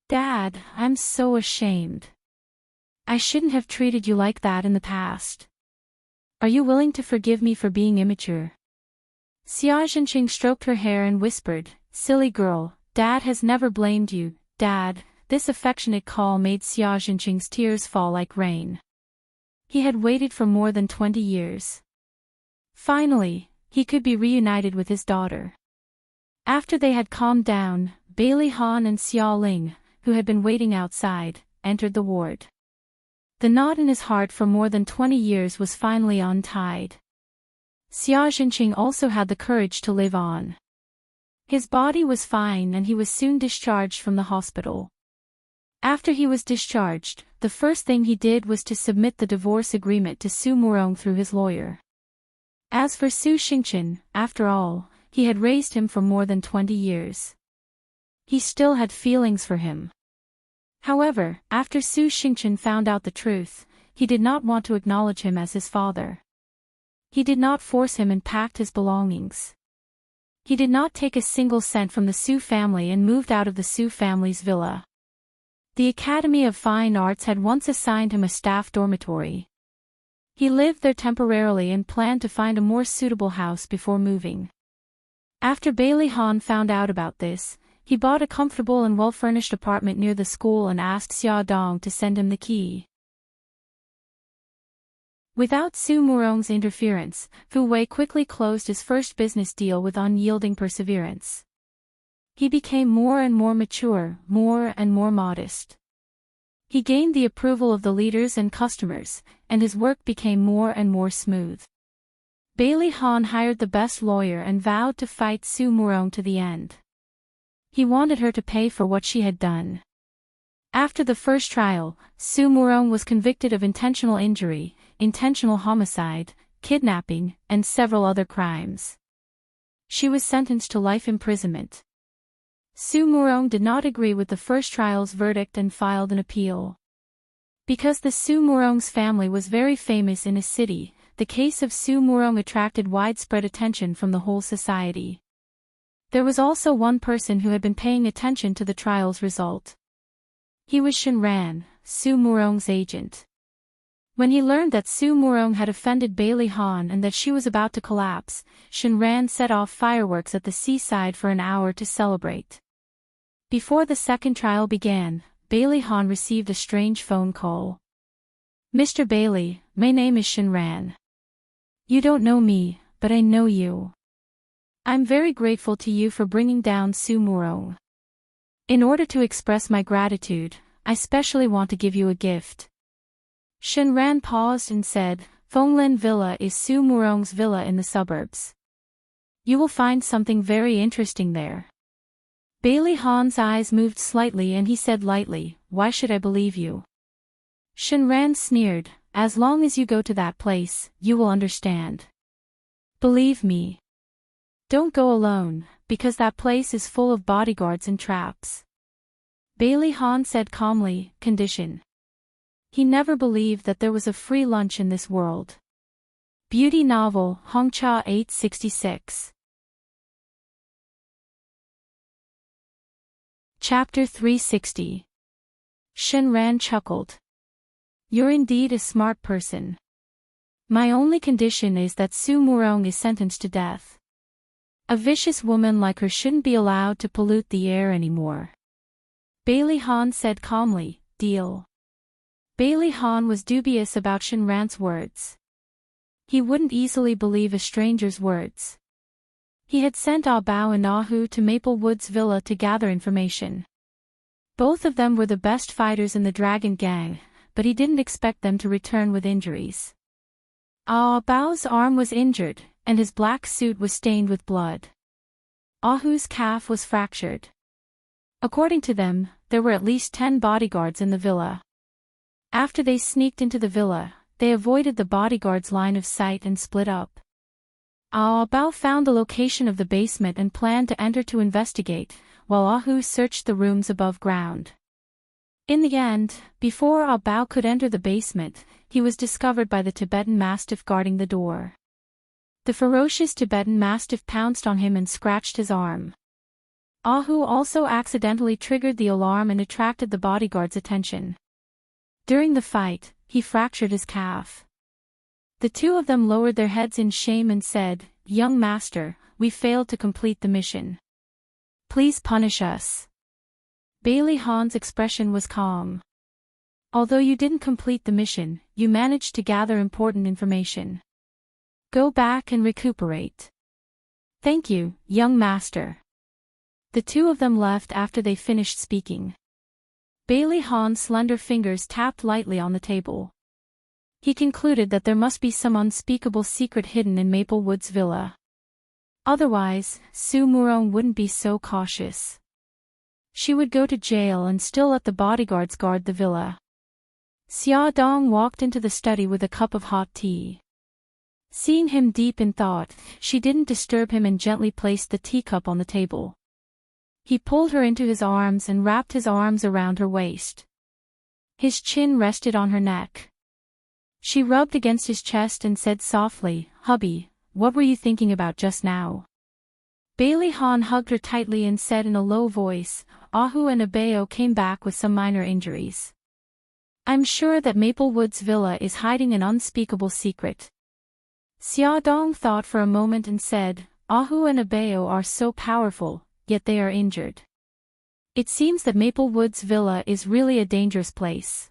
Dad, I'm so ashamed. I shouldn't have treated you like that in the past. Are you willing to forgive me for being immature? Xia Zhenqing stroked her hair and whispered, Silly girl, Dad has never blamed you, Dad. This affectionate call made Xia Zhenqing's tears fall like rain. He had waited for more than 20 years. Finally, he could be reunited with his daughter. After they had calmed down, Bailey Han and Xiaoling, who had been waiting outside, entered the ward. The knot in his heart for more than 20 years was finally untied. Xia Zhenqing also had the courage to live on. His body was fine and he was soon discharged from the hospital. After he was discharged, the first thing he did was to submit the divorce agreement to Su Murong through his lawyer. As for Su Xingchen, after all, he had raised him for more than 20 years. He still had feelings for him. However, after Su Xingchen found out the truth, he did not want to acknowledge him as his father. He did not force him and packed his belongings. He did not take a single cent from the Su family and moved out of the Su family's villa. The Academy of Fine Arts had once assigned him a staff dormitory. He lived there temporarily and planned to find a more suitable house before moving. After Bailey Han found out about this, he bought a comfortable and well-furnished apartment near the school and asked Xia Dong to send him the key. Without Su Murong's interference, Fu Wei quickly closed his first business deal with unyielding perseverance. He became more and more mature, more and more modest. He gained the approval of the leaders and customers, and his work became more and more smooth. Bailey Han hired the best lawyer and vowed to fight Su Murong to the end. He wanted her to pay for what she had done. After the first trial, Su Murong was convicted of intentional injury, intentional homicide, kidnapping, and several other crimes. She was sentenced to life imprisonment. Su Murong did not agree with the first trial's verdict and filed an appeal. Because the Su Murong's family was very famous in his city, the case of Su Murong attracted widespread attention from the whole society. There was also one person who had been paying attention to the trial's result. He was Shin Ran, Su Murong's agent. When he learned that Su Murong had offended Bailey Han and that she was about to collapse, Shin Ran set off fireworks at the seaside for an hour to celebrate. Before the second trial began, Bailey Han received a strange phone call. "Mr. Bailey, my name is Shin Ran. You don't know me, but I know you. I'm very grateful to you for bringing down Su Murong. In order to express my gratitude, I specially want to give you a gift." Shin Ran paused and said, "Fonglin Villa is Su Murong's villa in the suburbs. You will find something very interesting there." Bailey Han's eyes moved slightly and he said lightly, "Why should I believe you?" Shin Ran sneered, "As long as you go to that place, you will understand. Believe me. Don't go alone, because that place is full of bodyguards and traps." Bailey Han said calmly, "Condition." He never believed that there was a free lunch in this world. Beauty novel, Hongcha 866. Chapter 360. Shin Ran chuckled. "You're indeed a smart person. My only condition is that Su Murong is sentenced to death. A vicious woman like her shouldn't be allowed to pollute the air anymore." Bailey Han said calmly, "Deal." Bailey Han was dubious about Shin Ran's words. He wouldn't easily believe a stranger's words. He had sent Ah Bao and Ah Hu to Maple Woods Villa to gather information. Both of them were the best fighters in the Dragon Gang, but he didn't expect them to return with injuries. Ah Bao's arm was injured, and his black suit was stained with blood. Ah Hu's calf was fractured. According to them, there were at least 10 bodyguards in the villa. After they sneaked into the villa, they avoided the bodyguards' line of sight and split up. Ah Bao found the location of the basement and planned to enter to investigate, while Ah Hu searched the rooms above ground. In the end, before Ah Bao could enter the basement, he was discovered by the Tibetan Mastiff guarding the door. The ferocious Tibetan Mastiff pounced on him and scratched his arm. Ah Hu also accidentally triggered the alarm and attracted the bodyguard's attention. During the fight, he fractured his calf. The two of them lowered their heads in shame and said, "Young master, we failed to complete the mission. Please punish us." Bailey Han's expression was calm. "Although you didn't complete the mission, you managed to gather important information. Go back and recuperate." "Thank you, young master." The two of them left after they finished speaking. Bailey Han's slender fingers tapped lightly on the table. He concluded that there must be some unspeakable secret hidden in Maple Woods Villa. Otherwise, Su Murong wouldn't be so cautious. She would go to jail and still let the bodyguards guard the villa. Xia Dong walked into the study with a cup of hot tea. Seeing him deep in thought, she didn't disturb him and gently placed the teacup on the table. He pulled her into his arms and wrapped his arms around her waist. His chin rested on her neck. She rubbed against his chest and said softly, "Hubby, what were you thinking about just now?" Bailey Han hugged her tightly and said in a low voice, "Ah Hu and Abeo came back with some minor injuries. I'm sure that Maple Woods Villa is hiding an unspeakable secret." Xia Dong thought for a moment and said, "Ah Hu and Abeo are so powerful, yet they are injured. It seems that Maple Woods Villa is really a dangerous place.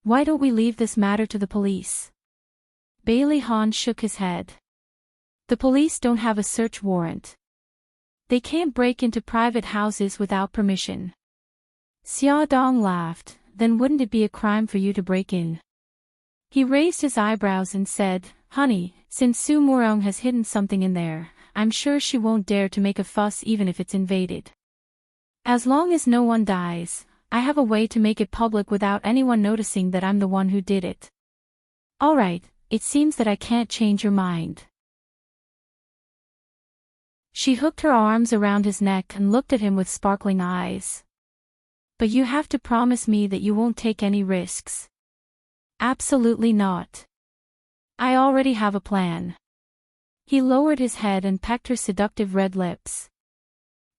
Why don't we leave this matter to the police?" Bailey Han shook his head. "The police don't have a search warrant. They can't break into private houses without permission." Xia Dong laughed. then wouldn't it be a crime for you to break in? He raised his eyebrows and said, Honey, since Su Murong has hidden something in there, I'm sure she won't dare to make a fuss even if it's invaded. As long as no one dies, I have a way to make it public without anyone noticing that I'm the one who did it. Alright, it seems that I can't change your mind. She hooked her arms around his neck and looked at him with sparkling eyes. But you have to promise me that you won't take any risks. Absolutely not. I already have a plan. He lowered his head and pecked her seductive red lips.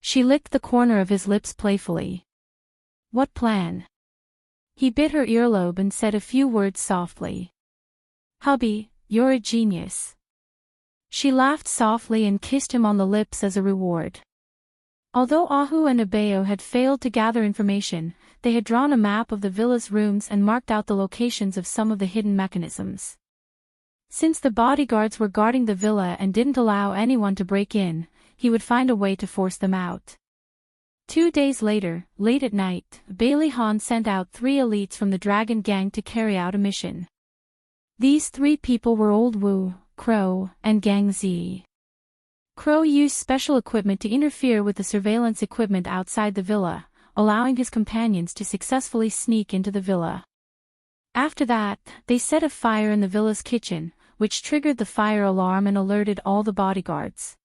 She licked the corner of his lips playfully. What plan? He bit her earlobe and said a few words softly. Hubby, you're a genius. She laughed softly and kissed him on the lips as a reward. Although Ahu and Abeo had failed to gather information, they had drawn a map of the villa's rooms and marked out the locations of some of the hidden mechanisms. Since the bodyguards were guarding the villa and didn't allow anyone to break in, he would find a way to force them out. 2 days later, late at night, Bailey Han sent out 3 elites from the Dragon Gang to carry out a mission. These 3 people were Old Wu, Crow, and Gang Zi. Crow used special equipment to interfere with the surveillance equipment outside the villa, allowing his companions to successfully sneak into the villa. After that, they set a fire in the villa's kitchen, which triggered the fire alarm and alerted all the bodyguards.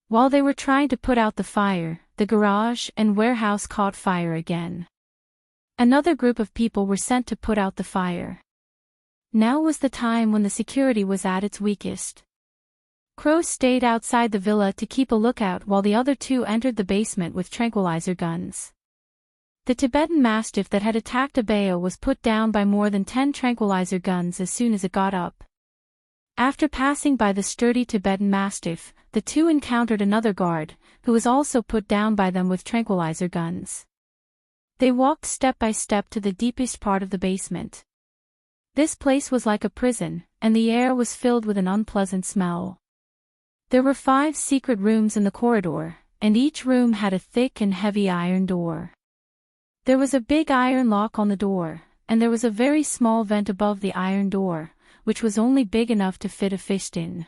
While they were trying to put out the fire, the garage and warehouse caught fire again. Another group of people were sent to put out the fire. Now was the time when the security was at its weakest. Crow stayed outside the villa to keep a lookout while the other 2 entered the basement with tranquilizer guns. The Tibetan Mastiff that had attacked Abeo was put down by more than 10 tranquilizer guns as soon as it got up. After passing by the sturdy Tibetan Mastiff, the 2 encountered another guard, who was also put down by them with tranquilizer guns. They walked step by step to the deepest part of the basement. This place was like a prison, and the air was filled with an unpleasant smell. There were 5 secret rooms in the corridor, and each room had a thick and heavy iron door. There was a big iron lock on the door, and there was a very small vent above the iron door, which was only big enough to fit a fist in.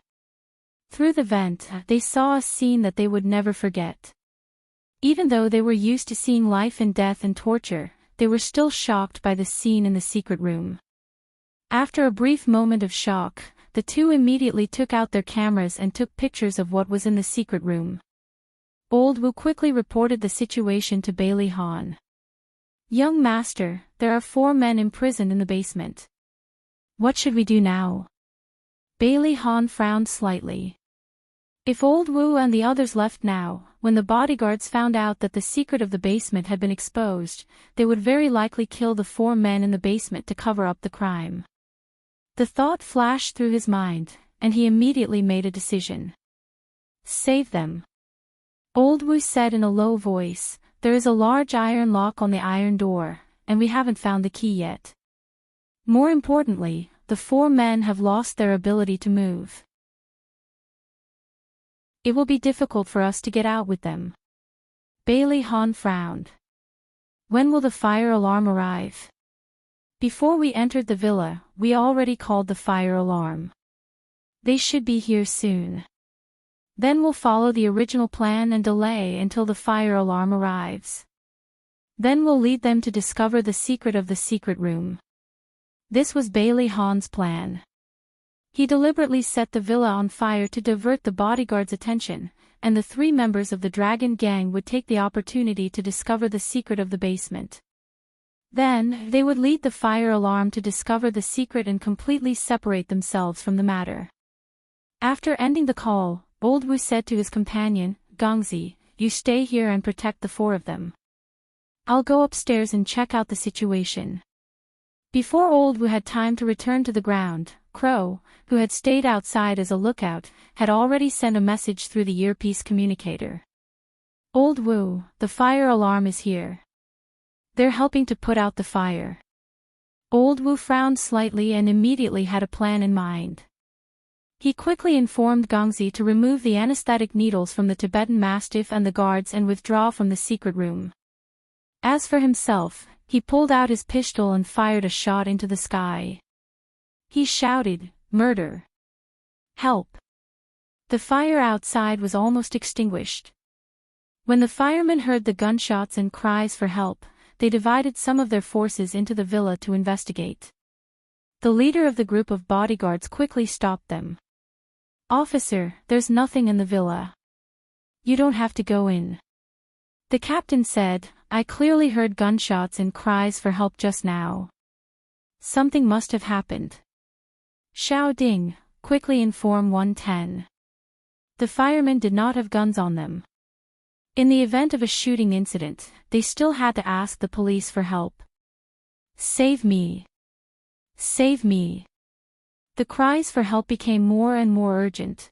Through the vent, they saw a scene that they would never forget. Even though they were used to seeing life and death and torture, they were still shocked by the scene in the secret room. After a brief moment of shock, the 2 immediately took out their cameras and took pictures of what was in the secret room. Old Wu quickly reported the situation to Bailey Han. Young master, there are 4 men imprisoned in the basement. What should we do now? Bailey Han frowned slightly. If Old Wu and the others left now, when the bodyguards found out that the secret of the basement had been exposed, they would very likely kill the 4 men in the basement to cover up the crime. The thought flashed through his mind, and he immediately made a decision. Save them. Old Wu said in a low voice, there is a large iron lock on the iron door, and we haven't found the key yet. More importantly, the 4 men have lost their ability to move. It will be difficult for us to get out with them. Bailey Han frowned. When will the fire alarm arrive? Before we entered the villa, we already called the fire alarm. They should be here soon. Then we'll follow the original plan and delay until the fire alarm arrives. Then we'll lead them to discover the secret of the secret room. This was Bailey Han's plan. He deliberately set the villa on fire to divert the bodyguards' attention, and the 3 members of the Dragon Gang would take the opportunity to discover the secret of the basement. Then, they would lead the fire alarm to discover the secret and completely separate themselves from the matter. After ending the call, Old Wu said to his companion, Gongzi, you stay here and protect the 4 of them. I'll go upstairs and check out the situation. Before Old Wu had time to return to the ground, Crow, who had stayed outside as a lookout, had already sent a message through the earpiece communicator. Old Wu, the fire alarm is here. They're helping to put out the fire. Old Wu frowned slightly and immediately had a plan in mind. He quickly informed Gongzi to remove the anesthetic needles from the Tibetan Mastiff and the guards and withdraw from the secret room. As for himself, He pulled out his pistol and fired a shot into the sky. He shouted, "Murder! Help!" The fire outside was almost extinguished. When the firemen heard the gunshots and cries for help, they divided some of their forces into the villa to investigate. The leader of the group of bodyguards quickly stopped them. "Officer, there's nothing in the villa. You don't have to go in." The captain said, "I clearly heard gunshots and cries for help just now. Something must have happened. Xiao Ding, quickly inform 110. The firemen did not have guns on them. In the event of a shooting incident, they still had to ask the police for help. "Save me! Save me!" The cries for help became more and more urgent.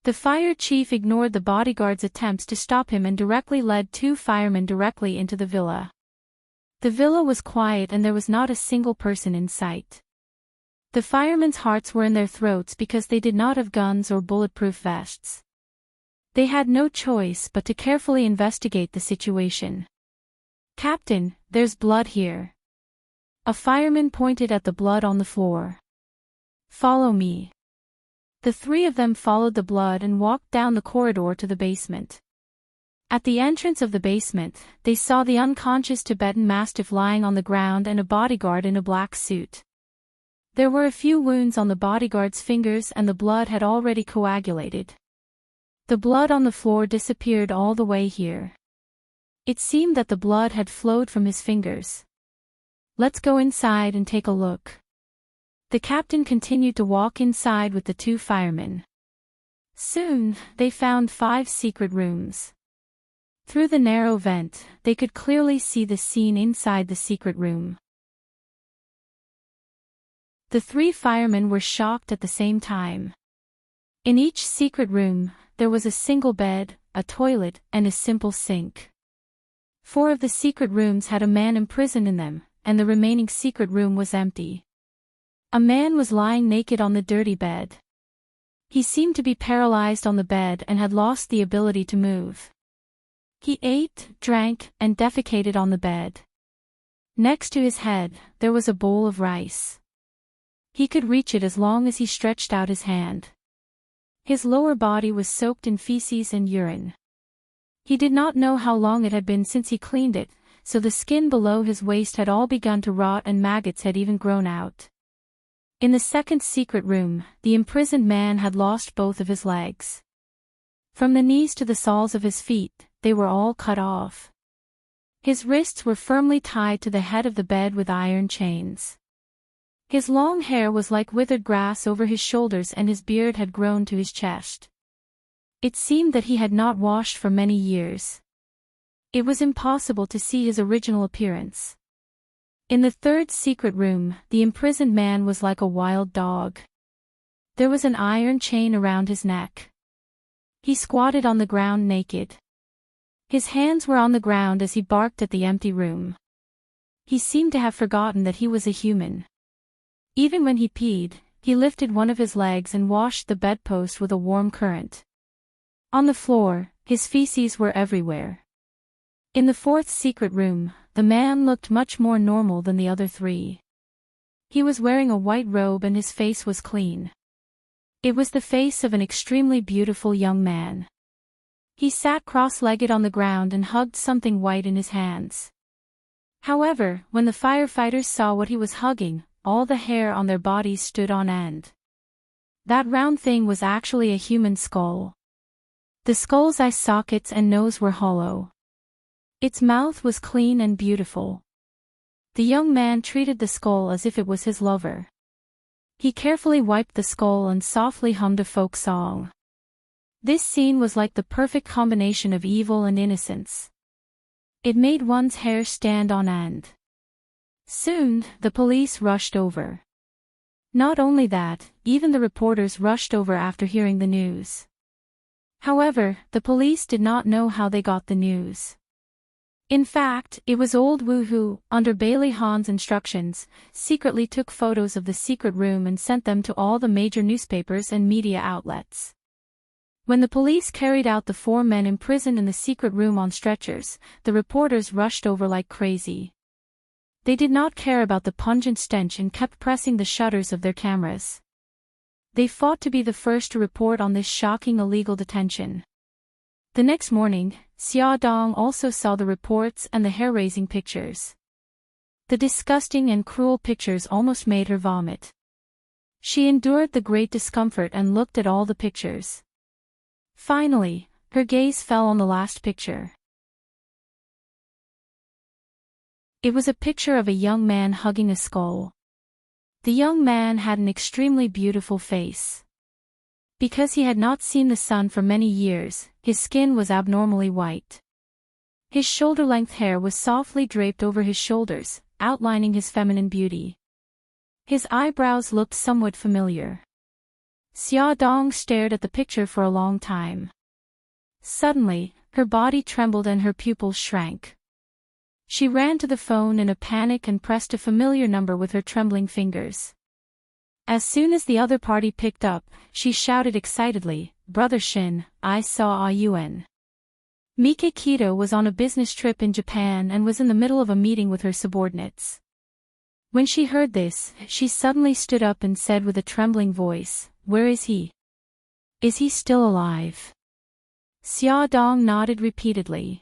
The fire chief ignored the bodyguard's attempts to stop him and directly led 2 firemen directly into the villa. The villa was quiet and there was not a single person in sight. The firemen's hearts were in their throats because they did not have guns or bulletproof vests. They had no choice but to carefully investigate the situation. "Captain, there's blood here." A fireman pointed at the blood on the floor. "Follow me." The 3 of them followed the blood and walked down the corridor to the basement. At the entrance of the basement, they saw the unconscious Tibetan mastiff lying on the ground and a bodyguard in a black suit. There were a few wounds on the bodyguard's fingers and the blood had already coagulated. The blood on the floor disappeared all the way here. It seemed that the blood had flowed from his fingers. "Let's go inside and take a look." The captain continued to walk inside with the 2 firemen. Soon, they found 5 secret rooms. Through the narrow vent, they could clearly see the scene inside the secret room. The 3 firemen were shocked at the same time. In each secret room, there was a single bed, a toilet, and a simple sink. 4 of the secret rooms had a man imprisoned in them, and the remaining secret room was empty. A man was lying naked on the dirty bed. He seemed to be paralyzed on the bed and had lost the ability to move. He ate, drank, and defecated on the bed. Next to his head, there was a bowl of rice. He could reach it as long as he stretched out his hand. His lower body was soaked in feces and urine. He did not know how long it had been since he cleaned it, so the skin below his waist had all begun to rot and maggots had even grown out. In the second secret room, the imprisoned man had lost both of his legs. From the knees to the soles of his feet, they were all cut off. His wrists were firmly tied to the head of the bed with iron chains. His long hair was like withered grass over his shoulders and his beard had grown to his chest. It seemed that he had not washed for many years. It was impossible to see his original appearance. In the third secret room, the imprisoned man was like a wild dog. There was an iron chain around his neck. He squatted on the ground naked. His hands were on the ground as he barked at the empty room. He seemed to have forgotten that he was a human. Even when he peed, he lifted one of his legs and washed the bedpost with a warm current. On the floor, his feces were everywhere. In the fourth secret room, the man looked much more normal than the other 3. He was wearing a white robe and his face was clean. It was the face of an extremely beautiful young man. He sat cross-legged on the ground and hugged something white in his hands. However, when the firefighters saw what he was hugging, all the hair on their bodies stood on end. That round thing was actually a human skull. The skull's eye sockets and nose were hollow. Its mouth was clean and beautiful. The young man treated the skull as if it was his lover. He carefully wiped the skull and softly hummed a folk song. This scene was like the perfect combination of evil and innocence. It made one's hair stand on end. Soon, the police rushed over. Not only that, even the reporters rushed over after hearing the news. However, the police did not know how they got the news. In fact, it was old Wu who, under Bailey Han's instructions, secretly took photos of the secret room and sent them to all the major newspapers and media outlets. When the police carried out the 4 men imprisoned in the secret room on stretchers, the reporters rushed over like crazy. They did not care about the pungent stench and kept pressing the shutters of their cameras. They fought to be the first to report on this shocking illegal detention. The next morning, Xia Dong also saw the reports and the hair-raising pictures. The disgusting and cruel pictures almost made her vomit. She endured the great discomfort and looked at all the pictures. Finally, her gaze fell on the last picture. It was a picture of a young man hugging a skull. The young man had an extremely beautiful face. Because he had not seen the sun for many years, his skin was abnormally white. His shoulder-length hair was softly draped over his shoulders, outlining his feminine beauty. His eyebrows looked somewhat familiar. Xia Dong stared at the picture for a long time. Suddenly, her body trembled and her pupils shrank. She ran to the phone in a panic and pressed a familiar number with her trembling fingers. As soon as the other party picked up, she shouted excitedly, "Brother Shin, I saw Awaken." Mika Kito was on a business trip in Japan and was in the middle of a meeting with her subordinates. When she heard this, she suddenly stood up and said with a trembling voice, "Where is he? Is he still alive?" Xia Dong nodded repeatedly.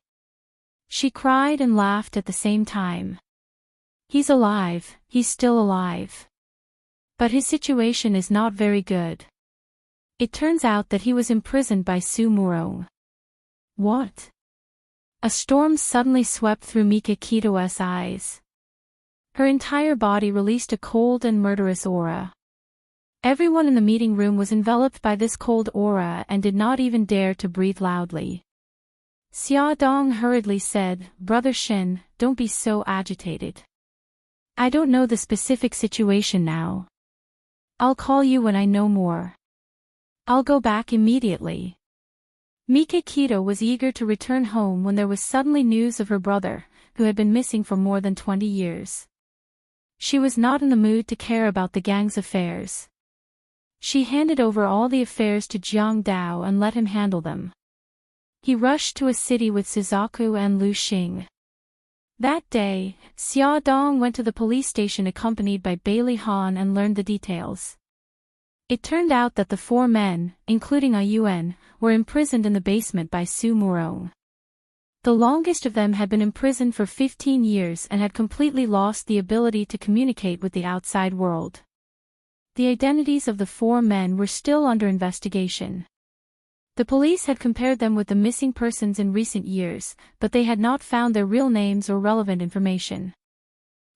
She cried and laughed at the same time. "He's alive, he's still alive. But his situation is not very good. It turns out that he was imprisoned by Su Murong." "What?" A storm suddenly swept through Mika Kito's eyes. Her entire body released a cold and murderous aura. Everyone in the meeting room was enveloped by this cold aura and did not even dare to breathe loudly. Xia Dong hurriedly said, "Brother Shin, don't be so agitated. I don't know the specific situation now. I'll call you when I know more. I'll go back immediately." Mika Kito was eager to return home when there was suddenly news of her brother, who had been missing for more than 20 years. She was not in the mood to care about the gang's affairs. She handed over all the affairs to Jiang Dao and let him handle them. He rushed to a city with Suzaku and Lu Xing. That day, Xia Dong went to the police station accompanied by Bailey Han and learned the details. It turned out that the 4 men, including Awaken, were imprisoned in the basement by Su Murong. The longest of them had been imprisoned for 15 years and had completely lost the ability to communicate with the outside world. The identities of the 4 men were still under investigation. The police had compared them with the missing persons in recent years, but they had not found their real names or relevant information.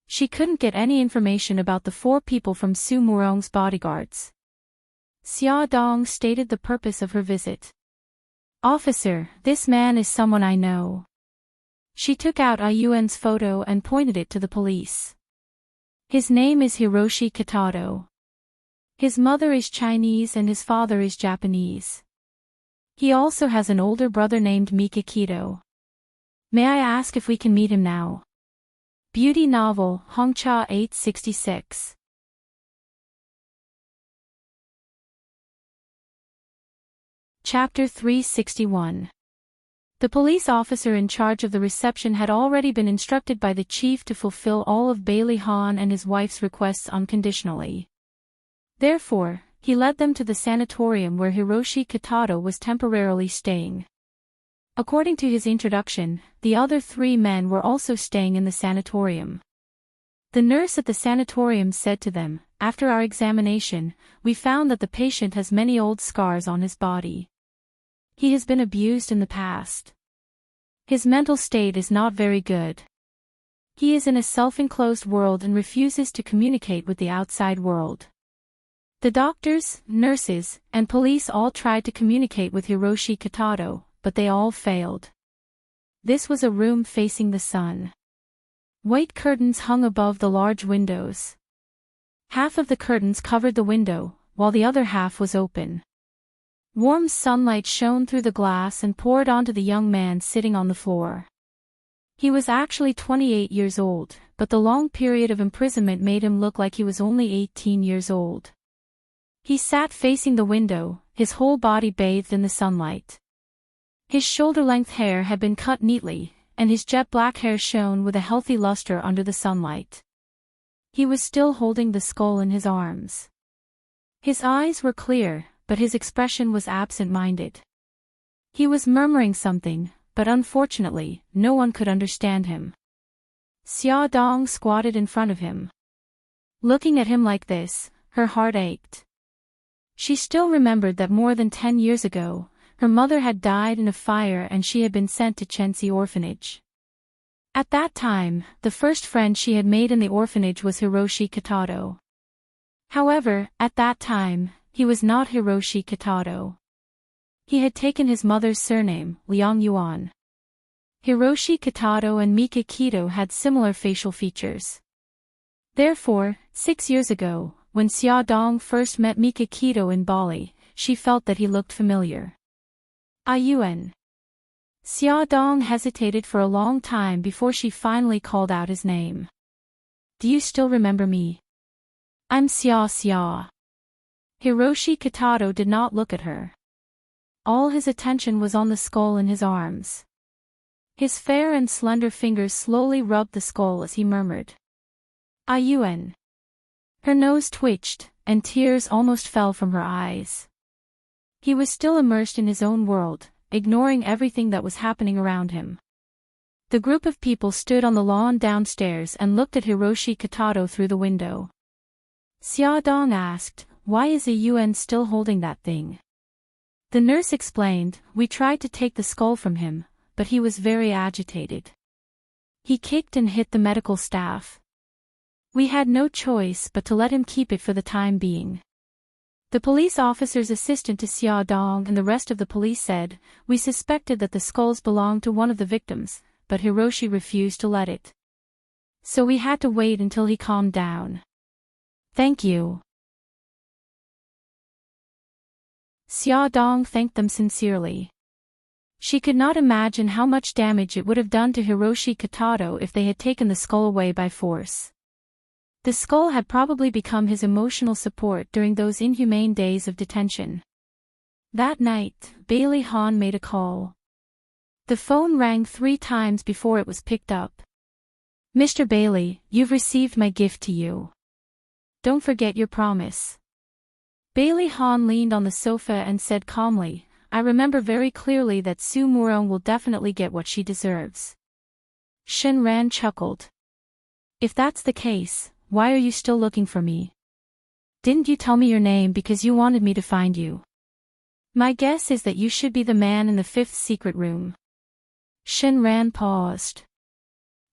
She couldn't get any information about the 4 people from Su Murong's bodyguards. Xia Dong stated the purpose of her visit. "Officer, this man is someone I know." She took out Awaken's photo and pointed it to the police. "His name is Hiroshi Kitado. His mother is Chinese and his father is Japanese. He also has an older brother named Mika Kito. May I ask if we can meet him now?" Beauty novel, Hongcha 866. Chapter 361. The police officer in charge of the reception had already been instructed by the chief to fulfill all of Bailey Han and his wife's requests unconditionally. Therefore, he led them to the sanatorium where Hiroshi Kitado was temporarily staying. According to his introduction, the other 3 men were also staying in the sanatorium. The nurse at the sanatorium said to them, "After our examination, we found that the patient has many old scars on his body. He has been abused in the past. His mental state is not very good. He is in a self-enclosed world and refuses to communicate with the outside world." The doctors, nurses, and police all tried to communicate with Hiroshi Kitado, but they all failed. This was a room facing the sun. White curtains hung above the large windows. Half of the curtains covered the window, while the other half was open. Warm sunlight shone through the glass and poured onto the young man sitting on the floor. He was actually 28 years old, but the long period of imprisonment made him look like he was only 18 years old. He sat facing the window, his whole body bathed in the sunlight. His shoulder-length hair had been cut neatly, and his jet-black hair shone with a healthy luster under the sunlight. He was still holding the skull in his arms. His eyes were clear, but his expression was absent-minded. He was murmuring something, but unfortunately, no one could understand him. Xia Dong squatted in front of him. Looking at him like this, her heart ached. She still remembered that more than 10 years ago, her mother had died in a fire and she had been sent to Chensi orphanage. At that time, the first friend she had made in the orphanage was Hiroshi Kitado. However, at that time, he was not Hiroshi Kitado. He had taken his mother's surname, Liang Yuan. Hiroshi Kitado and Mika Kito had similar facial features. Therefore, 6 years ago, when Xia Dong first met Mika Kito in Bali, she felt that he looked familiar. Yuan. Xia Dong hesitated for a long time before she finally called out his name. Do you still remember me? I'm Xia. Hiroshi Kitado did not look at her. All his attention was on the skull in his arms. His fair and slender fingers slowly rubbed the skull as he murmured. Yuan. Her nose twitched, and tears almost fell from her eyes. He was still immersed in his own world, ignoring everything that was happening around him. The group of people stood on the lawn downstairs and looked at Hiroshi Kitado through the window. Xia Dong asked, "Why is Yuan still holding that thing?" The nurse explained, "We tried to take the skull from him, but he was very agitated. He kicked and hit the medical staff. We had no choice but to let him keep it for the time being." The police officer's assistant to Xia Dong and the rest of the police said, "We suspected that the skulls belonged to one of the victims, but Hiroshi refused to let it. So we had to wait until he calmed down. Thank you." Xia Dong thanked them sincerely. She could not imagine how much damage it would have done to Hiroshi Kitado if they had taken the skull away by force. The skull had probably become his emotional support during those inhumane days of detention. That night, Bailey Han made a call. The phone rang 3 times before it was picked up. "Mr. Bailey, you've received my gift to you. Don't forget your promise." Bailey Han leaned on the sofa and said calmly, "I remember very clearly that Su Murong will definitely get what she deserves." Shen Ran chuckled. "If that's the case, why are you still looking for me? Didn't you tell me your name because you wanted me to find you? My guess is that you should be the man in the 5th secret room." Shen Ran paused.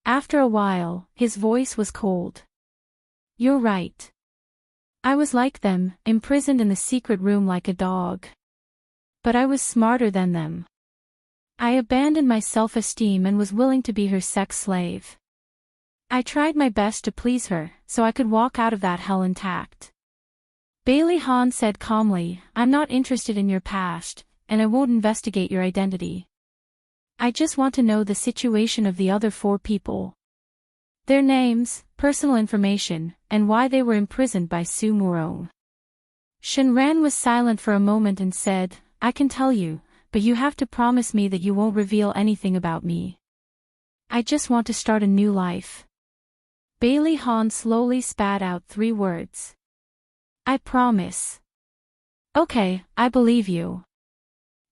After a while, his voice was cold. "You're right. I was like them, imprisoned in the secret room like a dog. But I was smarter than them. I abandoned my self-esteem and was willing to be her sex slave. I tried my best to please her, so I could walk out of that hell intact." Bailey Han said calmly, "I'm not interested in your past, and I won't investigate your identity. I just want to know the situation of the other 4 people. Their names, personal information, and why they were imprisoned by Su Murong." Shen Ran was silent for a moment and said, "I can tell you, but you have to promise me that you won't reveal anything about me. I just want to start a new life." Bailey Han slowly spat out 3 words. "I promise." "Okay, I believe you,"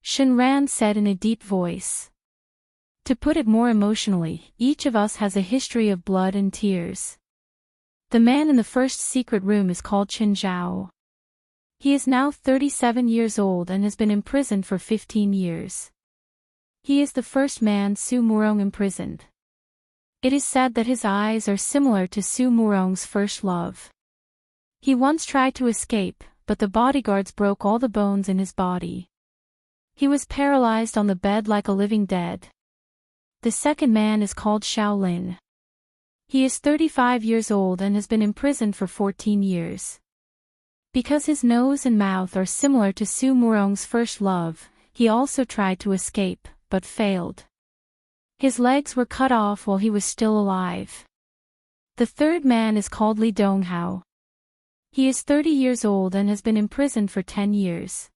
Shen Ran said in a deep voice. To put it more emotionally, each of us has a history of blood and tears. The man in the 1st secret room is called Chen Zhao. He is now 37 years old and has been imprisoned for 15 years. He is the first man Su Murong imprisoned. It is said that his eyes are similar to Su Murong's first love. He once tried to escape, but the bodyguards broke all the bones in his body. He was paralyzed on the bed like a living dead. The second man is called Shaolin. He is 35 years old and has been imprisoned for 14 years. Because his nose and mouth are similar to Su Murong's first love, he also tried to escape, but failed. His legs were cut off while he was still alive. The third man is called Li Donghao. He is 30 years old and has been imprisoned for 10 years.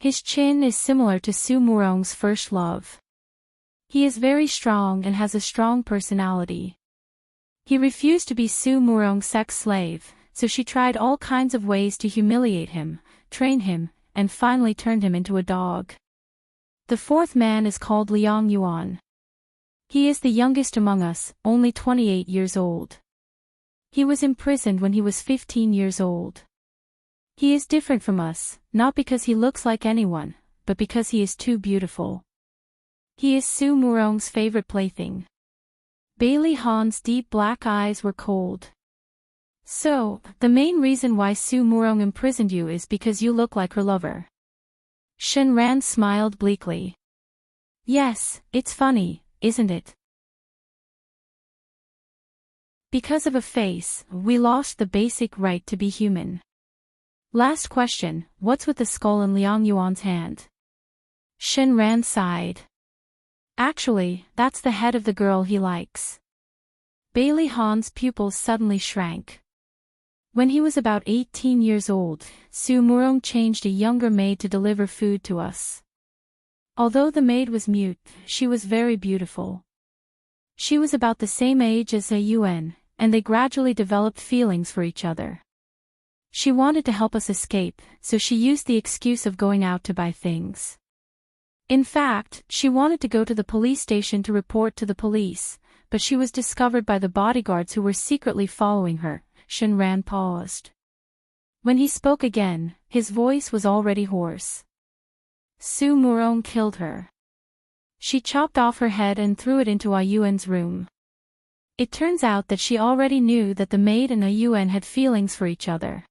His chin is similar to Su Murong's first love. He is very strong and has a strong personality. He refused to be Su Murong's sex slave, so she tried all kinds of ways to humiliate him, train him, and finally turned him into a dog. The fourth man is called Liang Yuan. He is the youngest among us, only 28 years old. He was imprisoned when he was 15 years old. He is different from us, not because he looks like anyone, but because he is too beautiful. He is Su Murong's favorite plaything. Bailey Han's deep black eyes were cold. So, the main reason why Su Murong imprisoned you is because you look like her lover. Shen Ran smiled bleakly. Yes, it's funny, isn't it? Because of a face, we lost the basic right to be human. Last question, what's with the skull in Liang Yuan's hand? Shen Ran sighed. Actually, that's the head of the girl he likes. Bailey Han's pupils suddenly shrank. When he was about 18 years old, Su Murong changed a younger maid to deliver food to us. Although the maid was mute, she was very beautiful. She was about the same age as Yuan, and they gradually developed feelings for each other. She wanted to help us escape, so she used the excuse of going out to buy things. In fact, she wanted to go to the police station to report to the police, but she was discovered by the bodyguards who were secretly following her. Shen Ran paused. When he spoke again, his voice was already hoarse. Su Murong killed her. She chopped off her head and threw it into Yuan's room. It turns out that she already knew that the maid and Yuan had feelings for each other.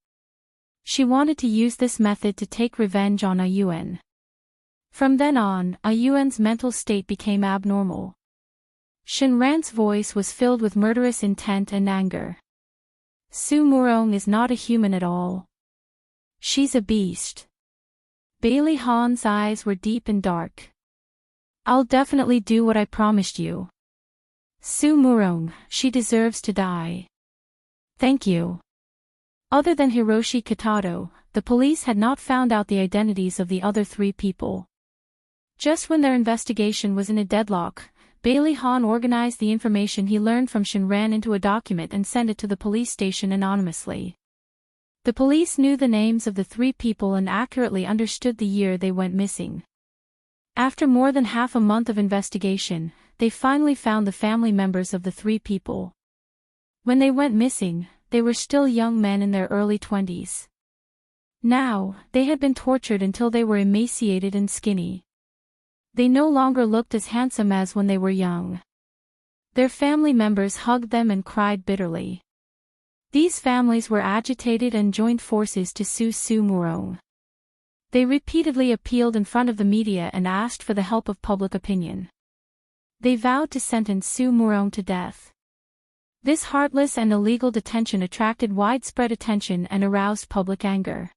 She wanted to use this method to take revenge on Yuan. From then on, Yuan's mental state became abnormal. Shen Ran's voice was filled with murderous intent and anger. Su Murong is not a human at all. She's a beast. Bailey Han's eyes were deep and dark. I'll definitely do what I promised you. Su Murong, she deserves to die. Thank you. Other than Hiroshi Kitado, the police had not found out the identities of the other three people. Just when their investigation was in a deadlock, Bailey Han organized the information he learned from Shen Ran into a document and sent it to the police station anonymously. The police knew the names of the three people and accurately understood the year they went missing. After more than half a month of investigation, they finally found the family members of the three people. When they went missing, they were still young men in their early 20s. Now, they had been tortured until they were emaciated and skinny. They no longer looked as handsome as when they were young. Their family members hugged them and cried bitterly. These families were agitated and joined forces to sue Su Murong. They repeatedly appealed in front of the media and asked for the help of public opinion. They vowed to sentence Su Murong to death. This heartless and illegal detention attracted widespread attention and aroused public anger.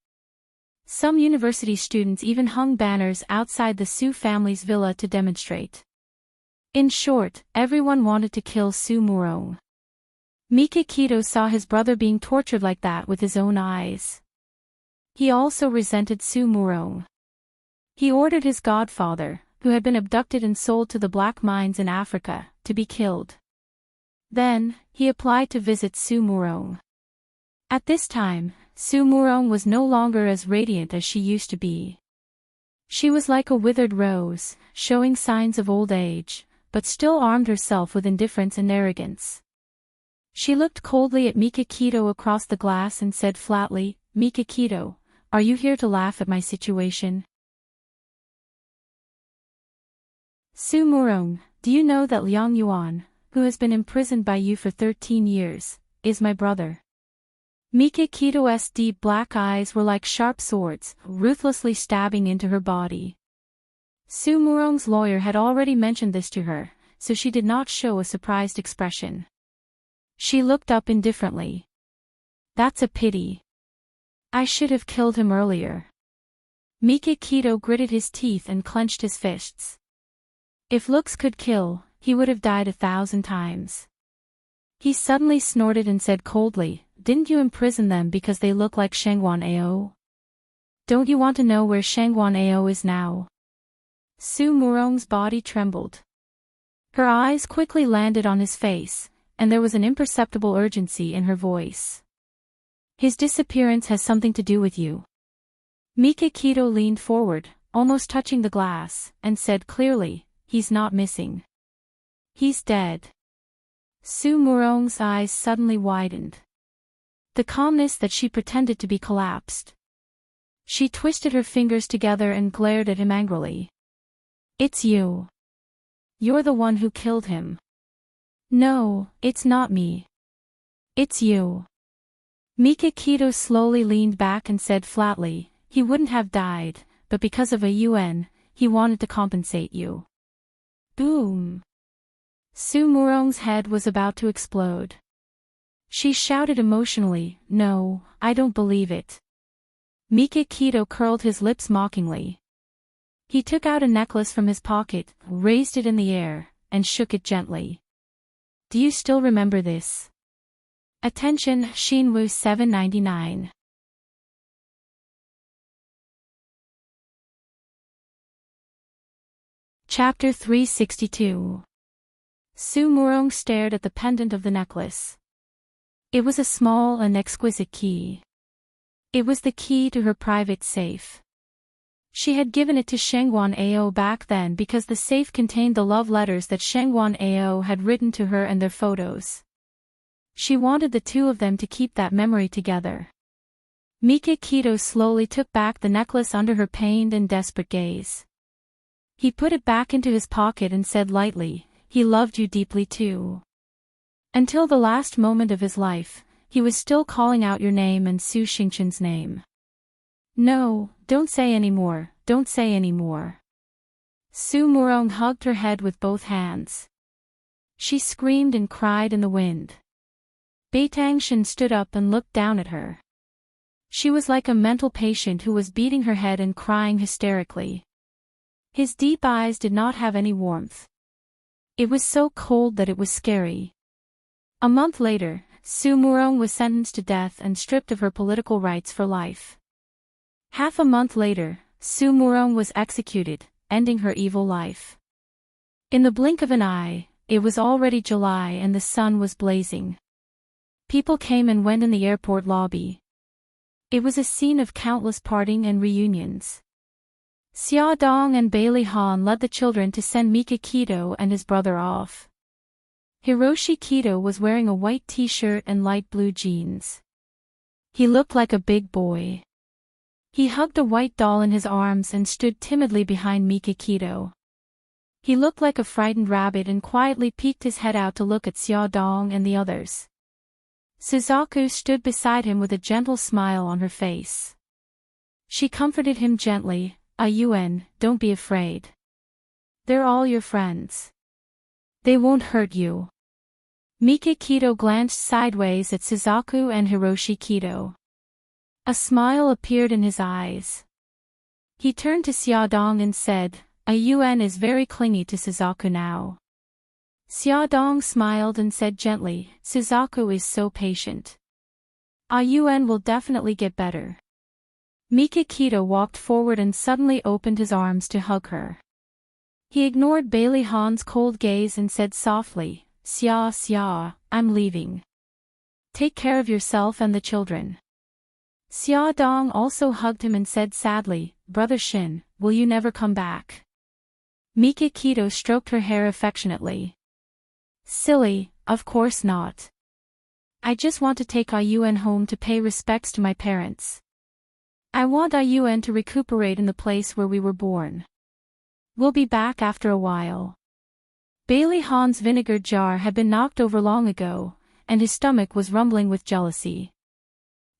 Some university students even hung banners outside the Su family's villa to demonstrate. In short, everyone wanted to kill Su Murong. Mikakito saw his brother being tortured like that with his own eyes. He also resented Su Murong. He ordered his godfather, who had been abducted and sold to the black mines in Africa, to be killed. Then, he applied to visit Su Murong. At this time, Su Murong was no longer as radiant as she used to be. She was like a withered rose, showing signs of old age, but still armed herself with indifference and arrogance. She looked coldly at Mikakito across the glass and said flatly, "Mikakito, are you here to laugh at my situation?" Su Murong, do you know that Liang Yuan, who has been imprisoned by you for 13 years, is my brother? Mikakito's deep black eyes were like sharp swords, ruthlessly stabbing into her body. Su Murong's lawyer had already mentioned this to her, so she did not show a surprised expression. She looked up indifferently. That's a pity. I should have killed him earlier. Mikakito gritted his teeth and clenched his fists. If looks could kill, he would have died 1,000 times. He suddenly snorted and said coldly, "Didn't you imprison them because they look like Shangguan Ao? Don't you want to know where Shangguan Ao is now?" Su Murong's body trembled. Her eyes quickly landed on his face, and there was an imperceptible urgency in her voice. His disappearance has something to do with you. Mikakito leaned forward, almost touching the glass, and said clearly, he's not missing. He's dead. Su Murong's eyes suddenly widened. The calmness that she pretended to be collapsed. She twisted her fingers together and glared at him angrily. It's you. You're the one who killed him. No, it's not me. It's you. Mikakito slowly leaned back and said flatly, he wouldn't have died, but because of awaken, he wanted to compensate you. Boom. Su Murong's head was about to explode. She shouted emotionally, no, I don't believe it. Mikakito curled his lips mockingly. He took out a necklace from his pocket, raised it in the air, and shook it gently. Do you still remember this? Attention, Shinwu 799. Chapter 362. Su Murong stared at the pendant of the necklace. It was a small and exquisite key. It was the key to her private safe. She had given it to Shengguan Ao back then because the safe contained the love letters that Shengguan Ao had written to her and their photos. She wanted the two of them to keep that memory together. Mikakito slowly took back the necklace under her pained and desperate gaze. He put it back into his pocket and said lightly, he loved you deeply too. Until the last moment of his life, he was still calling out your name and Su Xingchen's name. No, don't say any more, don't say any more. Su Murong hugged her head with both hands. She screamed and cried in the wind. Beitangshan stood up and looked down at her. She was like a mental patient who was beating her head and crying hysterically. His deep eyes did not have any warmth. It was so cold that it was scary. A month later, Su Murong was sentenced to death and stripped of her political rights for life. Half a month later, Su Murong was executed, ending her evil life. In the blink of an eye, it was already July and the sun was blazing. People came and went in the airport lobby. It was a scene of countless parting and reunions. Xia Dong and Bailey Han led the children to send Mikakito and his brother off. Hiroshi Kito was wearing a white t-shirt and light blue jeans. He looked like a big boy. He hugged a white doll in his arms and stood timidly behind Mikakito. He looked like a frightened rabbit and quietly peeked his head out to look at Xia Dong and the others. Suzaku stood beside him with a gentle smile on her face. She comforted him gently, Awaken, don't be afraid. They're all your friends. They won't hurt you. Mikakito glanced sideways at Suzaku and Hiroshi Kito. A smile appeared in his eyes. He turned to Xia Dong and said, Awaken is very clingy to Suzaku now. Xia Dong smiled and said gently, Suzaku is so patient. Awaken will definitely get better. Mikakito walked forward and suddenly opened his arms to hug her. He ignored Bailey Han's cold gaze and said softly, Xia, I'm leaving. Take care of yourself and the children. Xia Dong also hugged him and said sadly, Brother Shin, will you never come back? Mikakito stroked her hair affectionately. Silly, of course not. I just want to take Awaken home to pay respects to my parents. I want Awaken to recuperate in the place where we were born. We'll be back after a while. Bailey Han's vinegar jar had been knocked over long ago, and his stomach was rumbling with jealousy.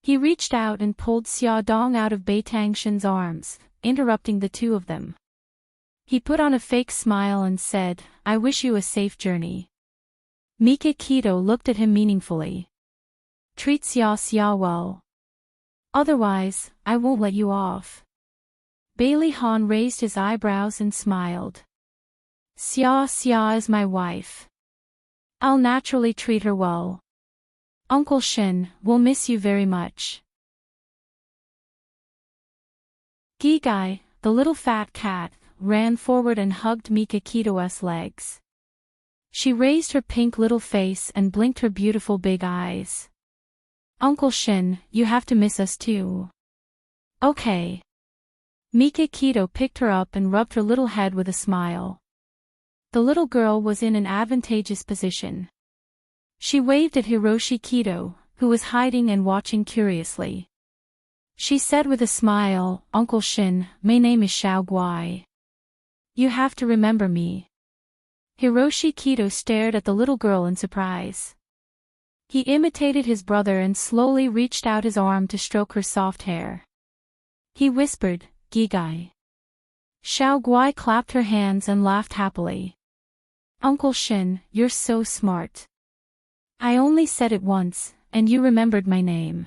He reached out and pulled Xia Dong out of Beitangshan's arms, interrupting the two of them. He put on a fake smile and said, I wish you a safe journey. Mikakito looked at him meaningfully. Treat Xia well. Otherwise, I won't let you off. Bailey Han raised his eyebrows and smiled. Xia is my wife. I'll naturally treat her well. Uncle Shin, we'll miss you very much. Gigai, the little fat cat, ran forward and hugged Mikakito's legs. She raised her pink little face and blinked her beautiful big eyes. Uncle Shin, you have to miss us too. Okay. Mikito picked her up and rubbed her little head with a smile. The little girl was in an advantageous position. She waved at Hiroshi Kito, who was hiding and watching curiously. She said with a smile, Uncle Shin, my name is Xiao Guai. You have to remember me. Hiroshi Kito stared at the little girl in surprise. He imitated his brother and slowly reached out his arm to stroke her soft hair. He whispered, Gigai. Xiao Guai clapped her hands and laughed happily. Uncle Shin, you're so smart. I only said it once, and you remembered my name.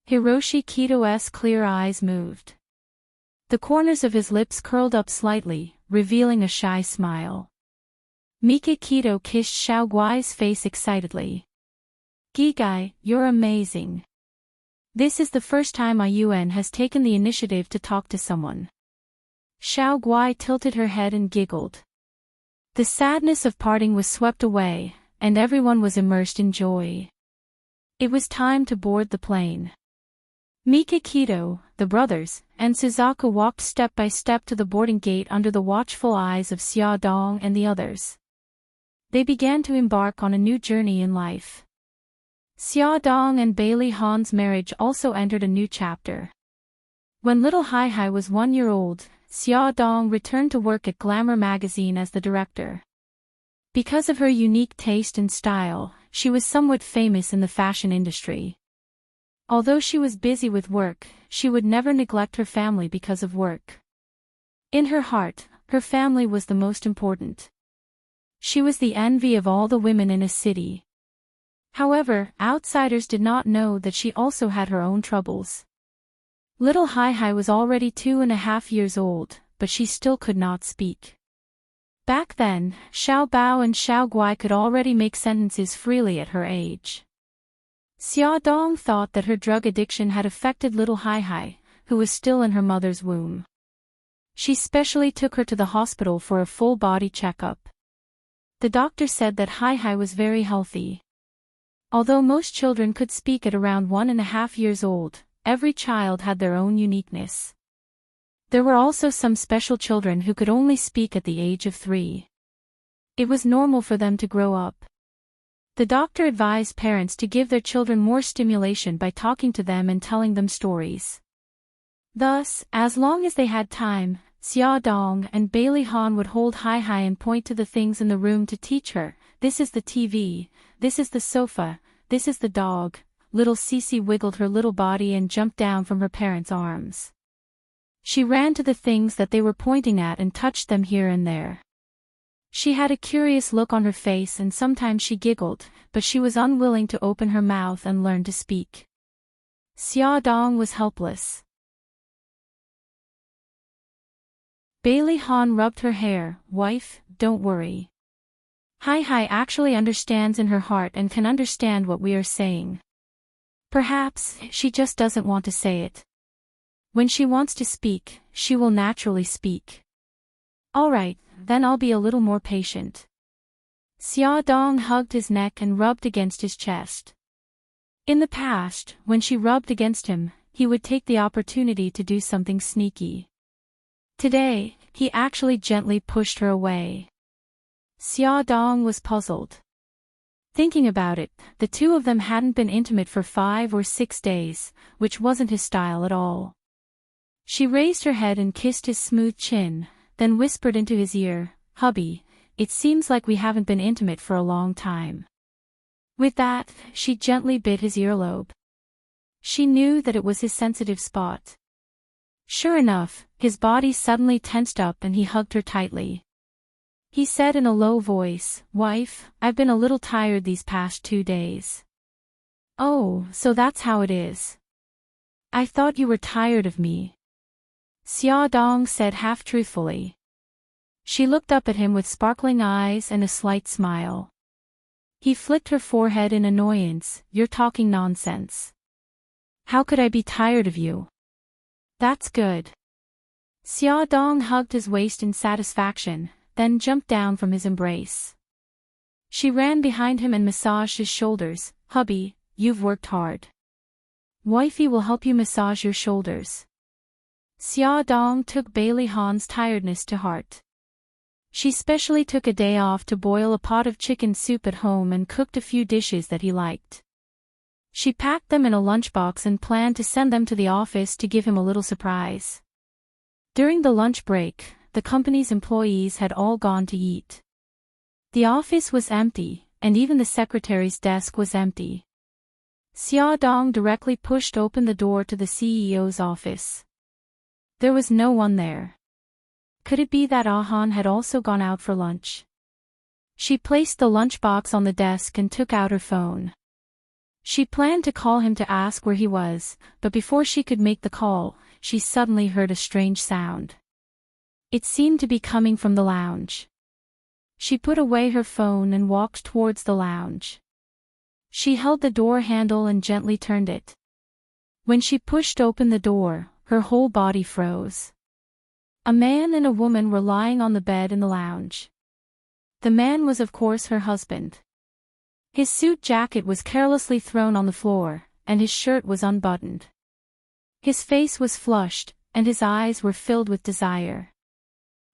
Hiroshi Kito's clear eyes moved. The corners of his lips curled up slightly, revealing a shy smile. Mikito kissed Xiao Guai's face excitedly. Gigai, you're amazing. This is the first time Ayuan has taken the initiative to talk to someone. Xiao Guai tilted her head and giggled. The sadness of parting was swept away, and everyone was immersed in joy. It was time to board the plane. Mikito, the brothers, and Suzaku walked step by step to the boarding gate under the watchful eyes of Xia Dong and the others. They began to embark on a new journey in life. Xia Dong and Bailey Han's marriage also entered a new chapter. When little Hai Hai was 1 year old, Xia Dong returned to work at Glamour magazine as the director. Because of her unique taste and style, she was somewhat famous in the fashion industry. Although she was busy with work, she would never neglect her family because of work. In her heart, her family was the most important. She was the envy of all the women in a city. However, outsiders did not know that she also had her own troubles. Little Hai Hai was already 2.5 years old, but she still could not speak. Back then, Xiao Bao and Xiao Guai could already make sentences freely at her age. Xia Dong thought that her drug addiction had affected little Hai Hai, who was still in her mother's womb. She specially took her to the hospital for a full-body checkup. The doctor said that Hai Hai was very healthy. Although most children could speak at around 1.5 years old, every child had their own uniqueness. There were also some special children who could only speak at the age of 3. It was normal for them to grow up. The doctor advised parents to give their children more stimulation by talking to them and telling them stories. Thus, as long as they had time, Xia Dong and Bailey Han would hold Hai Hai and point to the things in the room to teach her. This is the TV, this is the sofa, this is the dog. Little Cece wiggled her little body and jumped down from her parents' arms. She ran to the things that they were pointing at and touched them here and there. She had a curious look on her face and sometimes she giggled, but she was unwilling to open her mouth and learn to speak. Xia Dong was helpless. Bailey Han rubbed her hair. Wife, don't worry. Hai Hai actually understands in her heart and can understand what we are saying. Perhaps, she just doesn't want to say it. When she wants to speak, she will naturally speak. Alright, then I'll be a little more patient. Xia Dong hugged his neck and rubbed against his chest. In the past, when she rubbed against him, he would take the opportunity to do something sneaky. Today, he actually gently pushed her away. Xia Dong was puzzled. Thinking about it, the two of them hadn't been intimate for 5 or 6 days, which wasn't his style at all. She raised her head and kissed his smooth chin, then whispered into his ear, "Hubby, it seems like we haven't been intimate for a long time." With that, she gently bit his earlobe. She knew that it was his sensitive spot. Sure enough, his body suddenly tensed up and he hugged her tightly. He said in a low voice, "Wife, I've been a little tired these past 2 days." "Oh, so that's how it is. I thought you were tired of me," Xia Dong said half-truthfully. She looked up at him with sparkling eyes and a slight smile. He flicked her forehead in annoyance. "You're talking nonsense. How could I be tired of you?" "That's good." Xia Dong hugged his waist in satisfaction, then jumped down from his embrace. She ran behind him and massaged his shoulders. "Hubby, you've worked hard. Wifey will help you massage your shoulders." Xia Dong took Bailey Han's tiredness to heart. She specially took a day off to boil a pot of chicken soup at home and cooked a few dishes that he liked. She packed them in a lunchbox and planned to send them to the office to give him a little surprise. During the lunch break, the company's employees had all gone to eat. The office was empty, and even the secretary's desk was empty. Xia Dong directly pushed open the door to the CEO's office. There was no one there. Could it be that Han had also gone out for lunch? She placed the lunchbox on the desk and took out her phone. She planned to call him to ask where he was, but before she could make the call, she suddenly heard a strange sound. It seemed to be coming from the lounge. She put away her phone and walked towards the lounge. She held the door handle and gently turned it. When she pushed open the door, her whole body froze. A man and a woman were lying on the bed in the lounge. The man was of course her husband. His suit jacket was carelessly thrown on the floor, and his shirt was unbuttoned. His face was flushed, and his eyes were filled with desire.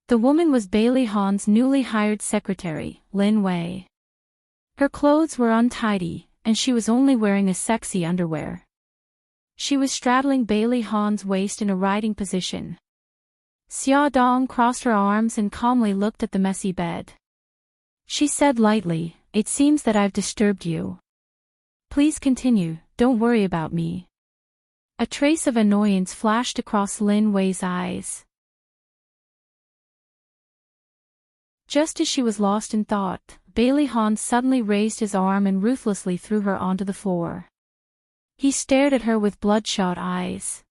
The woman was Bailey Han's newly hired secretary, Lin Wei. Her clothes were untidy, and she was only wearing a sexy underwear. She was straddling Bailey Han's waist in a riding position. Xia Dong crossed her arms and calmly looked at the messy bed. She said lightly, "It seems that I've disturbed you. Please continue, don't worry about me." A trace of annoyance flashed across Lin Wei's eyes. Just as she was lost in thought, Bailey Han suddenly raised his arm and ruthlessly threw her onto the floor. He stared at her with bloodshot eyes.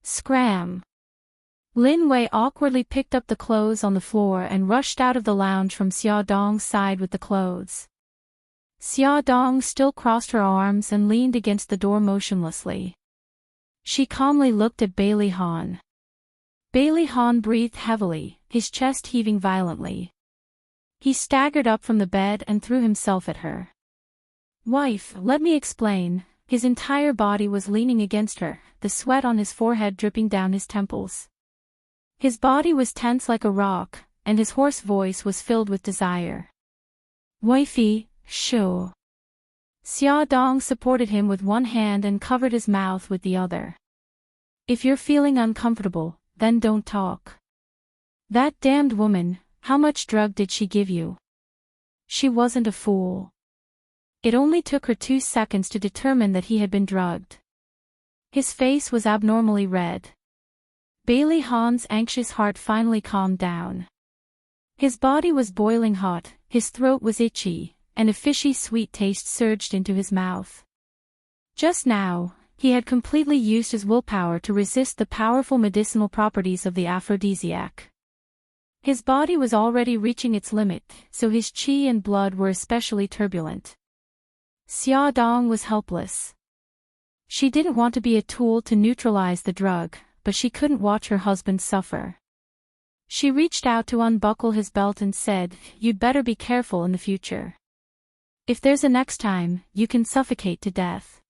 Scram! Lin Wei awkwardly picked up the clothes on the floor and rushed out of the lounge from Xia Dong's side with the clothes. Xia Dong still crossed her arms and leaned against the door motionlessly. She calmly looked at Bailey Han. Bailey Han breathed heavily, his chest heaving violently. He staggered up from the bed and threw himself at her. "Wife, let me explain." His entire body was leaning against her, the sweat on his forehead dripping down his temples. His body was tense like a rock, and his hoarse voice was filled with desire. "Wifey, sure." Xia Dong supported him with one hand and covered his mouth with the other. "If you're feeling uncomfortable, then don't talk. That damned woman, how much drug did she give you?" She wasn't a fool. It only took her 2 seconds to determine that he had been drugged. His face was abnormally red. Bailey Han's anxious heart finally calmed down. His body was boiling hot, his throat was itchy, and a fishy sweet taste surged into his mouth. Just now, he had completely used his willpower to resist the powerful medicinal properties of the aphrodisiac. His body was already reaching its limit, so his qi and blood were especially turbulent. Xia Dong was helpless. She didn't want to be a tool to neutralize the drug, but she couldn't watch her husband suffer. She reached out to unbuckle his belt and said, "You'd better be careful in the future. If there's a next time, you can suffocate to death."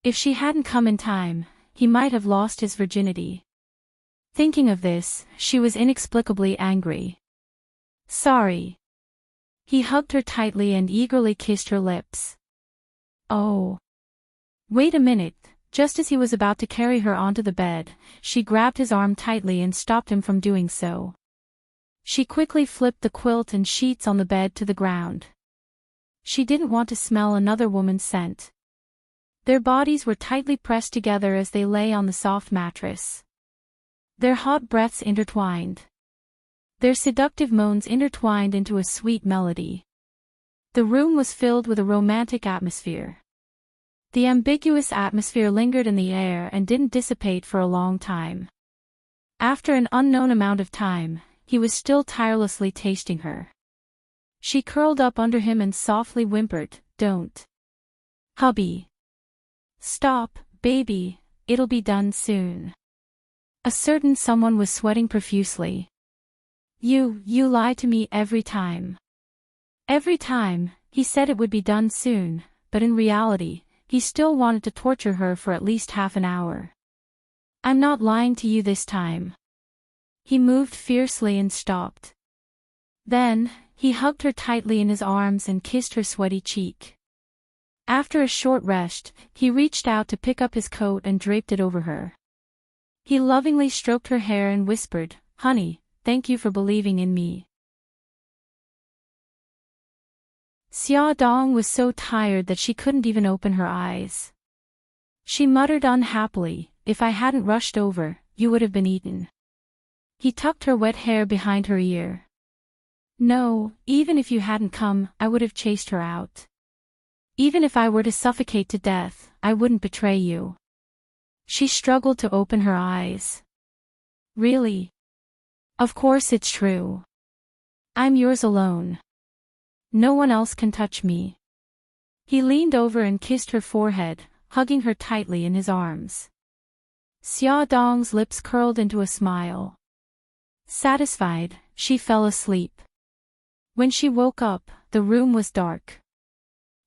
If she hadn't come in time, he might have lost his virginity. Thinking of this, she was inexplicably angry. "Sorry." He hugged her tightly and eagerly kissed her lips. "Oh. Wait a minute." Just as he was about to carry her onto the bed, she grabbed his arm tightly and stopped him from doing so. She quickly flipped the quilt and sheets on the bed to the ground. She didn't want to smell another woman's scent. Their bodies were tightly pressed together as they lay on the soft mattress. Their hot breaths intertwined. Their seductive moans intertwined into a sweet melody. The room was filled with a romantic atmosphere. The ambiguous atmosphere lingered in the air and didn't dissipate for a long time. After an unknown amount of time, he was still tirelessly tasting her. She curled up under him and softly whimpered, "Don't. Hubby. Stop, baby, it'll be done soon." A certain someone was sweating profusely. You lie to me every time." Every time, he said it would be done soon, but in reality, he still wanted to torture her for at least half an hour. I'm not lying to you this time. He moved fiercely and stopped. Then, he hugged her tightly in his arms and kissed her sweaty cheek. After a short rest, he reached out to pick up his coat and draped it over her. He lovingly stroked her hair and whispered, "Honey, thank you for believing in me." Xia Dong was so tired that she couldn't even open her eyes. She muttered unhappily, "If I hadn't rushed over, you would have been eaten." He tucked her wet hair behind her ear. "No, even if you hadn't come, I would have chased her out. Even if I were to suffocate to death, I wouldn't betray you." She struggled to open her eyes. "Really? Of course it's true. I'm yours alone. No one else can touch me." He leaned over and kissed her forehead, hugging her tightly in his arms. Xia Dong's lips curled into a smile. Satisfied, she fell asleep. When she woke up, the room was dark.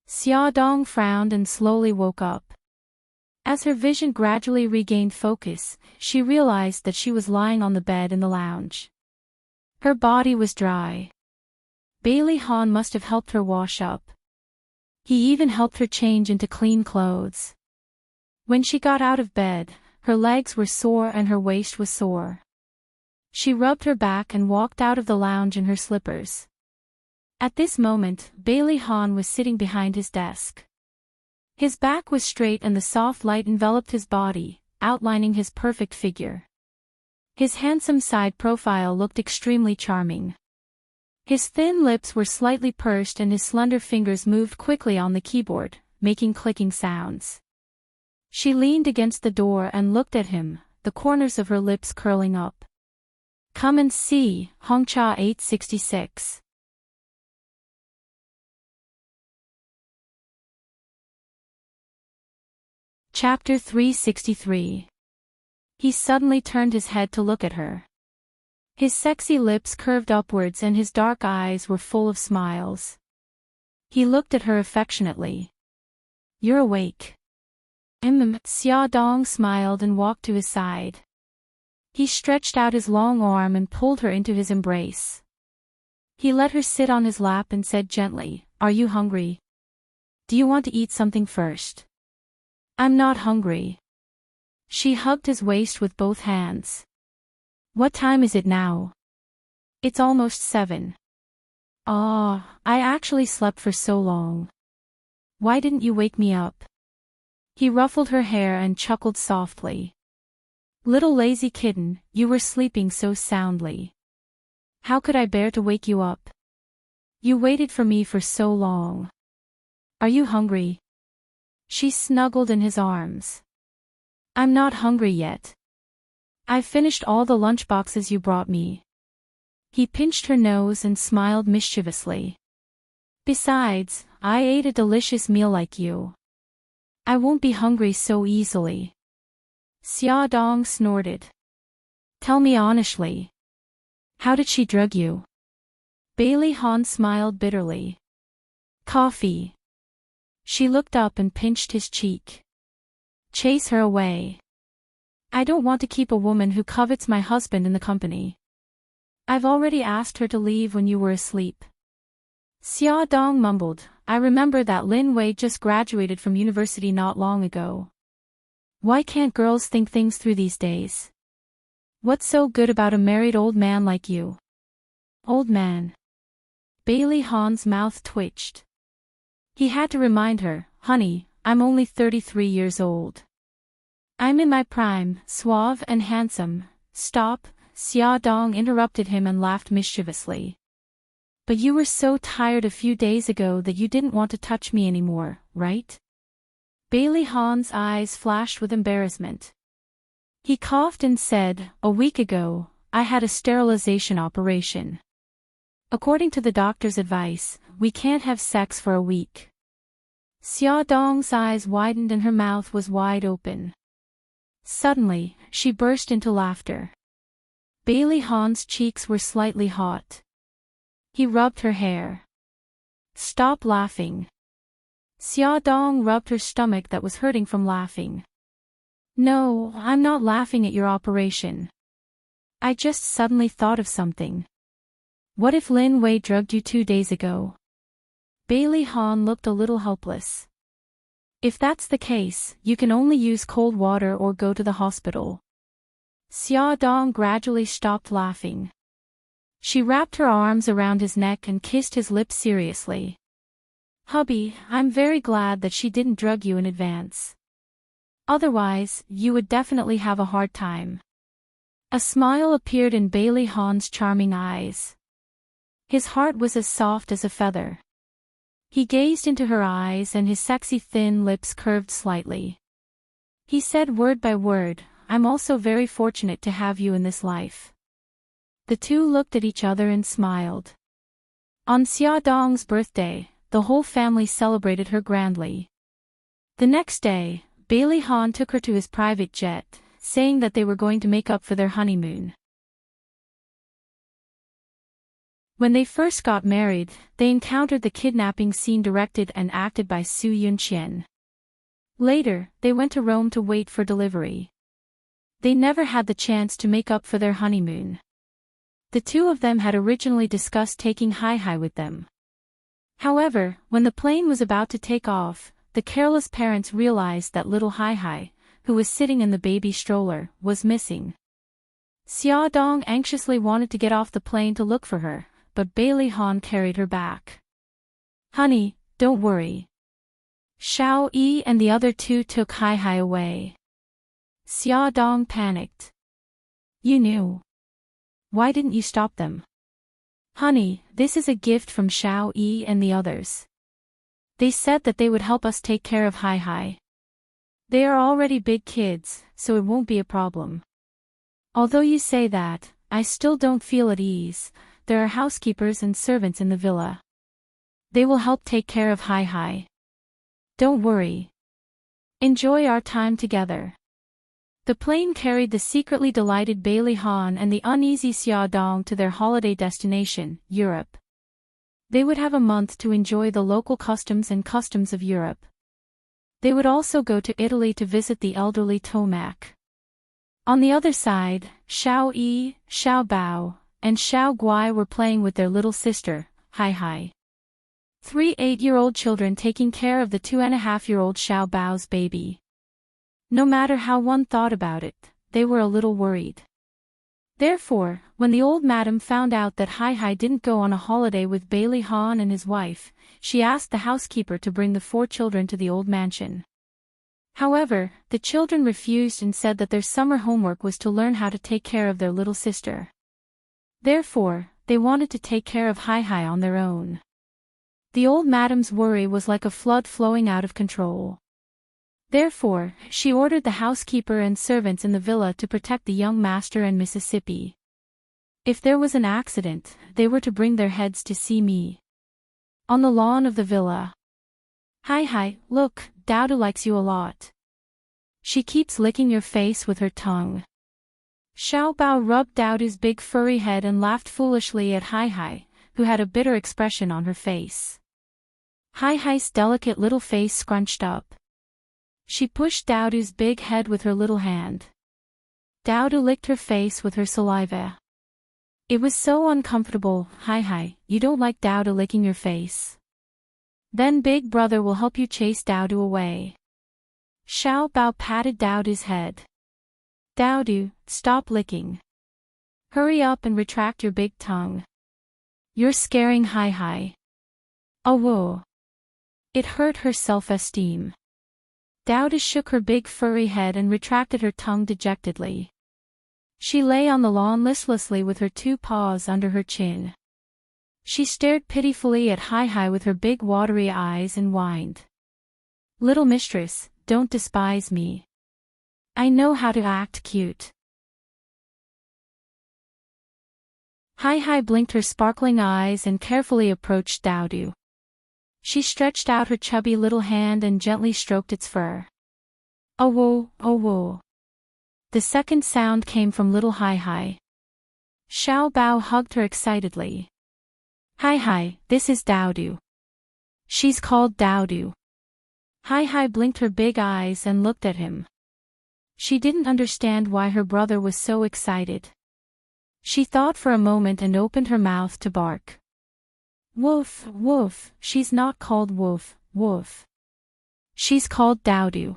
Xia Dong frowned and slowly woke up. As her vision gradually regained focus, she realized that she was lying on the bed in the lounge. Her body was dry. Bailey Han must have helped her wash up. He even helped her change into clean clothes. When she got out of bed, her legs were sore and her waist was sore. She rubbed her back and walked out of the lounge in her slippers. At this moment, Bailey Han was sitting behind his desk. His back was straight and the soft light enveloped his body, outlining his perfect figure. His handsome side profile looked extremely charming. His thin lips were slightly pursed and his slender fingers moved quickly on the keyboard, making clicking sounds. She leaned against the door and looked at him, the corners of her lips curling up. "Come and see," Hongcha 866. Chapter 363. He suddenly turned his head to look at her. His sexy lips curved upwards and his dark eyes were full of smiles. He looked at her affectionately. "You're awake." Xia Dong smiled and walked to his side. He stretched out his long arm and pulled her into his embrace. He let her sit on his lap and said gently, "Are you hungry? Do you want to eat something first?" "I'm not hungry." She hugged his waist with both hands. "What time is it now?" "It's almost 7. "Ah, I actually slept for so long. Why didn't you wake me up?" He ruffled her hair and chuckled softly. "Little lazy kitten, you were sleeping so soundly. How could I bear to wake you up? You waited for me for so long. Are you hungry?" She snuggled in his arms. "I'm not hungry yet. I finished all the lunchboxes you brought me." He pinched her nose and smiled mischievously. "Besides, I ate a delicious meal like you. I won't be hungry so easily." Xia Dong snorted. "Tell me honestly. How did she drug you?" Bailey Han smiled bitterly. "Coffee." She looked up and pinched his cheek. "Chase her away. I don't want to keep a woman who covets my husband in the company. I've already asked her to leave when you were asleep." Xia Dong mumbled, "I remember that Lin Wei just graduated from university not long ago. Why can't girls think things through these days? What's so good about a married old man like you?" "Old man?" Bailey Han's mouth twitched. He had to remind her, "Honey, I'm only 33 years old. I'm in my prime, suave and handsome." "Stop," Xia Dong interrupted him and laughed mischievously. "But you were so tired a few days ago that you didn't want to touch me anymore, right?" Bailey Han's eyes flashed with embarrassment. He coughed and said, "A week ago, I had a sterilization operation. According to the doctor's advice, we can't have sex for a week." Xia Dong's eyes widened and her mouth was wide open. Suddenly, she burst into laughter. Bailey Han's cheeks were slightly hot. He rubbed her hair. Stop laughing. Xia Dong rubbed her stomach that was hurting from laughing. No, I'm not laughing at your operation. I just suddenly thought of something. What if Lin Wei drugged you 2 days ago? Bailey Han looked a little helpless. If that's the case, you can only use cold water or go to the hospital. Xia Dong gradually stopped laughing. She wrapped her arms around his neck and kissed his lips seriously. Hubby, I'm very glad that she didn't drug you in advance. Otherwise, you would definitely have a hard time. A smile appeared in Bailey Han's charming eyes. His heart was as soft as a feather. He gazed into her eyes and his sexy thin lips curved slightly. He said word by word, I'm also very fortunate to have you in this life. The two looked at each other and smiled. On Xia Dong's birthday, the whole family celebrated her grandly. The next day, Bailey Han took her to his private jet, saying that they were going to make up for their honeymoon. When they first got married, they encountered the kidnapping scene directed and acted by Su Yunqian. Later, they went to Rome to wait for delivery. They never had the chance to make up for their honeymoon. The two of them had originally discussed taking Hai with them. However, when the plane was about to take off, the careless parents realized that little Hai, who was sitting in the baby stroller, was missing. Xia Dong anxiously wanted to get off the plane to look for her, but Bailey Han carried her back. Honey, don't worry. Xiao Yi and the other two took Hai away. Xia Dong panicked. You knew. Why didn't you stop them? Honey, this is a gift from Xiao Yi and the others. They said that they would help us take care of Hai. They are already big kids, so it won't be a problem. Although you say that, I still don't feel at ease. There are housekeepers and servants in the villa. They will help take care of Hai. Don't worry. Enjoy our time together. The plane carried the secretly delighted Bailey Han and the uneasy Xia Dong to their holiday destination, Europe. They would have a month to enjoy the local customs and customs of Europe. They would also go to Italy to visit the elderly Tomac. On the other side, Xiao Yi, Xiao Bao, and Xiao Guai were playing with their little sister, Hai. 3 8-year-old children taking care of the 2.5-year-old Xiao Bao's baby. No matter how one thought about it, they were a little worried. Therefore, when the old madam found out that Hai didn't go on a holiday with Bailey Han and his wife, she asked the housekeeper to bring the 4 children to the old mansion. However, the children refused and said that their summer homework was to learn how to take care of their little sister. Therefore, they wanted to take care of Hai on their own. The old madam's worry was like a flood flowing out of control. Therefore, she ordered the housekeeper and servants in the villa to protect the young master and Mississippi. If there was an accident, they were to bring their heads to see me. On the lawn of the villa. Hai, look, Dowdu likes you a lot. She keeps licking your face with her tongue. Xiao Bao rubbed Dowdu's big furry head and laughed foolishly at Hai, who had a bitter expression on her face. Hai's delicate little face scrunched up. She pushed Dowdu's big head with her little hand. Dowdu licked her face with her saliva. It was so uncomfortable. Hai, you don't like Dowdu licking your face? Then Big Brother will help you chase Dowdu away. Xiao Bao patted Dowdu's head. Dowdu, stop licking. Hurry up and retract your big tongue. You're scaring Hai. Oh whoa. It hurt her self-esteem. Dowdu shook her big furry head and retracted her tongue dejectedly. She lay on the lawn listlessly with her 2 paws under her chin. She stared pitifully at Hai with her big watery eyes and whined. Little mistress, don't despise me. I know how to act cute. Hai blinked her sparkling eyes and carefully approached Dowdu. She stretched out her chubby little hand and gently stroked its fur. Oh whoa, oh whoa. The second sound came from little Hai. Xiao Bao hugged her excitedly. Hai, this is Dowdu. She's called Dowdu. Hai Hai blinked her big eyes and looked at him. She didn't understand why her brother was so excited. She thought for a moment and opened her mouth to bark. Woof, woof, she's not called Woof, woof. She's called Dowdu.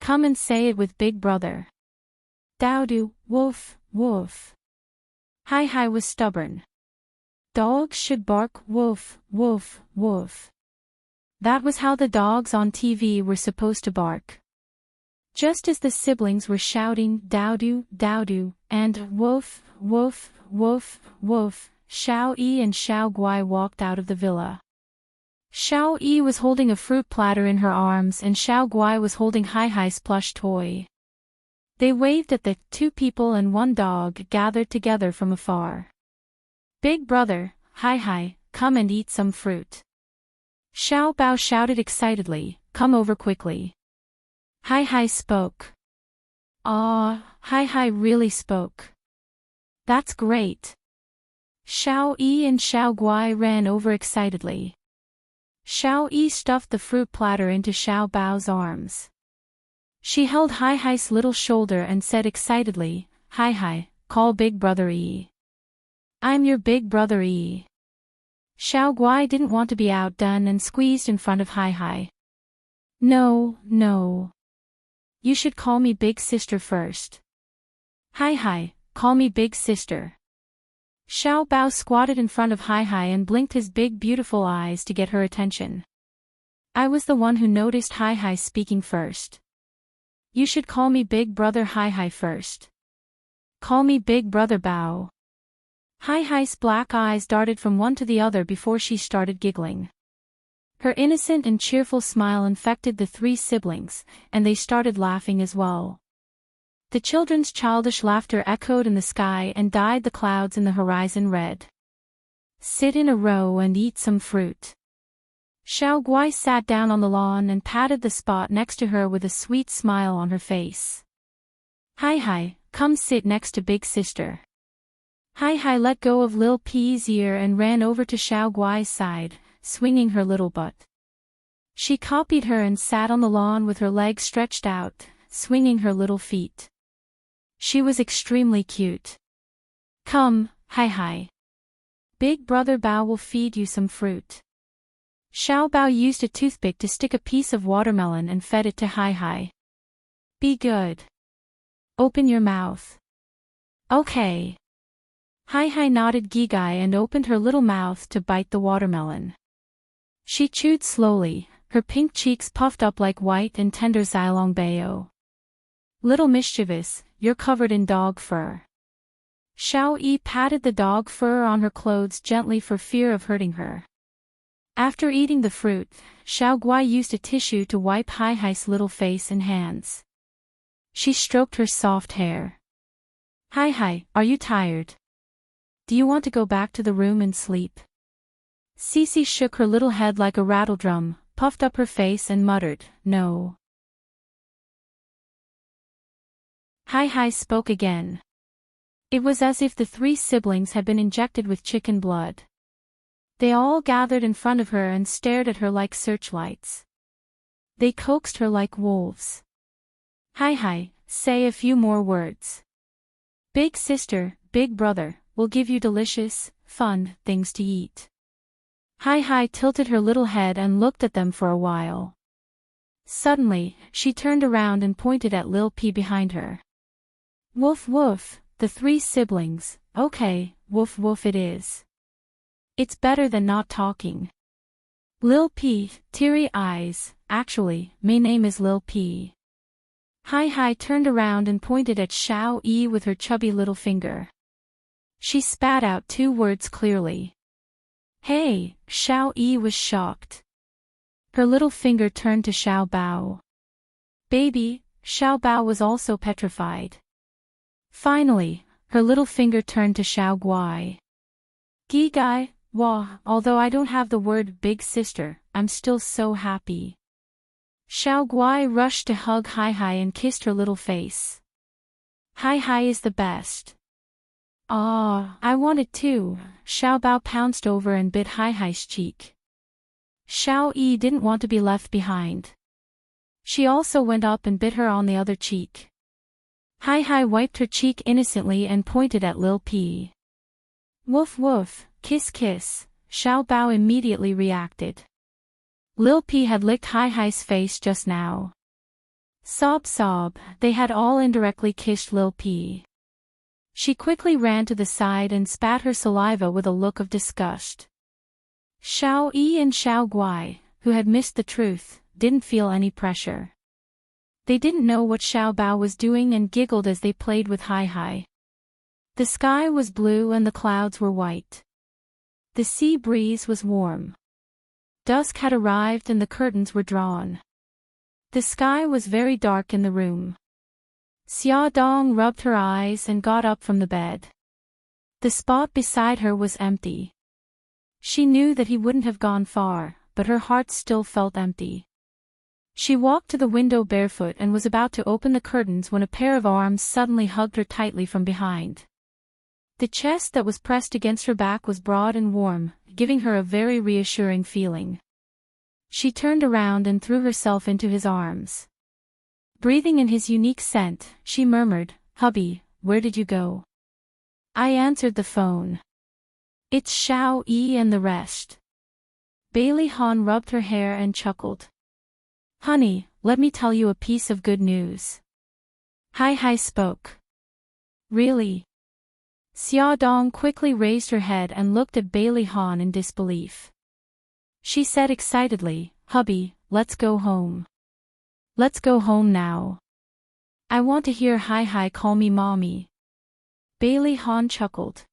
Come and say it with Big Brother. Dowdu, woof, woof. Hai Hai was stubborn. Dogs should bark woof, woof, woof. That was how the dogs on TV were supposed to bark. Just as the siblings were shouting Dowdu, Dowdu, and woof, woof, woof, woof, Xiao Yi and Xiao Guai walked out of the villa. Xiao Yi was holding a fruit platter in her arms and Xiao Guai was holding Hai Hai's plush toy. They waved at the 2 people and 1 dog gathered together from afar. Big brother, Hai Hai, come and eat some fruit. Xiao Bao shouted excitedly, come over quickly. Hai Hai spoke. Ah, Hai Hai really spoke. That's great. Xiao Yi and Xiao Guai ran over excitedly. Xiao Yi stuffed the fruit platter into Xiao Bao's arms. She held Hai Hai's little shoulder and said excitedly, Hai Hai, call Big Brother Yi. I'm your Big Brother Yi. Xiao Guai didn't want to be outdone and squeezed in front of Hai Hai. No, no. You should call me Big Sister first. Hai Hai, call me Big Sister. Xiao Bao squatted in front of Hai Hai and blinked his big beautiful eyes to get her attention. I was the one who noticed Hai Hai speaking first. You should call me Big Brother Hai Hai first. Call me Big Brother Bao. Hai Hai's black eyes darted from one to the other before she started giggling. Her innocent and cheerful smile infected the 3 siblings, and they started laughing as well. The children's childish laughter echoed in the sky and dyed the clouds in the horizon red. Sit in a row and eat some fruit. Xiao Guai sat down on the lawn and patted the spot next to her with a sweet smile on her face. Hai Hai, come sit next to Big Sister. Hai Hai let go of Lil P's ear and ran over to Xiao Guai's side, swinging her little butt. She copied her and sat on the lawn with her legs stretched out, swinging her little feet. She was extremely cute. Come, Hai Hai. Big Brother Bao will feed you some fruit. Xiao Bao used a toothpick to stick a piece of watermelon and fed it to Hai Hai. Be good. Open your mouth. Okay. Hai Hai nodded gigai and opened her little mouth to bite the watermelon. She chewed slowly, her pink cheeks puffed up like white and tender Xilong Bao. Little mischievous, you're covered in dog fur. Xiao Yi patted the dog fur on her clothes gently for fear of hurting her. After eating the fruit, Xiao Guai used a tissue to wipe Hai Hai's little face and hands. She stroked her soft hair. Hai Hai, are you tired? Do you want to go back to the room and sleep? Cece shook her little head like a rattledrum, puffed up her face and muttered, no. Hai Hai spoke again. It was as if the 3 siblings had been injected with chicken blood. They all gathered in front of her and stared at her like searchlights. They coaxed her like wolves. Hai Hai, say a few more words. Big Sister, Big Brother, will give you delicious, fun things to eat. Hai Hai tilted her little head and looked at them for a while. Suddenly, she turned around and pointed at Lil P behind her. Woof woof, the 3 siblings, okay, woof woof it is. It's better than not talking. Lil P, teary eyes, actually, my name is Lil P. Hai Hai turned around and pointed at Xiao Yi with her chubby little finger. She spat out 2 words clearly. Hey, Xiao Yi was shocked. Her little finger turned to Xiao Bao. Baby, Xiao Bao was also petrified. Finally, her little finger turned to Xiao Guai. Gigai, wah, although I don't have the word big sister, I'm still so happy. Xiao Guai rushed to hug Hai Hai and kissed her little face. Hai Hai is the best. Ah, I want it too. Xiao Bao pounced over and bit Hai Hai's cheek. Xiao Yi didn't want to be left behind. She also went up and bit her on the other cheek. Hai Hai wiped her cheek innocently and pointed at Lil P. Woof woof, kiss kiss, Xiao Bao immediately reacted. Lil P had licked Hai Hai's face just now. Sob sob, they had all indirectly kissed Lil P. She quickly ran to the side and spat her saliva with a look of disgust. Xiao Yi and Xiao Guai, who had missed the truth, didn't feel any pressure. They didn't know what Xiao Bao was doing and giggled as they played with Hai Hai. The sky was blue and the clouds were white. The sea breeze was warm. Dusk had arrived and the curtains were drawn. The sky was very dark in the room. Xia Dong rubbed her eyes and got up from the bed. The spot beside her was empty. She knew that he wouldn't have gone far, but her heart still felt empty. She walked to the window barefoot and was about to open the curtains when a pair of arms suddenly hugged her tightly from behind. The chest that was pressed against her back was broad and warm, giving her a very reassuring feeling. She turned around and threw herself into his arms. Breathing in his unique scent, she murmured, "Hubby, where did you go?" I answered the phone. It's Xiao Yi and the rest. Bailey Han rubbed her hair and chuckled. Honey, let me tell you a piece of good news. Hai Hai spoke. Really? Xia Dong quickly raised her head and looked at Bailey Han in disbelief. She said excitedly, Hubby, let's go home. Let's go home now. I want to hear Hai Hai call me mommy. Bailey Han chuckled.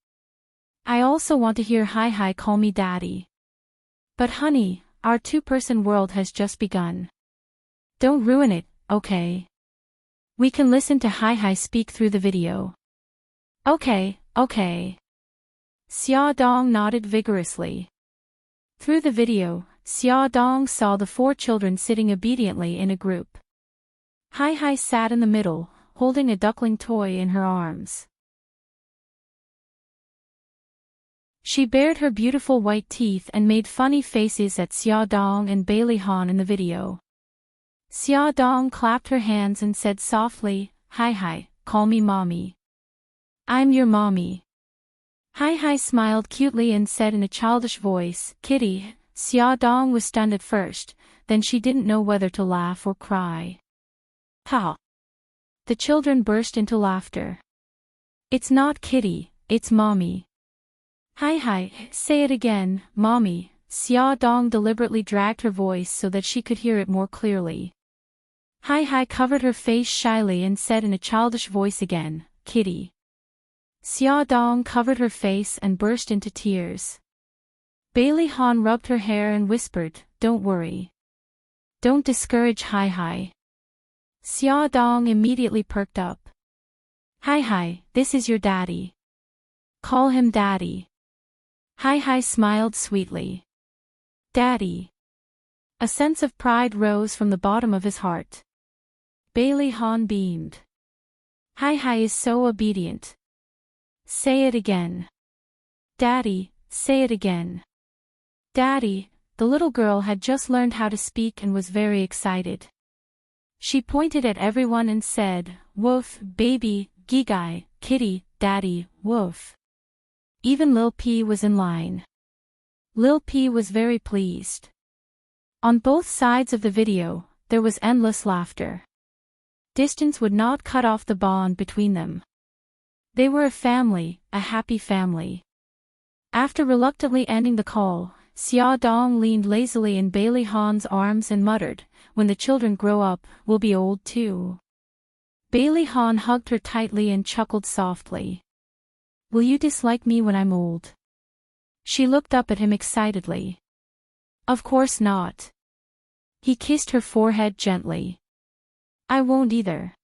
I also want to hear Hai Hai call me daddy. But honey, our two-person world has just begun. Don't ruin it, okay? We can listen to Hai Hai speak through the video. Okay. Xia Dong nodded vigorously. Through the video, Xia Dong saw the 4 children sitting obediently in a group. Hai Hai sat in the middle, holding a duckling toy in her arms. She bared her beautiful white teeth and made funny faces at Xia Dong and Bailey Han in the video. Xia Dong clapped her hands and said softly, Hai Hai, call me mommy. I'm your mommy. Hai Hai smiled cutely and said in a childish voice, Kitty. Xia Dong was stunned at first, then she didn't know whether to laugh or cry. Ha! The children burst into laughter. It's not Kitty, it's mommy. Hai Hai, say it again, mommy. Xia Dong deliberately dragged her voice so that she could hear it more clearly. Hai Hai covered her face shyly and said in a childish voice again, Kitty. Xia Dong covered her face and burst into tears. Bailey Han rubbed her hair and whispered, Don't worry. Don't discourage Hai Hai. Xia Dong immediately perked up. Hai Hai, this is your daddy. Call him daddy. Hai Hai smiled sweetly. Daddy. A sense of pride rose from the bottom of his heart. Bailey Han beamed. Hai Hai is so obedient. Say it again. Daddy, say it again. Daddy, the little girl had just learned how to speak and was very excited. She pointed at everyone and said, Woof, baby, Gigai, kitty, daddy, woof. Even Lil P was in line. Lil P was very pleased. On both sides of the video, there was endless laughter. Distance would not cut off the bond between them. They were a family, a happy family. After reluctantly ending the call, Xia Dong leaned lazily in Bailey Han's arms and muttered, When the children grow up, we'll be old too. Bailey Han hugged her tightly and chuckled softly. Will you dislike me when I'm old? She looked up at him excitedly. Of course not. He kissed her forehead gently. I won't either.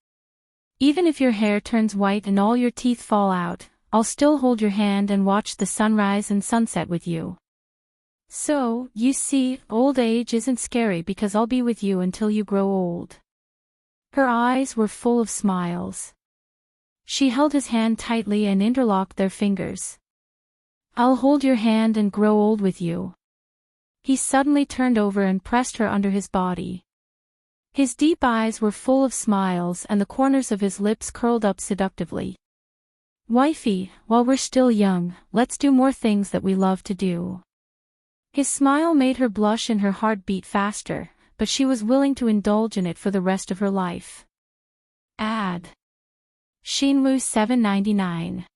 Even if your hair turns white and all your teeth fall out, I'll still hold your hand and watch the sunrise and sunset with you. So, you see, old age isn't scary because I'll be with you until you grow old. Her eyes were full of smiles. She held his hand tightly and interlocked their fingers. I'll hold your hand and grow old with you. He suddenly turned over and pressed her under his body. His deep eyes were full of smiles and the corners of his lips curled up seductively. "Wifey, while we're still young, let's do more things that we love to do." His smile made her blush and her heart beat faster, but she was willing to indulge in it for the rest of her life. Ad. Shinwoo 799.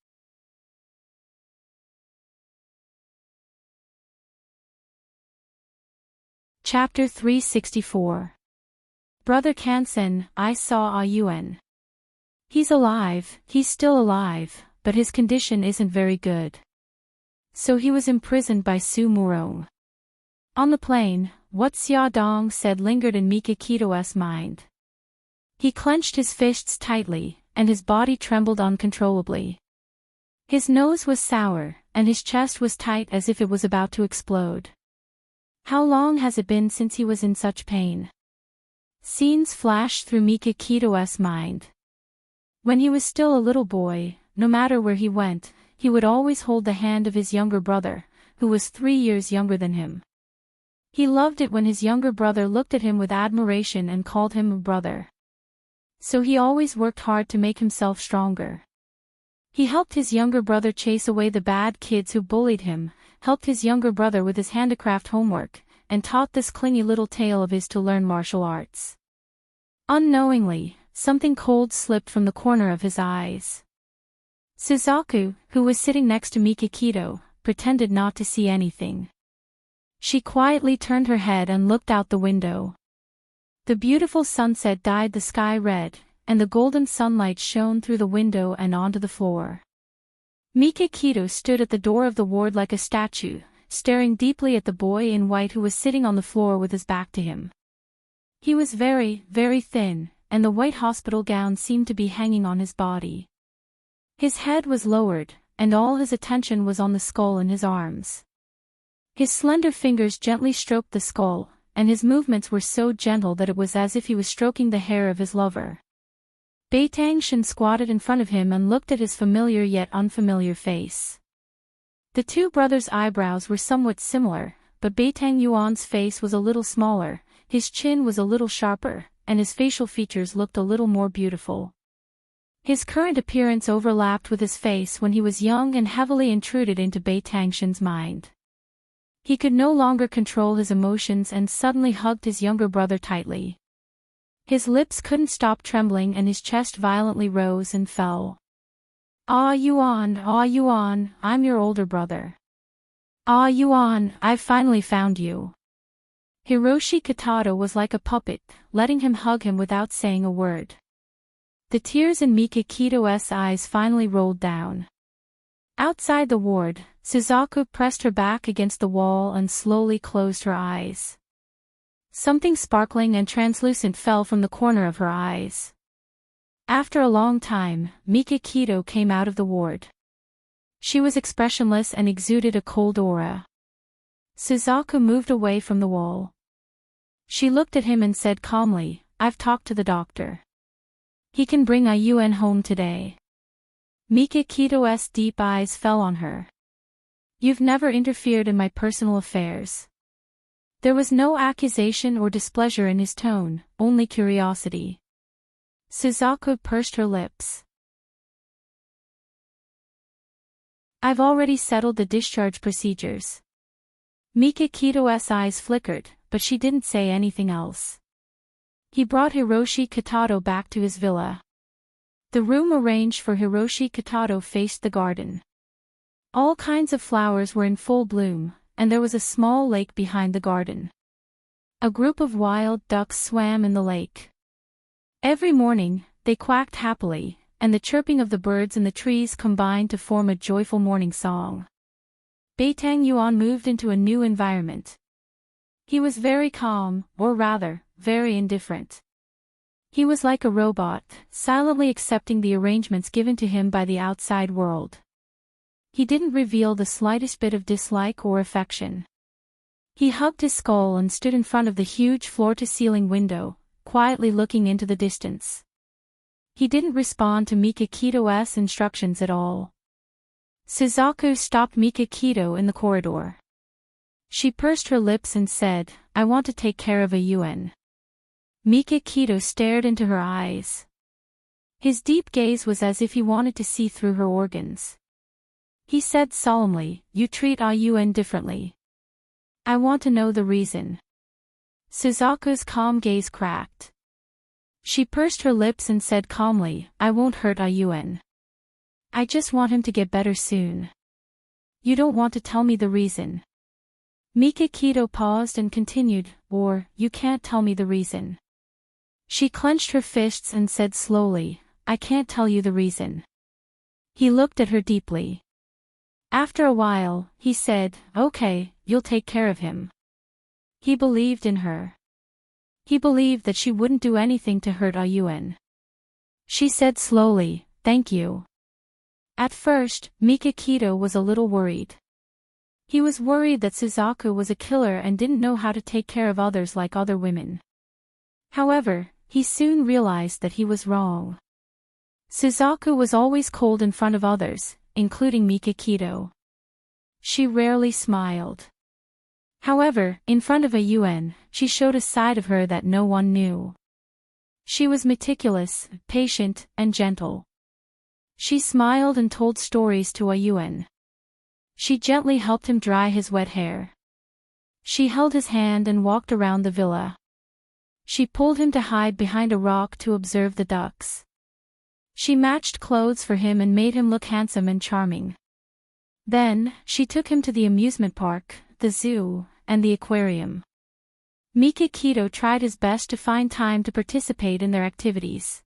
Chapter 364. Brother Kansen, I saw Awaken. He's alive, he's still alive, but his condition isn't very good. So he was imprisoned by Su Murong. On the plane, what Xia Dong said lingered in Mikakito's mind. He clenched his fists tightly, and his body trembled uncontrollably. His nose was sour, and his chest was tight as if it was about to explode. How long has it been since he was in such pain? Scenes flashed through Mikakito's mind. When he was still a little boy, no matter where he went, he would always hold the hand of his younger brother, who was 3 years younger than him. He loved it when his younger brother looked at him with admiration and called him a brother. So he always worked hard to make himself stronger. He helped his younger brother chase away the bad kids who bullied him, helped his younger brother with his handicraft homework, and taught this clingy little tail of his to learn martial arts. Unknowingly, something cold slipped from the corner of his eyes. Suzaku, who was sitting next to Mikakito, pretended not to see anything. She quietly turned her head and looked out the window. The beautiful sunset dyed the sky red, and the golden sunlight shone through the window and onto the floor. Mikakito stood at the door of the ward like a statue, staring deeply at the boy in white who was sitting on the floor with his back to him. He was very, very thin, and the white hospital gown seemed to be hanging on his body. His head was lowered, and all his attention was on the skull in his arms. His slender fingers gently stroked the skull, and his movements were so gentle that it was as if he was stroking the hair of his lover. Beitangshan squatted in front of him and looked at his familiar yet unfamiliar face. The two brothers' eyebrows were somewhat similar, but Beitang Yuan's face was a little smaller, his chin was a little sharper, and his facial features looked a little more beautiful. His current appearance overlapped with his face when he was young and heavily intruded into Beitangshan's mind. He could no longer control his emotions and suddenly hugged his younger brother tightly. His lips couldn't stop trembling and his chest violently rose and fell. "Ah Yuan, I'm your older brother. Ah Yuan, I've finally found you." Hiroshi Katato was like a puppet, letting him hug him without saying a word. The tears in Mikakito's eyes finally rolled down. Outside the ward, Suzaku pressed her back against the wall and slowly closed her eyes. Something sparkling and translucent fell from the corner of her eyes. After a long time, Mikakito came out of the ward. She was expressionless and exuded a cold aura. Suzaku moved away from the wall. She looked at him and said calmly, "I've talked to the doctor. He can bring Ayuen home today." Mikakito's deep eyes fell on her. "You've never interfered in my personal affairs." There was no accusation or displeasure in his tone, only curiosity. Suzaku pursed her lips. "I've already settled the discharge procedures." Mikakito's eyes flickered, but she didn't say anything else. He brought Hiroshi Katato back to his villa. The room arranged for Hiroshi Katato faced the garden. All kinds of flowers were in full bloom, and there was a small lake behind the garden. A group of wild ducks swam in the lake. Every morning, they quacked happily, and the chirping of the birds in the trees combined to form a joyful morning song. Beitang Yuan moved into a new environment. He was very calm, or rather, very indifferent. He was like a robot, silently accepting the arrangements given to him by the outside world. He didn't reveal the slightest bit of dislike or affection. He hugged his skull and stood in front of the huge floor-to-ceiling window, quietly looking into the distance. He didn't respond to Mikakito's instructions at all. Suzaku stopped Mikakito in the corridor. She pursed her lips and said, I want to take care of Awaken. Mikakito stared into her eyes. His deep gaze was as if he wanted to see through her organs. He said solemnly, you treat Awaken differently. I want to know the reason. Suzaku's calm gaze cracked. She pursed her lips and said calmly, I won't hurt Awaken. I just want him to get better soon. You don't want to tell me the reason. Mikakito paused and continued, or, you can't tell me the reason. She clenched her fists and said slowly, I can't tell you the reason. He looked at her deeply. After a while, he said, okay, you'll take care of him. He believed in her. He believed that she wouldn't do anything to hurt Awaken. She said slowly, thank you. At first, Mikakito was a little worried. He was worried that Suzaku was a killer and didn't know how to take care of others like other women. However, he soon realized that he was wrong. Suzaku was always cold in front of others, including Mikakito. She rarely smiled. However, in front of Awaken, she showed a side of her that no one knew. She was meticulous, patient, and gentle. She smiled and told stories to Awaken. She gently helped him dry his wet hair. She held his hand and walked around the villa. She pulled him to hide behind a rock to observe the ducks. She matched clothes for him and made him look handsome and charming. Then, she took him to the amusement park, the zoo, and the aquarium. Mikakito tried his best to find time to participate in their activities.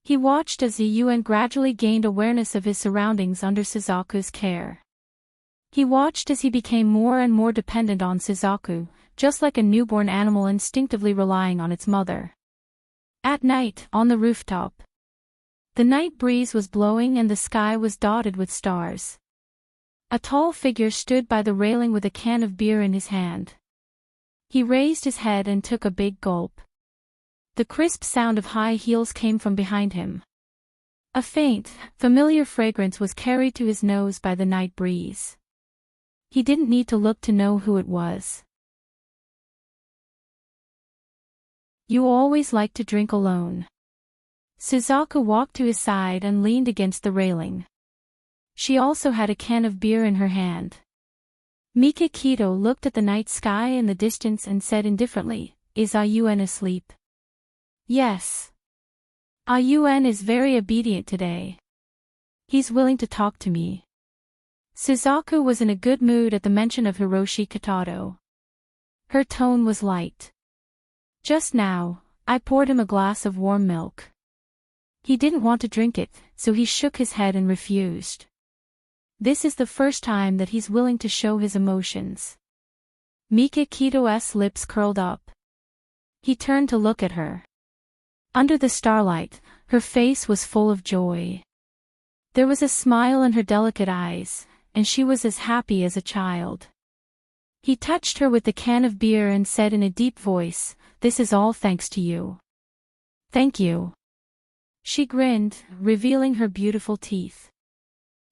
He watched as Awaken gradually gained awareness of his surroundings under Suzaku's care. He watched as he became more and more dependent on Suzaku, just like a newborn animal instinctively relying on its mother. At night, on the rooftop. The night breeze was blowing and the sky was dotted with stars. A tall figure stood by the railing with a can of beer in his hand. He raised his head and took a big gulp. The crisp sound of high heels came from behind him. A faint, familiar fragrance was carried to his nose by the night breeze. He didn't need to look to know who it was. You always like to drink alone. Suzaku walked to his side and leaned against the railing. She also had a can of beer in her hand. Mikakito looked at the night sky in the distance and said indifferently, is Awaken asleep? Yes. Awaken is very obedient today. He's willing to talk to me. Suzaku was in a good mood at the mention of Hiroshi Katato. Her tone was light. Just now, I poured him a glass of warm milk. He didn't want to drink it, so he shook his head and refused. This is the first time that he's willing to show his emotions. Mikakito's lips curled up. He turned to look at her. Under the starlight, her face was full of joy. There was a smile in her delicate eyes, and she was as happy as a child. He touched her with the can of beer and said in a deep voice, this is all thanks to you. Thank you. She grinned, revealing her beautiful teeth.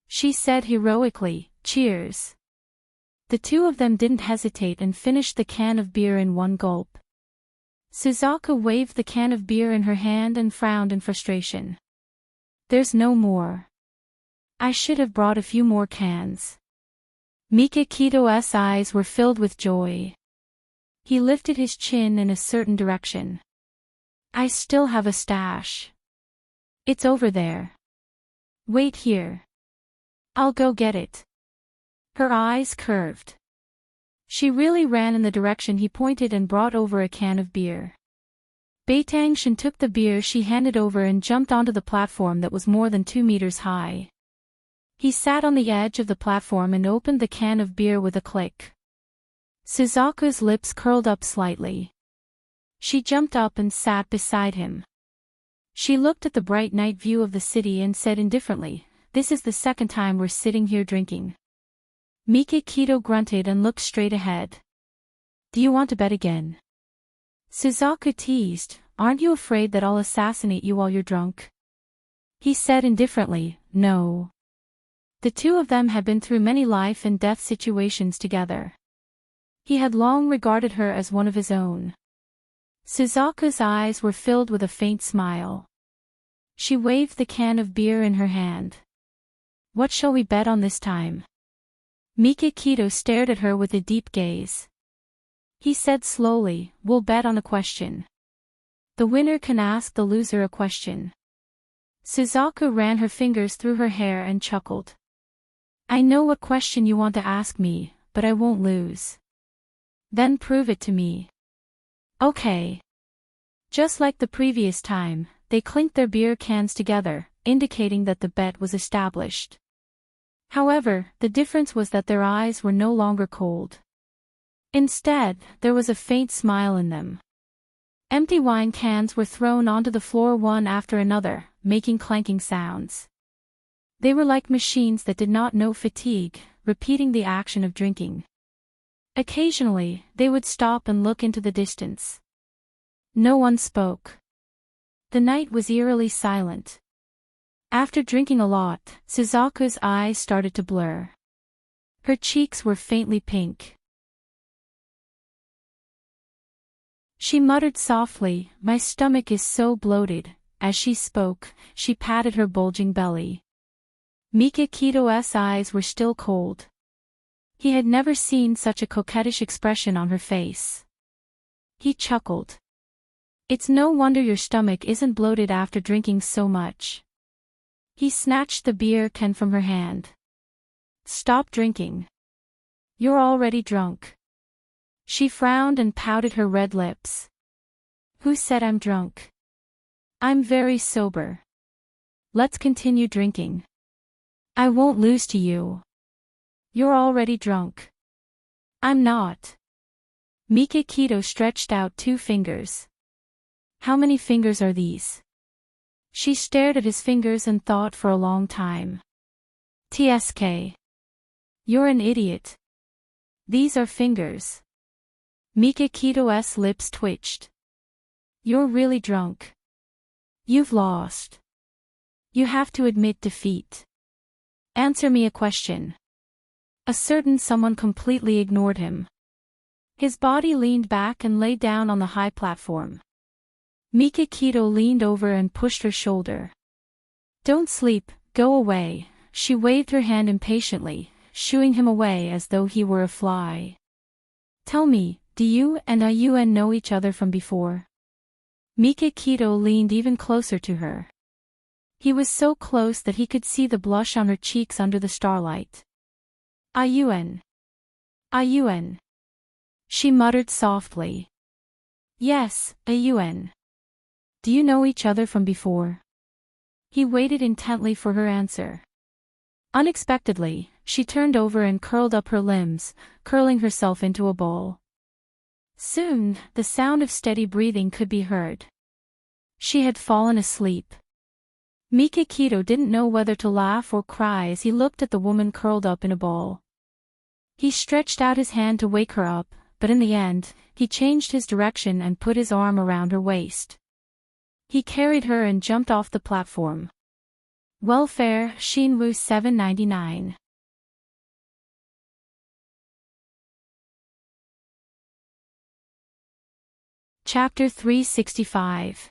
She said heroically, cheers. The two of them didn't hesitate and finished the can of beer in one gulp. Suzaku waved the can of beer in her hand and frowned in frustration. There's no more. I should have brought a few more cans. Mikakito's eyes were filled with joy. He lifted his chin in a certain direction. I still have a stash. It's over there. Wait here. I'll go get it. Her eyes curved. She really ran in the direction he pointed and brought over a can of beer. Baetangshan took the beer she handed over and jumped onto the platform that was more than 2 meters high. He sat on the edge of the platform and opened the can of beer with a click. Suzaku's lips curled up slightly. She jumped up and sat beside him. She looked at the bright night view of the city and said indifferently, this is the second time we're sitting here drinking. Mikakito grunted and looked straight ahead. Do you want to bet again? Suzaku teased, aren't you afraid that I'll assassinate you while you're drunk? He said indifferently, no. The two of them had been through many life and death situations together. He had long regarded her as one of his own. Suzaku's eyes were filled with a faint smile. She waved the can of beer in her hand. What shall we bet on this time? Mikakito stared at her with a deep gaze. He said slowly, we'll bet on a question. The winner can ask the loser a question. Suzaku ran her fingers through her hair and chuckled. I know what question you want to ask me, but I won't lose. Then prove it to me. Okay. Just like the previous time, they clinked their beer cans together, indicating that the bet was established. However, the difference was that their eyes were no longer cold. Instead, there was a faint smile in them. Empty wine cans were thrown onto the floor one after another, making clanking sounds. They were like machines that did not know fatigue, repeating the action of drinking. Occasionally, they would stop and look into the distance. No one spoke. The night was eerily silent. After drinking a lot, Suzaku's eyes started to blur. Her cheeks were faintly pink. She muttered softly, my stomach is so bloated. As she spoke, she patted her bulging belly. Mikakito's eyes were still cold. He had never seen such a coquettish expression on her face. He chuckled. It's no wonder your stomach isn't bloated after drinking so much. He snatched the beer can from her hand. Stop drinking. You're already drunk. She frowned and pouted her red lips. Who said I'm drunk? I'm very sober. Let's continue drinking. I won't lose to you. You're already drunk. I'm not. Mikakito stretched out 2 fingers. How many fingers are these? She stared at his fingers and thought for a long time. TSK. You're an idiot. These are fingers. Mikakito's lips twitched. You're really drunk. You've lost. You have to admit defeat. Answer me a question. A certain someone completely ignored him. His body leaned back and lay down on the high platform. Mikakito leaned over and pushed her shoulder. Don't sleep, go away. She waved her hand impatiently, shooing him away as though he were a fly. Tell me, do you and Ayuen know each other from before? Mikakito leaned even closer to her. He was so close that he could see the blush on her cheeks under the starlight. Ayuen. Ayuen. She muttered softly. Yes, Ayuen. Do you know each other from before? He waited intently for her answer. Unexpectedly, she turned over and curled up her limbs, curling herself into a ball. Soon, the sound of steady breathing could be heard. She had fallen asleep. Mikakito didn't know whether to laugh or cry as he looked at the woman curled up in a ball. He stretched out his hand to wake her up, but in the end, he changed his direction and put his arm around her waist. He carried her and jumped off the platform. Welfare, Shinwoo 799. Chapter 365.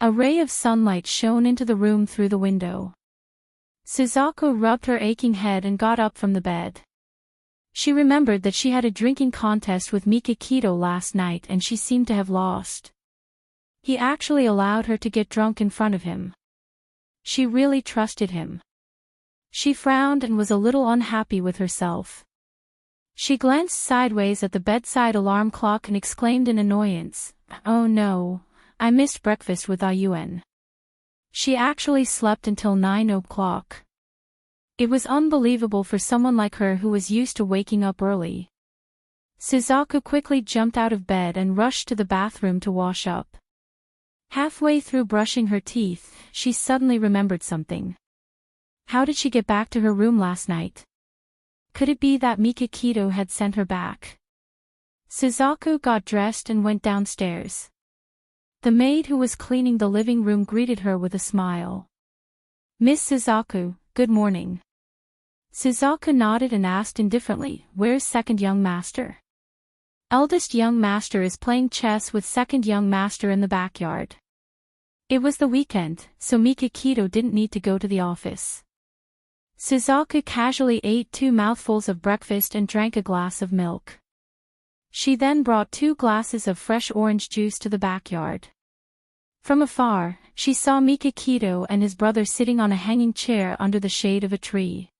A ray of sunlight shone into the room through the window. Suzaku rubbed her aching head and got up from the bed. She remembered that she had a drinking contest with Mikakito last night and she seemed to have lost. He actually allowed her to get drunk in front of him. She really trusted him. She frowned and was a little unhappy with herself. She glanced sideways at the bedside alarm clock and exclaimed in annoyance, "Oh no, I missed breakfast with Ayuen." She actually slept until 9 o'clock. It was unbelievable for someone like her who was used to waking up early. Suzaku quickly jumped out of bed and rushed to the bathroom to wash up. Halfway through brushing her teeth, she suddenly remembered something. How did she get back to her room last night? Could it be that Mikakito had sent her back? Suzaku got dressed and went downstairs. The maid who was cleaning the living room greeted her with a smile. "Miss Suzaku, good morning." Suzaku nodded and asked indifferently, "Where's second young master?" Eldest young master is playing chess with second young master in the backyard. It was the weekend, so Mikakito didn't need to go to the office. Suzaku casually ate 2 mouthfuls of breakfast and drank a glass of milk. She then brought 2 glasses of fresh orange juice to the backyard. From afar, she saw Mikakito and his brother sitting on a hanging chair under the shade of a tree.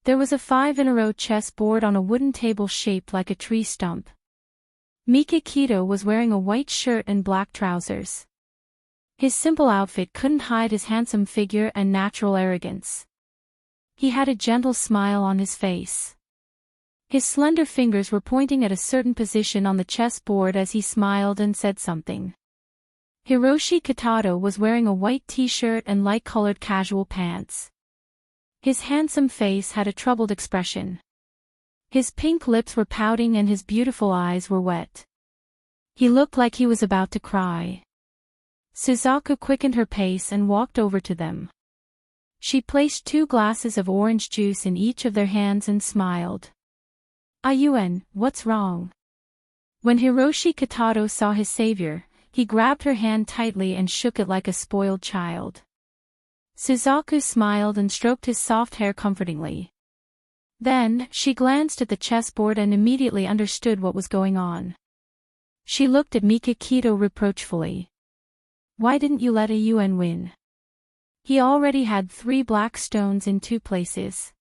There was a 5-in-a-row chess board on a wooden table shaped like a tree stump. Mikakito was wearing a white shirt and black trousers. His simple outfit couldn't hide his handsome figure and natural arrogance. He had a gentle smile on his face. His slender fingers were pointing at a certain position on the chessboard as he smiled and said something. Hiroshi Kitato was wearing a white t-shirt and light-colored casual pants. His handsome face had a troubled expression. His pink lips were pouting and his beautiful eyes were wet. He looked like he was about to cry. Suzaku quickened her pace and walked over to them. She placed 2 glasses of orange juice in each of their hands and smiled. Ayuen, what's wrong? When Hiroshi Kitato saw his savior, he grabbed her hand tightly and shook it like a spoiled child. Suzaku smiled and stroked his soft hair comfortingly. Then, she glanced at the chessboard and immediately understood what was going on. She looked at Mikakito reproachfully. Why didn't you let Ayuen win? He already had 3 black stones in 2 places.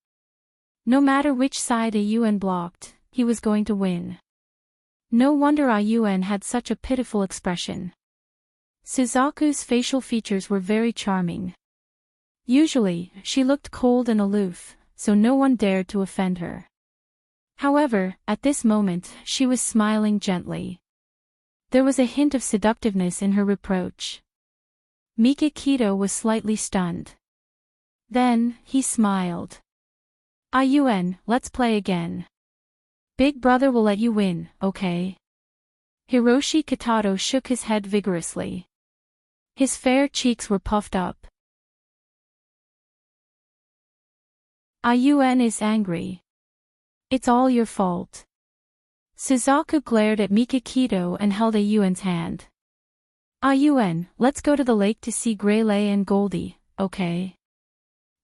No matter which side Ayuen blocked, he was going to win. No wonder Ayuen had such a pitiful expression. Suzaku's facial features were very charming. Usually, she looked cold and aloof, so no one dared to offend her. However, at this moment, she was smiling gently. There was a hint of seductiveness in her reproach. Mikakito was slightly stunned. Then, he smiled. Ayuen, let's play again. Big brother will let you win, okay? Hiroshi Kitato shook his head vigorously. His fair cheeks were puffed up. Ayuen is angry. It's all your fault. Suzaku glared at Mikakito and held Ayuen's hand. Ayuen, let's go to the lake to see Greyley and Goldie, okay?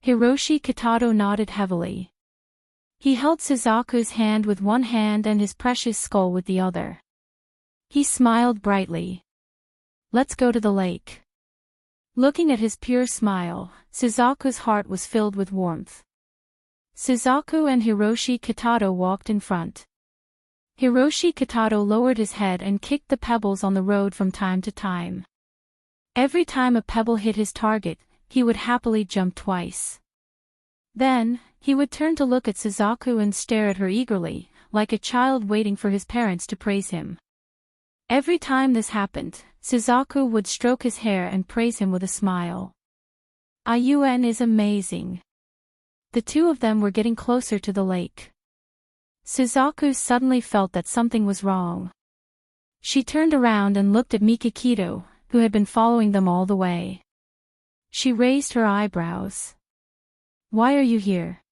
Hiroshi Kitato nodded heavily. He held Suzaku's hand with one hand and his precious skull with the other. He smiled brightly. Let's go to the lake. Looking at his pure smile, Suzaku's heart was filled with warmth. Suzaku and Hiroshi Kitato walked in front. Hiroshi Kitato lowered his head and kicked the pebbles on the road from time to time. Every time a pebble hit his target, he would happily jump twice. Then, he would turn to look at Suzaku and stare at her eagerly, like a child waiting for his parents to praise him. Every time this happened, Suzaku would stroke his hair and praise him with a smile. Ayuen is amazing. The 2 of them were getting closer to the lake. Suzaku suddenly felt that something was wrong. She turned around and looked at Mikakito, who had been following them all the way. She raised her eyebrows. Why are you here?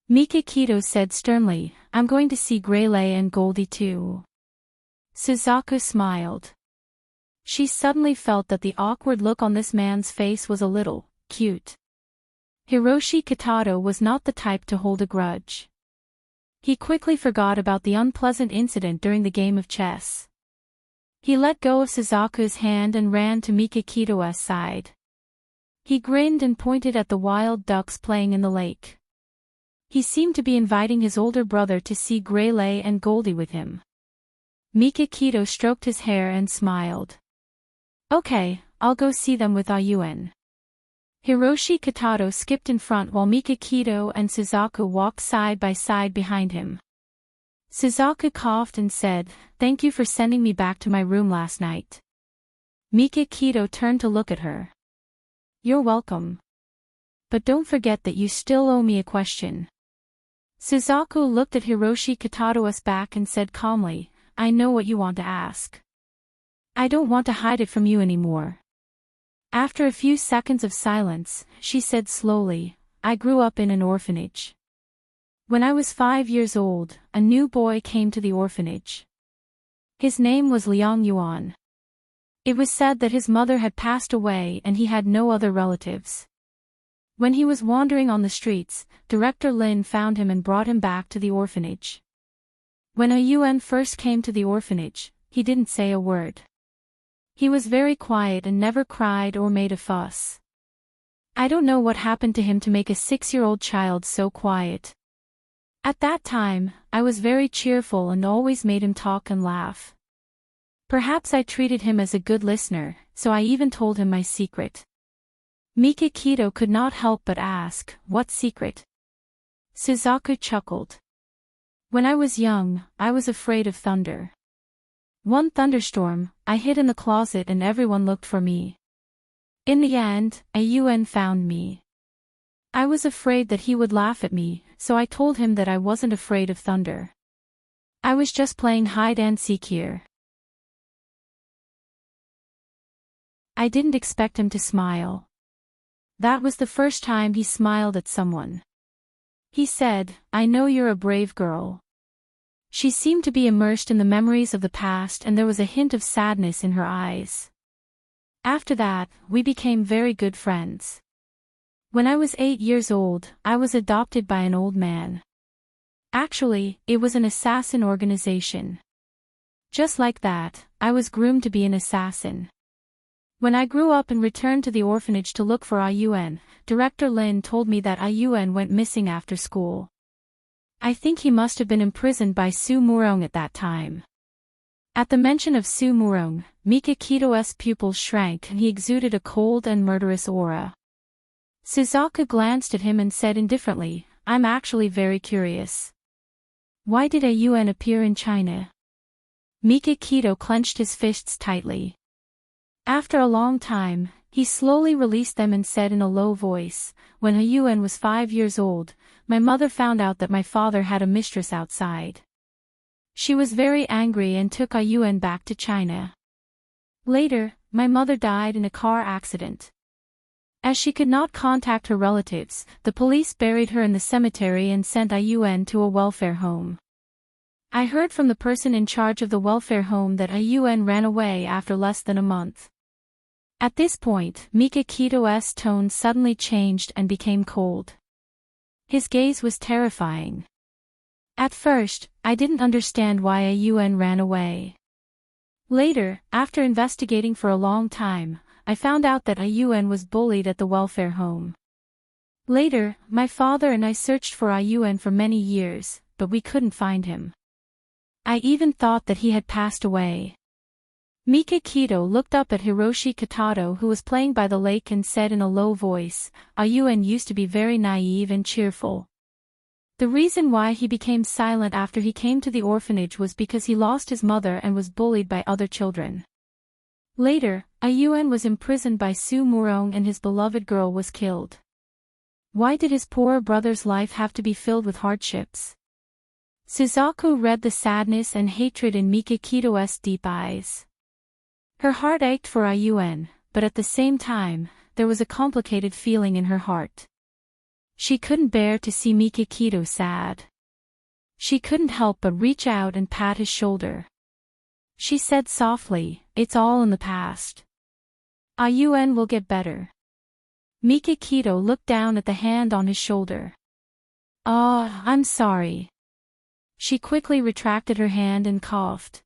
Mikakito said sternly, I'm going to see Greyley and Goldie too. Suzaku smiled. She suddenly felt that the awkward look on this man's face was a little cute. Hiroshi Kitato was not the type to hold a grudge. He quickly forgot about the unpleasant incident during the game of chess. He let go of Suzaku's hand and ran to Mikakito's side. He grinned and pointed at the wild ducks playing in the lake. He seemed to be inviting his older brother to see Greyley and Goldie with him. Mikakito stroked his hair and smiled. Okay, I'll go see them with Ayuen. Hiroshi Kitato skipped in front while Mikakito and Suzaku walked side by side behind him. Suzaku coughed and said, Thank you for sending me back to my room last night. Mikakito turned to look at her. You're welcome. But don't forget that you still owe me a question. Suzaku looked at Hiroshi Kitato's back and said calmly, I know what you want to ask. I don't want to hide it from you anymore. After a few seconds of silence, she said slowly, I grew up in an orphanage. When I was 5 years old, a new boy came to the orphanage. His name was Liang Yuan. It was said that his mother had passed away and he had no other relatives. When he was wandering on the streets, Director Lin found him and brought him back to the orphanage. When Yuan first came to the orphanage, he didn't say a word. He was very quiet and never cried or made a fuss. I don't know what happened to him to make a 6-year-old child so quiet. At that time, I was very cheerful and always made him talk and laugh. Perhaps I treated him as a good listener, so I even told him my secret. Mikakito could not help but ask, "What secret?" Suzaku chuckled. When I was young, I was afraid of thunder. One thunderstorm, I hid in the closet and everyone looked for me. In the end, Yuan found me. I was afraid that he would laugh at me, so I told him that I wasn't afraid of thunder. I was just playing hide and seek here. I didn't expect him to smile. That was the first time he smiled at someone. He said, "I know you're a brave girl." She seemed to be immersed in the memories of the past and there was a hint of sadness in her eyes. After that, we became very good friends. When I was 8 years old, I was adopted by an old man. Actually, it was an assassin organization. Just like that, I was groomed to be an assassin. When I grew up and returned to the orphanage to look for Yuan, Director Lin told me that Yuan went missing after school. I think he must have been imprisoned by Su Murong at that time. At the mention of Su Murong, Mikakito's pupils shrank and he exuded a cold and murderous aura. Suzaku glanced at him and said indifferently, "I'm actually very curious. Why did Yuan appear in China?" Mikakito clenched his fists tightly. After a long time, he slowly released them and said in a low voice, "When Yuan was 5 years old, my mother found out that my father had a mistress outside. She was very angry and took Yuan back to China. Later, my mother died in a car accident. As she could not contact her relatives, the police buried her in the cemetery and sent Yuan to a welfare home. I heard from the person in charge of the welfare home that Yuan ran away after less than a month." At this point, Mikakito's tone suddenly changed and became cold. His gaze was terrifying. At first, I didn't understand why Yuan ran away. Later, after investigating for a long time, I found out that Yuan was bullied at the welfare home. Later, my father and I searched for Yuan for many years, but we couldn't find him. I even thought that he had passed away. Mikakito looked up at Hiroshi Katato who was playing by the lake and said in a low voice, "Yuan used to be very naive and cheerful. The reason why he became silent after he came to the orphanage was because he lost his mother and was bullied by other children. Later, Yuan was imprisoned by Su Murong and his beloved girl was killed. Why did his poor brother's life have to be filled with hardships?" Suzaku read the sadness and hatred in Mikakito's deep eyes. Her heart ached for Yuan, but at the same time, there was a complicated feeling in her heart. She couldn't bear to see Mikakito sad. She couldn't help but reach out and pat his shoulder. She said softly, "It's all in the past. Yuan will get better." Mikakito looked down at the hand on his shoulder. I'm sorry." She quickly retracted her hand and coughed.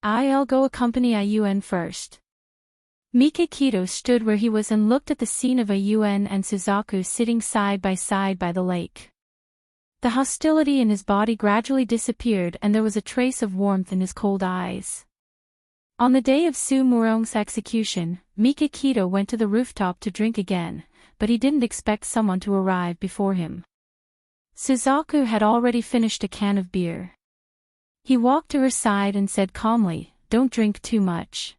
"I'll go accompany Yuan first." Mikakito stood where he was and looked at the scene of Yuan and Suzaku sitting side by the lake. The hostility in his body gradually disappeared and there was a trace of warmth in his cold eyes. On the day of Su Murong's execution, Mikakito went to the rooftop to drink again, but he didn't expect someone to arrive before him. Suzaku had already finished a can of beer. He walked to her side and said calmly, "Don't drink too much.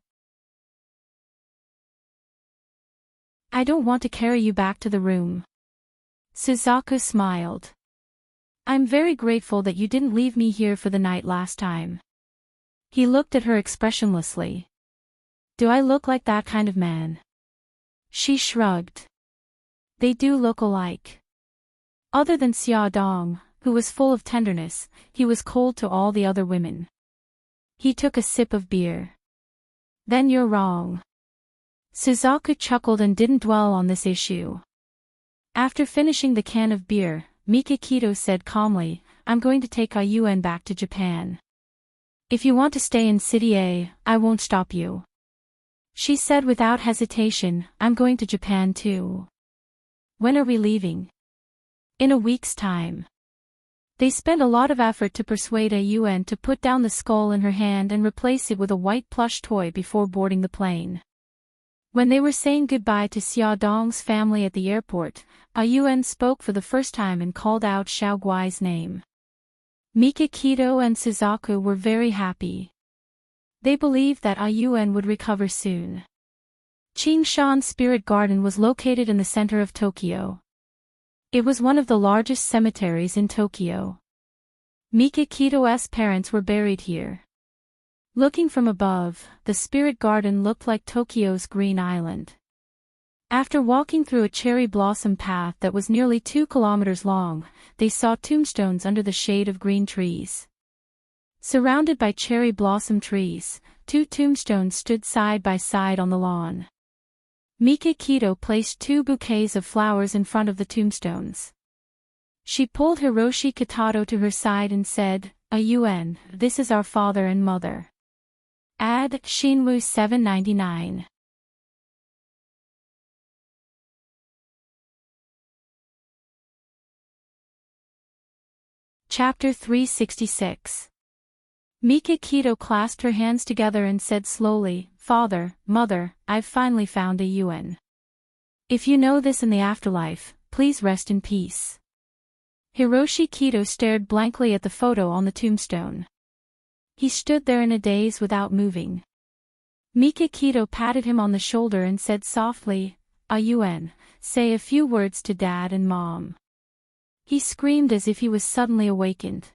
I don't want to carry you back to the room." Suzaku smiled. "I'm very grateful that you didn't leave me here for the night last time." He looked at her expressionlessly. "Do I look like that kind of man?" She shrugged. "They do look alike." Other than Xia Dong, who was full of tenderness, he was cold to all the other women. He took a sip of beer. Then you're wrong. Suzaku chuckled and didn't dwell on this issue. After finishing the can of beer, Mikakito said calmly, I'm going to take Ayuen back to Japan. If you want to stay in City A, I won't stop you. She said without hesitation, I'm going to Japan too. When are we leaving? In a week's time. They spent a lot of effort to persuade Ayuen to put down the skull in her hand and replace it with a white plush toy before boarding the plane. When they were saying goodbye to Xia Dong's family at the airport, Ayuen spoke for the first time and called out Xiao Guai's name. Mikakito and Suzaku were very happy. They believed that Ayuen would recover soon. Qingshan Spirit Garden was located in the center of Tokyo. It was one of the largest cemeteries in Tokyo. Mikakito's parents were buried here. Looking from above, the spirit garden looked like Tokyo's Green Island. After walking through a cherry blossom path that was nearly 2 kilometers long, they saw tombstones under the shade of green trees. Surrounded by cherry blossom trees, 2 tombstones stood side by side on the lawn. Mikakito placed 2 bouquets of flowers in front of the tombstones. She pulled Hiroshi Kitato to her side and said, Ayuen, this is our father and mother. Add Shinwu 799. Chapter 366. Mikakito clasped her hands together and said slowly, Father, Mother, I've finally found Ayuen. If you know this in the afterlife, please rest in peace. Hiroshi Kito stared blankly at the photo on the tombstone. He stood there in a daze without moving. Mikakito patted him on the shoulder and said softly, Ayuen, say a few words to Dad and Mom. He screamed as if he was suddenly awakened.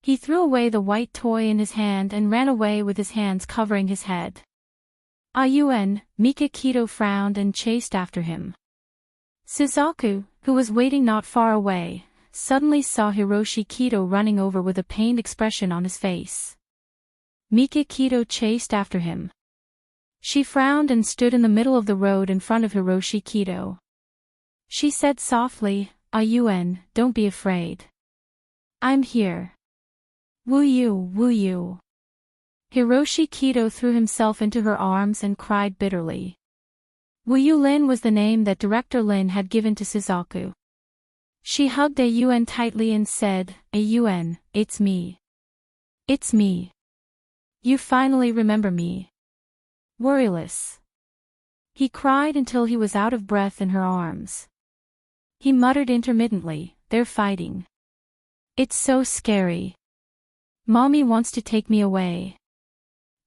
He threw away the white toy in his hand and ran away with his hands covering his head. Ayuen, Mikakito frowned and chased after him. Suzaku, who was waiting not far away, suddenly saw Hiroshi Kito running over with a pained expression on his face. Mikakito chased after him. She frowned and stood in the middle of the road in front of Hiroshi Kito. She said softly, Ayuen, don't be afraid. I'm here. Woo you. Hiroshi Kito threw himself into her arms and cried bitterly. Wu Lin was the name that Director Lin had given to Suzaku. She hugged Ayuen tightly and said, Ayuen, it's me. It's me. You finally remember me. Worryless. He cried until he was out of breath in her arms. He muttered intermittently, they're fighting. It's so scary. Mommy wants to take me away.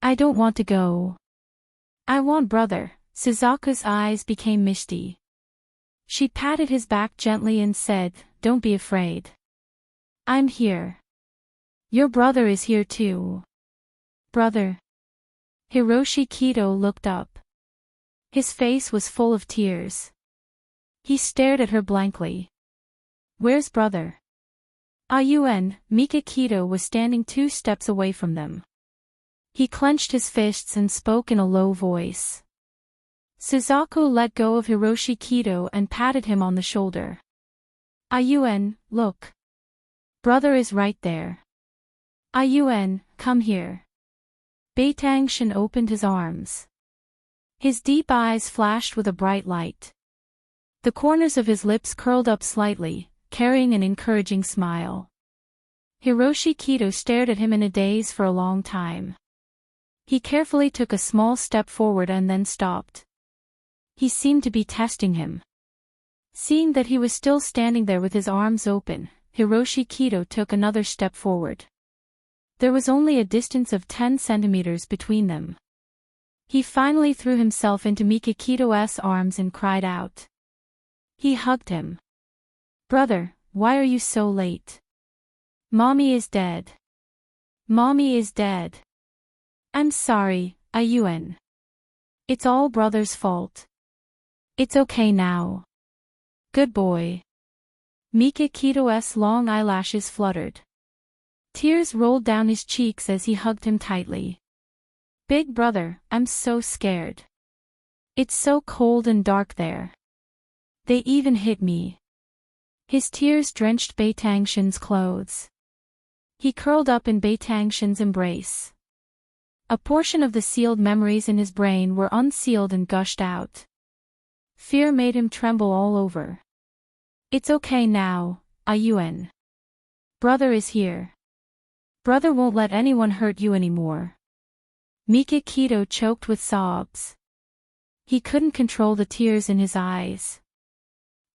I don't want to go. I want brother. Suzaku's eyes became misty. She patted his back gently and said, don't be afraid. I'm here. Your brother is here too. Brother. Hiroshi Kito looked up. His face was full of tears. He stared at her blankly. Where's brother? Ayuen, Mikakito was standing 2 steps away from them. He clenched his fists and spoke in a low voice. Suzaku let go of Hiroshi Kito and patted him on the shoulder. Ayuen, look. Brother is right there. Ayuen, come here. Beitangshan opened his arms. His deep eyes flashed with a bright light. The corners of his lips curled up slightly, carrying an encouraging smile. Hiroshi Kito stared at him in a daze for a long time. He carefully took a small step forward and then stopped. He seemed to be testing him. Seeing that he was still standing there with his arms open, Hiroshi Kito took another step forward. There was only a distance of 10 centimeters between them. He finally threw himself into Mikakito's arms and cried out. He hugged him. Brother, why are you so late? Mommy is dead. Mommy is dead. I'm sorry, Ayuen. It's all brother's fault. It's okay now. Good boy. Mikakito's long eyelashes fluttered. Tears rolled down his cheeks as he hugged him tightly. "Big brother, I'm so scared. It's so cold and dark there. They even hit me." His tears drenched Baitangshan's clothes. He curled up in Baitangshan's embrace. A portion of the sealed memories in his brain were unsealed and gushed out. Fear made him tremble all over. "It's okay now, Ayuan. Brother is here. Brother won't let anyone hurt you anymore." Mikakito choked with sobs. He couldn't control the tears in his eyes.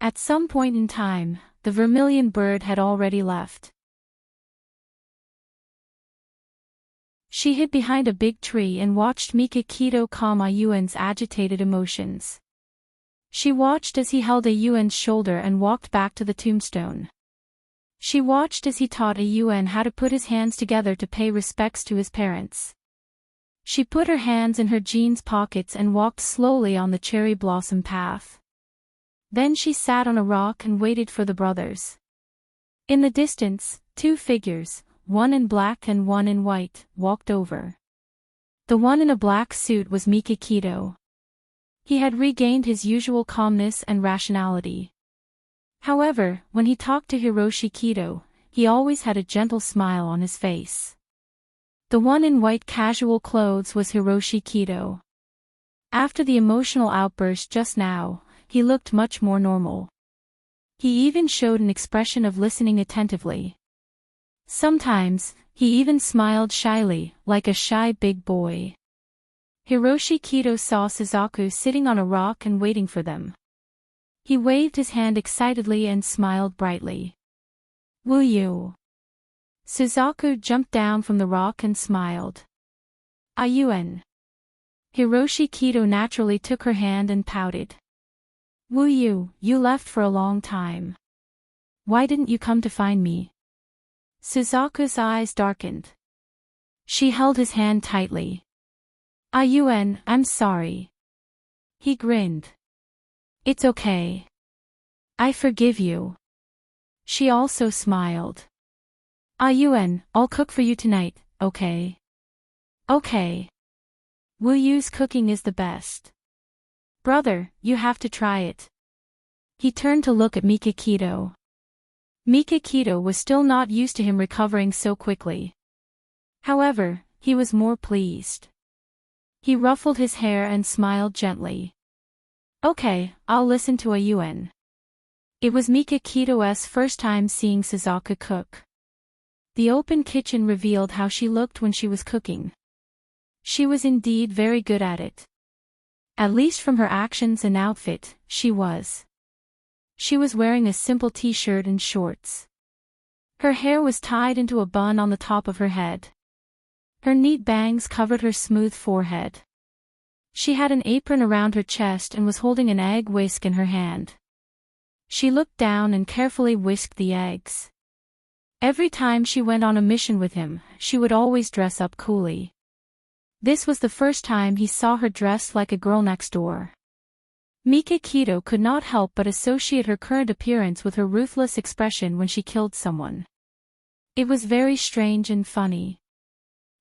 At some point in time, the vermilion bird had already left. She hid behind a big tree and watched Mikakito calm Ayuan's agitated emotions. She watched as he held Ayuan's shoulder and walked back to the tombstone. She watched as he taught Ayuan how to put his hands together to pay respects to his parents. She put her hands in her jeans pockets and walked slowly on the cherry blossom path. Then she sat on a rock and waited for the brothers. In the distance, two figures, one in black and one in white, walked over. The one in a black suit was Mikakito. He had regained his usual calmness and rationality. However, when he talked to Hiroshi Kido, he always had a gentle smile on his face. The one in white casual clothes was Hiroshi Kido. After the emotional outburst just now, he looked much more normal. He even showed an expression of listening attentively. Sometimes, he even smiled shyly, like a shy big boy. Hiroshi Kido saw Suzaku sitting on a rock and waiting for them. He waved his hand excitedly and smiled brightly. "Will you?" Suzaku jumped down from the rock and smiled. "Ayuan." Hiroshi Kido naturally took her hand and pouted. "Will you? You left for a long time. Why didn't you come to find me?" Suzaku's eyes darkened. She held his hand tightly. "Ayuan, I'm sorry." He grinned. "It's okay. I forgive you." She also smiled. "Ayuan, I'll cook for you tonight, okay?" "Okay. Wu Yu's cooking is the best. Brother, you have to try it." He turned to look at Mikakito. Mikakito was still not used to him recovering so quickly. However, he was more pleased. He ruffled his hair and smiled gently. "Okay, I'll listen to Ayuan." It was Mikakito's first time seeing Suzaku cook. The open kitchen revealed how she looked when she was cooking. She was indeed very good at it. At least from her actions and outfit, she was. She was wearing a simple t-shirt and shorts. Her hair was tied into a bun on the top of her head. Her neat bangs covered her smooth forehead. She had an apron around her chest and was holding an egg whisk in her hand. She looked down and carefully whisked the eggs. Every time she went on a mission with him, she would always dress up coolly. This was the first time he saw her dressed like a girl next door. Mikakito could not help but associate her current appearance with her ruthless expression when she killed someone. It was very strange and funny.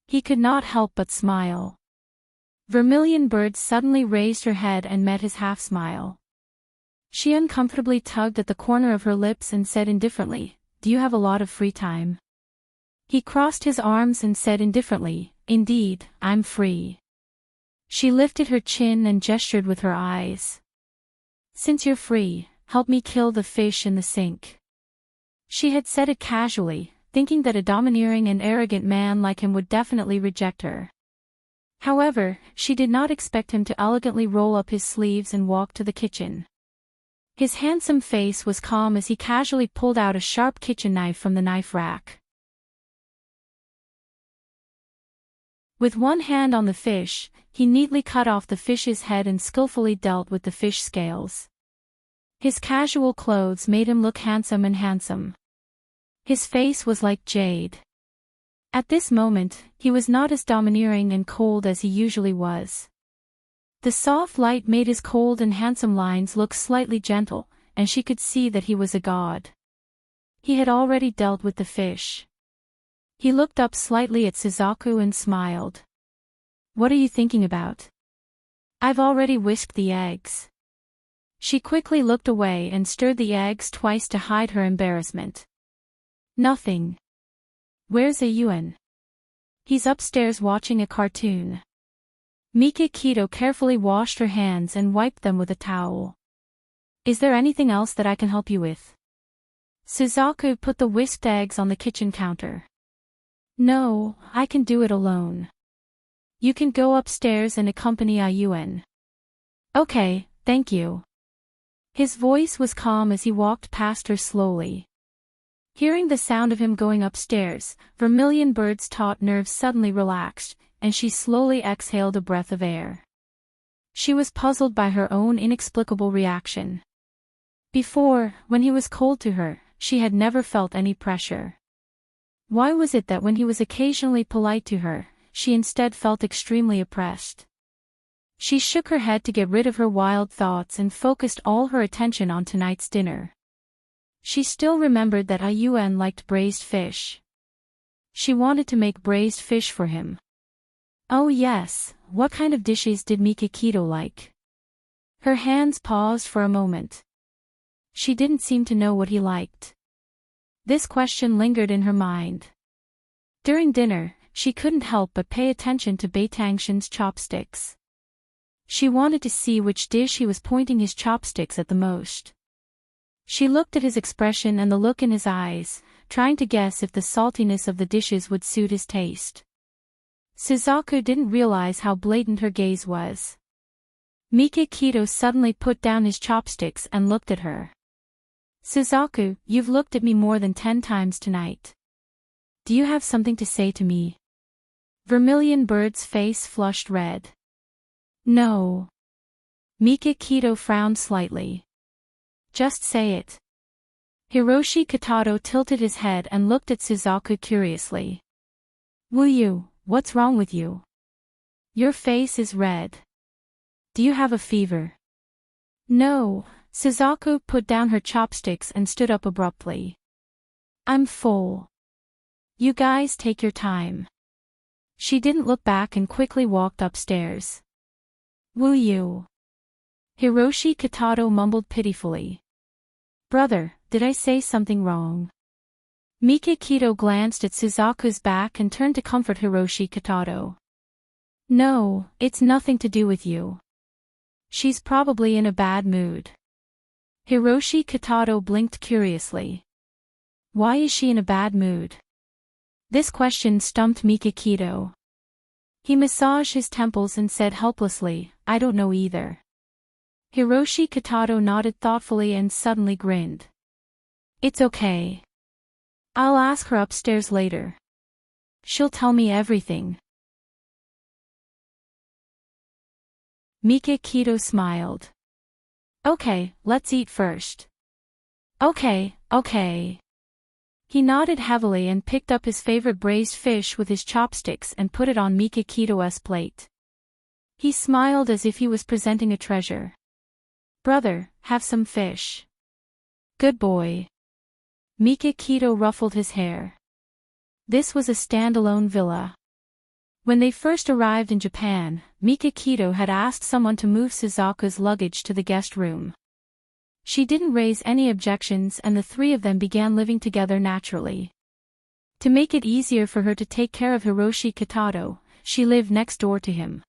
He could not help but smile. Vermilion Bird suddenly raised her head and met his half-smile. She uncomfortably tugged at the corner of her lips and said indifferently, "Do you have a lot of free time?" He crossed his arms and said indifferently, "Indeed, I'm free." She lifted her chin and gestured with her eyes. "Since you're free, help me kill the fish in the sink." She had said it casually, thinking that a domineering and arrogant man like him would definitely reject her. However, she did not expect him to elegantly roll up his sleeves and walk to the kitchen. His handsome face was calm as he casually pulled out a sharp kitchen knife from the knife rack. With one hand on the fish, he neatly cut off the fish's head and skillfully dealt with the fish scales. His casual clothes made him look handsome. His face was like jade. At this moment, he was not as domineering and cold as he usually was. The soft light made his cold and handsome lines look slightly gentle, and she could see that he was a god. He had already dealt with the fish. He looked up slightly at Suzaku and smiled. What are you thinking about? I've already whisked the eggs. She quickly looked away and stirred the eggs twice to hide her embarrassment. Nothing. Where's Ayuan? He's upstairs watching a cartoon. Mika Keto carefully washed her hands and wiped them with a towel. Is there anything else that I can help you with? Suzaku put the whisked eggs on the kitchen counter. No, I can do it alone. You can go upstairs and accompany Ayuan. Okay, thank you. His voice was calm as he walked past her slowly. Hearing the sound of him going upstairs, Vermilion Bird's taut nerves suddenly relaxed, and she slowly exhaled a breath of air. She was puzzled by her own inexplicable reaction. Before, when he was cold to her, she had never felt any pressure. Why was it that when he was occasionally polite to her, she instead felt extremely oppressed? She shook her head to get rid of her wild thoughts and focused all her attention on tonight's dinner. She still remembered that Ayuan liked braised fish. She wanted to make braised fish for him. Oh yes, what kind of dishes did Mika Keto like? Her hands paused for a moment. She didn't seem to know what he liked. This question lingered in her mind. During dinner, she couldn't help but pay attention to Baitangshan's chopsticks. She wanted to see which dish he was pointing his chopsticks at the most. She looked at his expression and the look in his eyes, trying to guess if the saltiness of the dishes would suit his taste. Suzaku didn't realize how blatant her gaze was. Mika Keto suddenly put down his chopsticks and looked at her. Suzaku, you've looked at me more than 10 times tonight. Do you have something to say to me? Vermilion Bird's face flushed red. No. Mika Keto frowned slightly. Just say it. Hiroshi Katato tilted his head and looked at Suzaku curiously. Will you, what's wrong with you? Your face is red. Do you have a fever? No. Suzaku put down her chopsticks and stood up abruptly. I'm full. You guys take your time. She didn't look back and quickly walked upstairs. Will you? Hiroshi Katato mumbled pitifully. Brother, did I say something wrong? Mika Keto glanced at Suzaku's back and turned to comfort Hiroshi Katato. No, it's nothing to do with you. She's probably in a bad mood. Hiroshi Katato blinked curiously. Why is she in a bad mood? This question stumped Mika Keto. He massaged his temples and said helplessly, I don't know either. Hiroshi Katato nodded thoughtfully and suddenly grinned. It's okay. I'll ask her upstairs later. She'll tell me everything. Mika Keto smiled. Okay, let's eat first. Okay. He nodded heavily and picked up his favorite braised fish with his chopsticks and put it on Mika Keto's plate. He smiled as if he was presenting a treasure. Brother, have some fish. Good boy. Mika Keto ruffled his hair. This was a standalone villa. When they first arrived in Japan, Mika Keto had asked someone to move Suzaku's luggage to the guest room. She didn't raise any objections and the three of them began living together naturally. To make it easier for her to take care of Hiroshi Katato, she lived next door to him.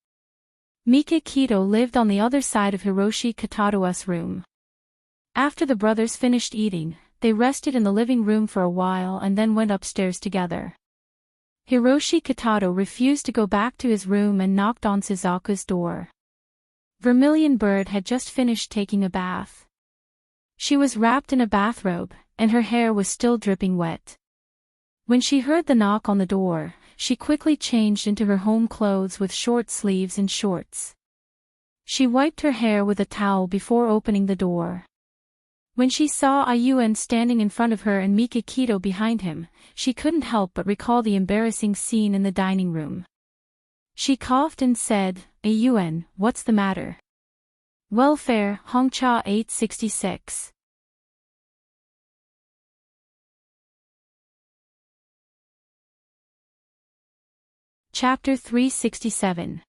Mika Keto lived on the other side of Hiroshi Katato's room. After the brothers finished eating, they rested in the living room for a while and then went upstairs together. Hiroshi Katato refused to go back to his room and knocked on Suzaku's door. Vermilion Bird had just finished taking a bath. She was wrapped in a bathrobe, and her hair was still dripping wet. When she heard the knock on the door, she quickly changed into her home clothes with short sleeves and shorts. She wiped her hair with a towel before opening the door. When she saw Ayuan standing in front of her and Mika Keto behind him, she couldn't help but recall the embarrassing scene in the dining room. She coughed and said, Ayuan, what's the matter? Welfare, Hongcha 866. Chapter 367.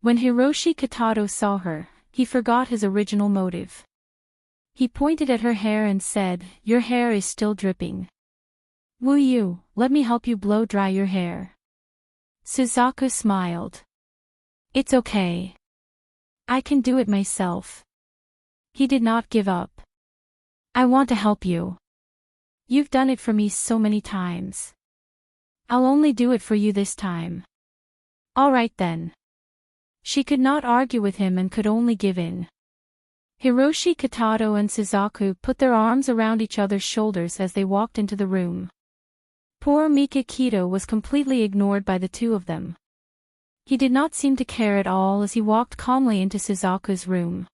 When Hiroshi Kitato saw her, he forgot his original motive. He pointed at her hair and said, "Your hair is still dripping. Will you, let me help you blow dry your hair?" Suzaku smiled. "It's okay. I can do it myself." He did not give up. "I want to help you. You've done it for me so many times. I'll only do it for you this time." "All right then." She could not argue with him and could only give in. Hiroshi Kitato and Suzaku put their arms around each other's shoulders as they walked into the room. Poor Mikakito was completely ignored by the two of them. He did not seem to care at all as he walked calmly into Suzaku's room.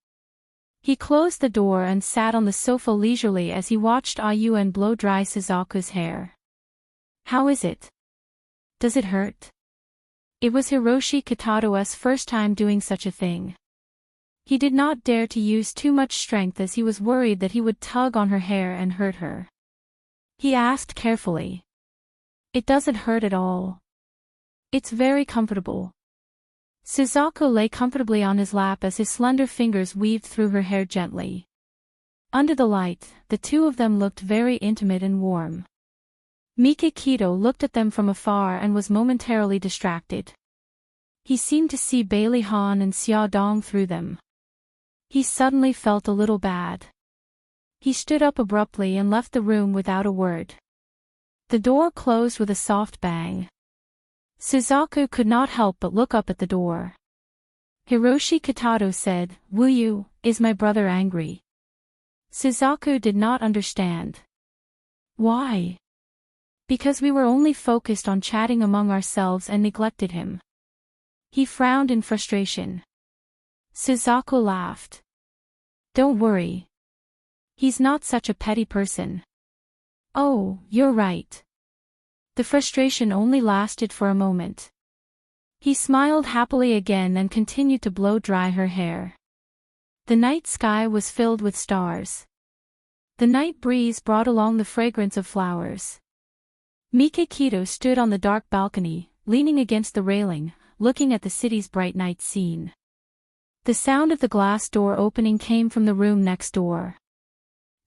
He closed the door and sat on the sofa leisurely as he watched Ayuen blow dry Suzaku's hair. "How is it? Does it hurt?" It was Hiroshi Kitato's first time doing such a thing. He did not dare to use too much strength as he was worried that he would tug on her hair and hurt her. He asked carefully. "It doesn't hurt at all. It's very comfortable." Suzaku lay comfortably on his lap as his slender fingers weaved through her hair gently. Under the light, the two of them looked very intimate and warm. Mikakito looked at them from afar and was momentarily distracted. He seemed to see Bailey Han and Xia Dong through them. He suddenly felt a little bad. He stood up abruptly and left the room without a word. The door closed with a soft bang. Suzaku could not help but look up at the door. Hiroshi Kitato said, "Will you, is my brother angry?" Suzaku did not understand. "Why?" "Because we were only focused on chatting among ourselves and neglected him." He frowned in frustration. Suzaku laughed. "Don't worry. He's not such a petty person." "Oh, you're right." The frustration only lasted for a moment. He smiled happily again and continued to blow dry her hair. The night sky was filled with stars. The night breeze brought along the fragrance of flowers. Mikakito stood on the dark balcony, leaning against the railing, looking at the city's bright night scene. The sound of the glass door opening came from the room next door.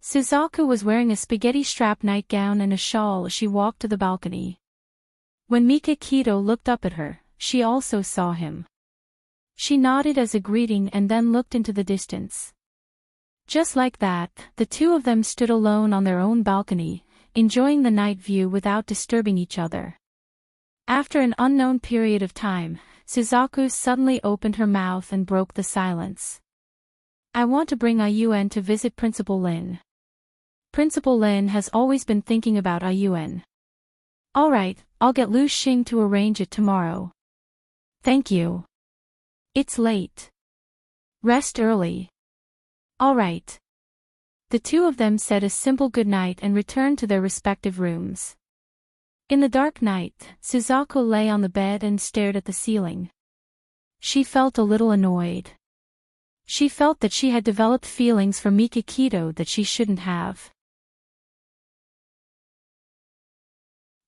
Suzaku was wearing a spaghetti strap nightgown and a shawl as she walked to the balcony. When Mikakito looked up at her, she also saw him. She nodded as a greeting and then looked into the distance. Just like that, the two of them stood alone on their own balcony, enjoying the night view without disturbing each other. After an unknown period of time, Suzaku suddenly opened her mouth and broke the silence. "I want to bring Ayuen to visit Principal Lin. Principal Lin has always been thinking about Ayuen." "All right, I'll get Lu Xing to arrange it tomorrow." "Thank you. It's late. Rest early." "All right." The two of them said a simple goodnight and returned to their respective rooms. In the dark night, Suzaku lay on the bed and stared at the ceiling. She felt a little annoyed. She felt that she had developed feelings for Mikakito that she shouldn't have.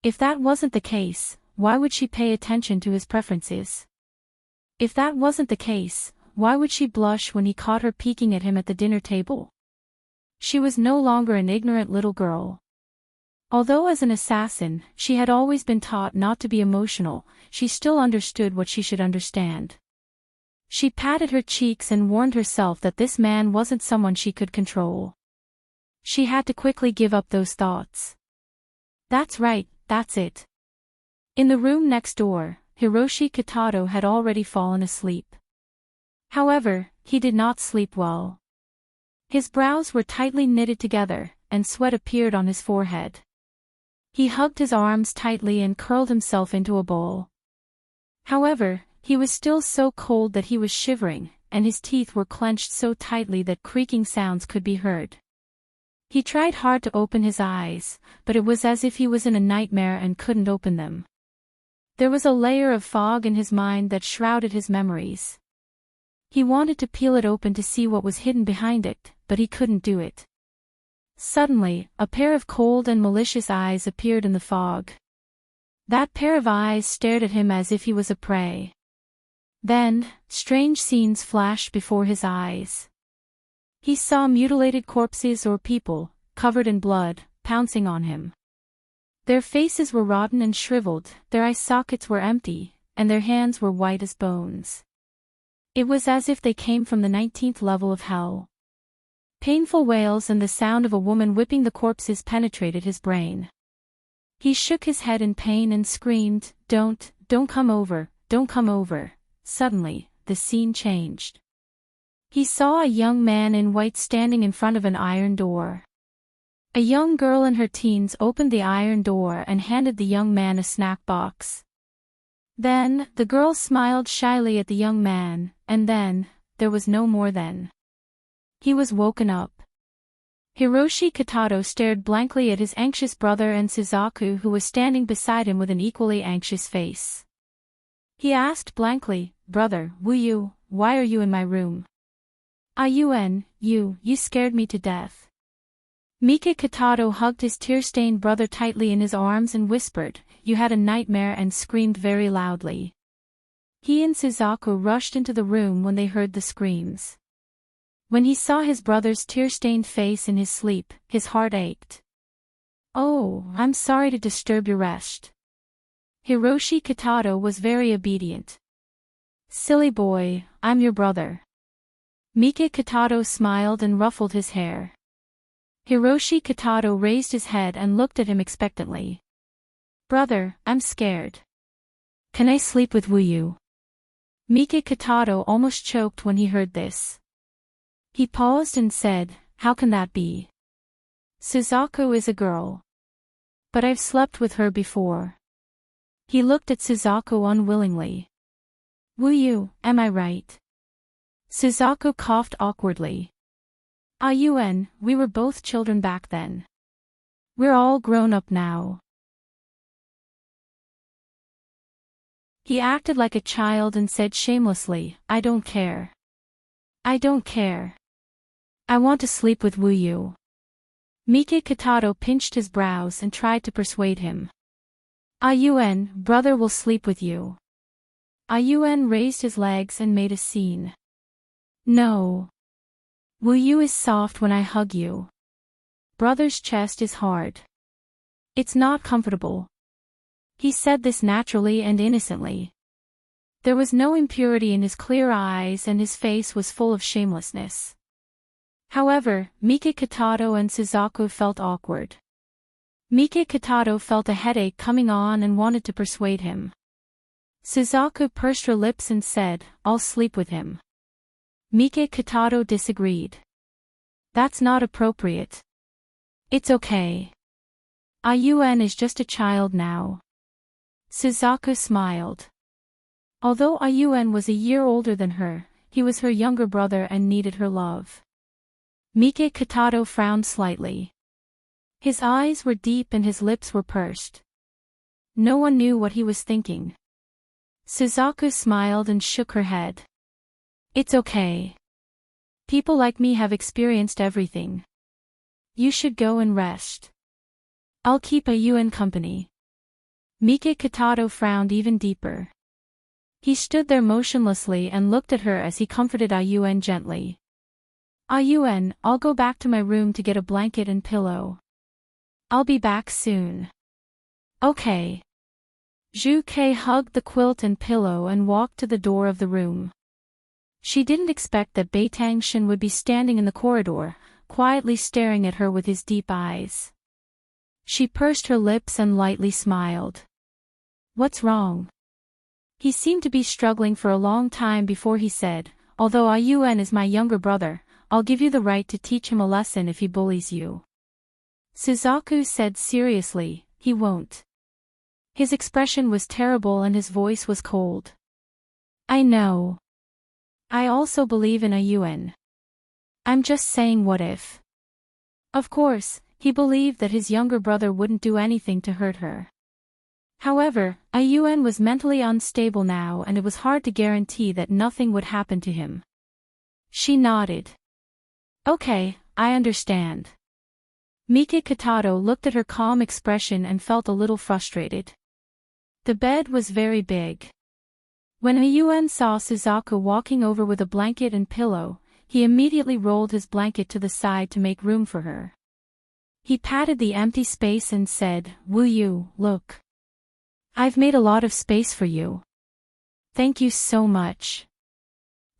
If that wasn't the case, why would she pay attention to his preferences? If that wasn't the case, why would she blush when he caught her peeking at him at the dinner table? She was no longer an ignorant little girl. Although as an assassin, she had always been taught not to be emotional, she still understood what she should understand. She patted her cheeks and warned herself that this man wasn't someone she could control. She had to quickly give up those thoughts. That's right, that's it. In the room next door, Hiroshi Kitato had already fallen asleep. However, he did not sleep well. His brows were tightly knitted together, and sweat appeared on his forehead. He hugged his arms tightly and curled himself into a ball. However, he was still so cold that he was shivering, and his teeth were clenched so tightly that creaking sounds could be heard. He tried hard to open his eyes, but it was as if he was in a nightmare and couldn't open them. There was a layer of fog in his mind that shrouded his memories. He wanted to peel it open to see what was hidden behind it, but he couldn't do it. Suddenly, a pair of cold and malicious eyes appeared in the fog. That pair of eyes stared at him as if he was a prey. Then, strange scenes flashed before his eyes. He saw mutilated corpses or people, covered in blood, pouncing on him. Their faces were rotten and shriveled, their eye sockets were empty, and their hands were white as bones. It was as if they came from the 19th level of hell. Painful wails and the sound of a woman whipping the corpses penetrated his brain. He shook his head in pain and screamed, don't come over, don't come over." Suddenly, the scene changed. He saw a young man in white standing in front of an iron door. A young girl in her teens opened the iron door and handed the young man a snack box. Then, the girl smiled shyly at the young man, and then, there was no more then. He was woken up. Hiroshi Katato stared blankly at his anxious brother and Suzaku, who was standing beside him with an equally anxious face. He asked blankly, "Brother, Wuyu, why are you in my room?" "Ayuen, you scared me to death." Mika Katato hugged his tear-stained brother tightly in his arms and whispered, "You had a nightmare," and screamed very loudly. He and Suzaku rushed into the room when they heard the screams. When he saw his brother's tear-stained face in his sleep, his heart ached. "Oh, I'm sorry to disturb your rest." Hiroshi Katato was very obedient. "Silly boy, I'm your brother." Mika Katato smiled and ruffled his hair. Hiroshi Katato raised his head and looked at him expectantly. "Brother, I'm scared. Can I sleep with Wuyu?" Mika Katato almost choked when he heard this. He paused and said, "How can that be? Suzaku is a girl. But I've slept with her before." He looked at Suzaku unwillingly. "Wuyu, am I right?" Suzaku coughed awkwardly. "Ayuen, we were both children back then. We're all grown up now." He acted like a child and said shamelessly, "I don't care. I don't care. I want to sleep with Wuyu." Mika Katato pinched his brows and tried to persuade him. "Ayuen, brother will sleep with you." Ayuen raised his legs and made a scene. "No. Wuyu is soft when I hug you. Brother's chest is hard. It's not comfortable." He said this naturally and innocently. There was no impurity in his clear eyes and his face was full of shamelessness. However, Mika Katato and Suzaku felt awkward. Mika Katato felt a headache coming on and wanted to persuade him. Suzaku pursed her lips and said, "I'll sleep with him." Mika Katato disagreed. "That's not appropriate." "It's okay. Ayuen is just a child now." Suzaku smiled. Although Ayuen was a year older than her, he was her younger brother and needed her love. Mika Katato frowned slightly. His eyes were deep and his lips were pursed. No one knew what he was thinking. Suzaku smiled and shook her head. "It's okay. People like me have experienced everything. You should go and rest. I'll keep Ayuen company." Mika Katato frowned even deeper. He stood there motionlessly and looked at her as he comforted Ayuen gently. "Ayuen, I'll go back to my room to get a blanket and pillow. I'll be back soon." "Okay." Zhu Kei hugged the quilt and pillow and walked to the door of the room. She didn't expect that Beitang Shen would be standing in the corridor, quietly staring at her with his deep eyes. She pursed her lips and lightly smiled. "What's wrong?" He seemed to be struggling for a long time before he said, "Although Ayuen is my younger brother, I'll give you the right to teach him a lesson if he bullies you." Suzaku said seriously, "He won't." His expression was terrible and his voice was cold. "I know. I also believe in Ayuen. I'm just saying what if." Of course, he believed that his younger brother wouldn't do anything to hurt her. However, Ayuen was mentally unstable now and it was hard to guarantee that nothing would happen to him. She nodded. "Okay, I understand." Mika Katato looked at her calm expression and felt a little frustrated. The bed was very big. When Ayuan saw Suzaku walking over with a blanket and pillow, he immediately rolled his blanket to the side to make room for her. He patted the empty space and said, "Wu, look. I've made a lot of space for you. Thank you so much."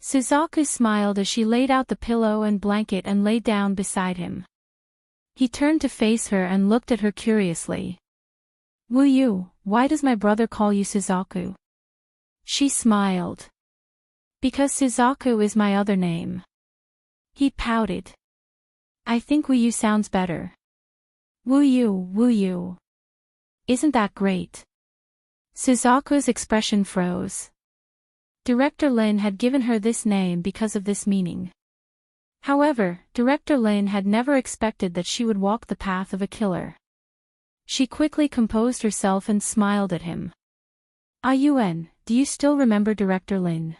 Suzaku smiled as she laid out the pillow and blanket and lay down beside him. He turned to face her and looked at her curiously. "Wu, why does my brother call you Suzaku?" She smiled. "Because Suzaku is my other name." He pouted. "I think Wu sounds better." Wu. Isn't that great?" Suzaku's expression froze. Director Lin had given her this name because of this meaning. However, Director Lin had never expected that she would walk the path of a killer. She quickly composed herself and smiled at him. "Ayuan, do you still remember Director Lin?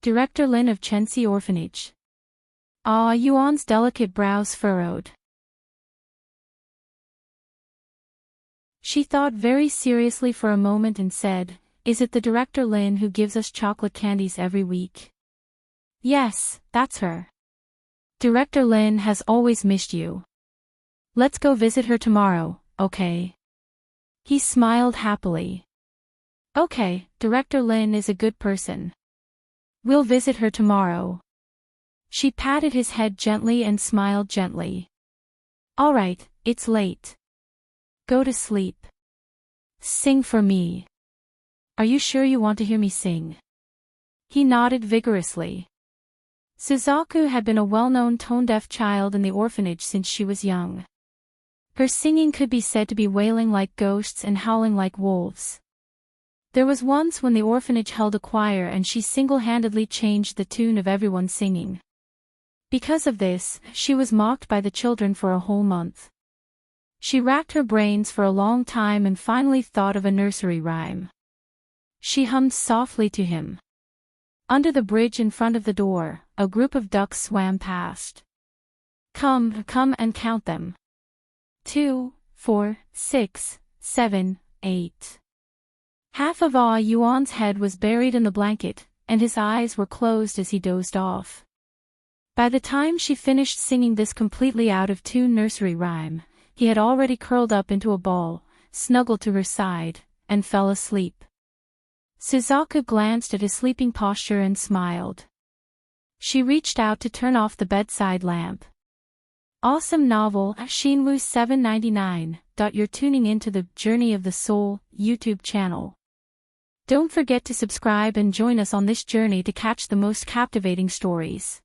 Director Lin of Chensi Orphanage?" Yuan's delicate brows furrowed. She thought very seriously for a moment and said, "Is it the Director Lin who gives us chocolate candies every week?" "Yes, that's her. Director Lin has always missed you. Let's go visit her tomorrow, okay?" He smiled happily. "Okay, Director Lin is a good person. We'll visit her tomorrow." She patted his head gently and smiled gently. "All right, it's late. Go to sleep. Sing for me. Are you sure you want to hear me sing?" He nodded vigorously. Suzaku had been a well-known tone-deaf child in the orphanage since she was young. Her singing could be said to be wailing like ghosts and howling like wolves. There was once when the orphanage held a choir and she single-handedly changed the tune of everyone singing. Because of this, she was mocked by the children for a whole month. She racked her brains for a long time and finally thought of a nursery rhyme. She hummed softly to him. Under the bridge in front of the door, a group of ducks swam past. Come and count them. 2, 4, 6, 7, 8. Half of Yuan's head was buried in the blanket, and his eyes were closed as he dozed off. By the time she finished singing this completely out-of-tune nursery rhyme, he had already curled up into a ball, snuggled to her side, and fell asleep. Suzaku glanced at his sleeping posture and smiled. She reached out to turn off the bedside lamp. Awesome novel, Shinwoo 799. You're tuning into the Journey of the Soul YouTube channel. Don't forget to subscribe and join us on this journey to catch the most captivating stories.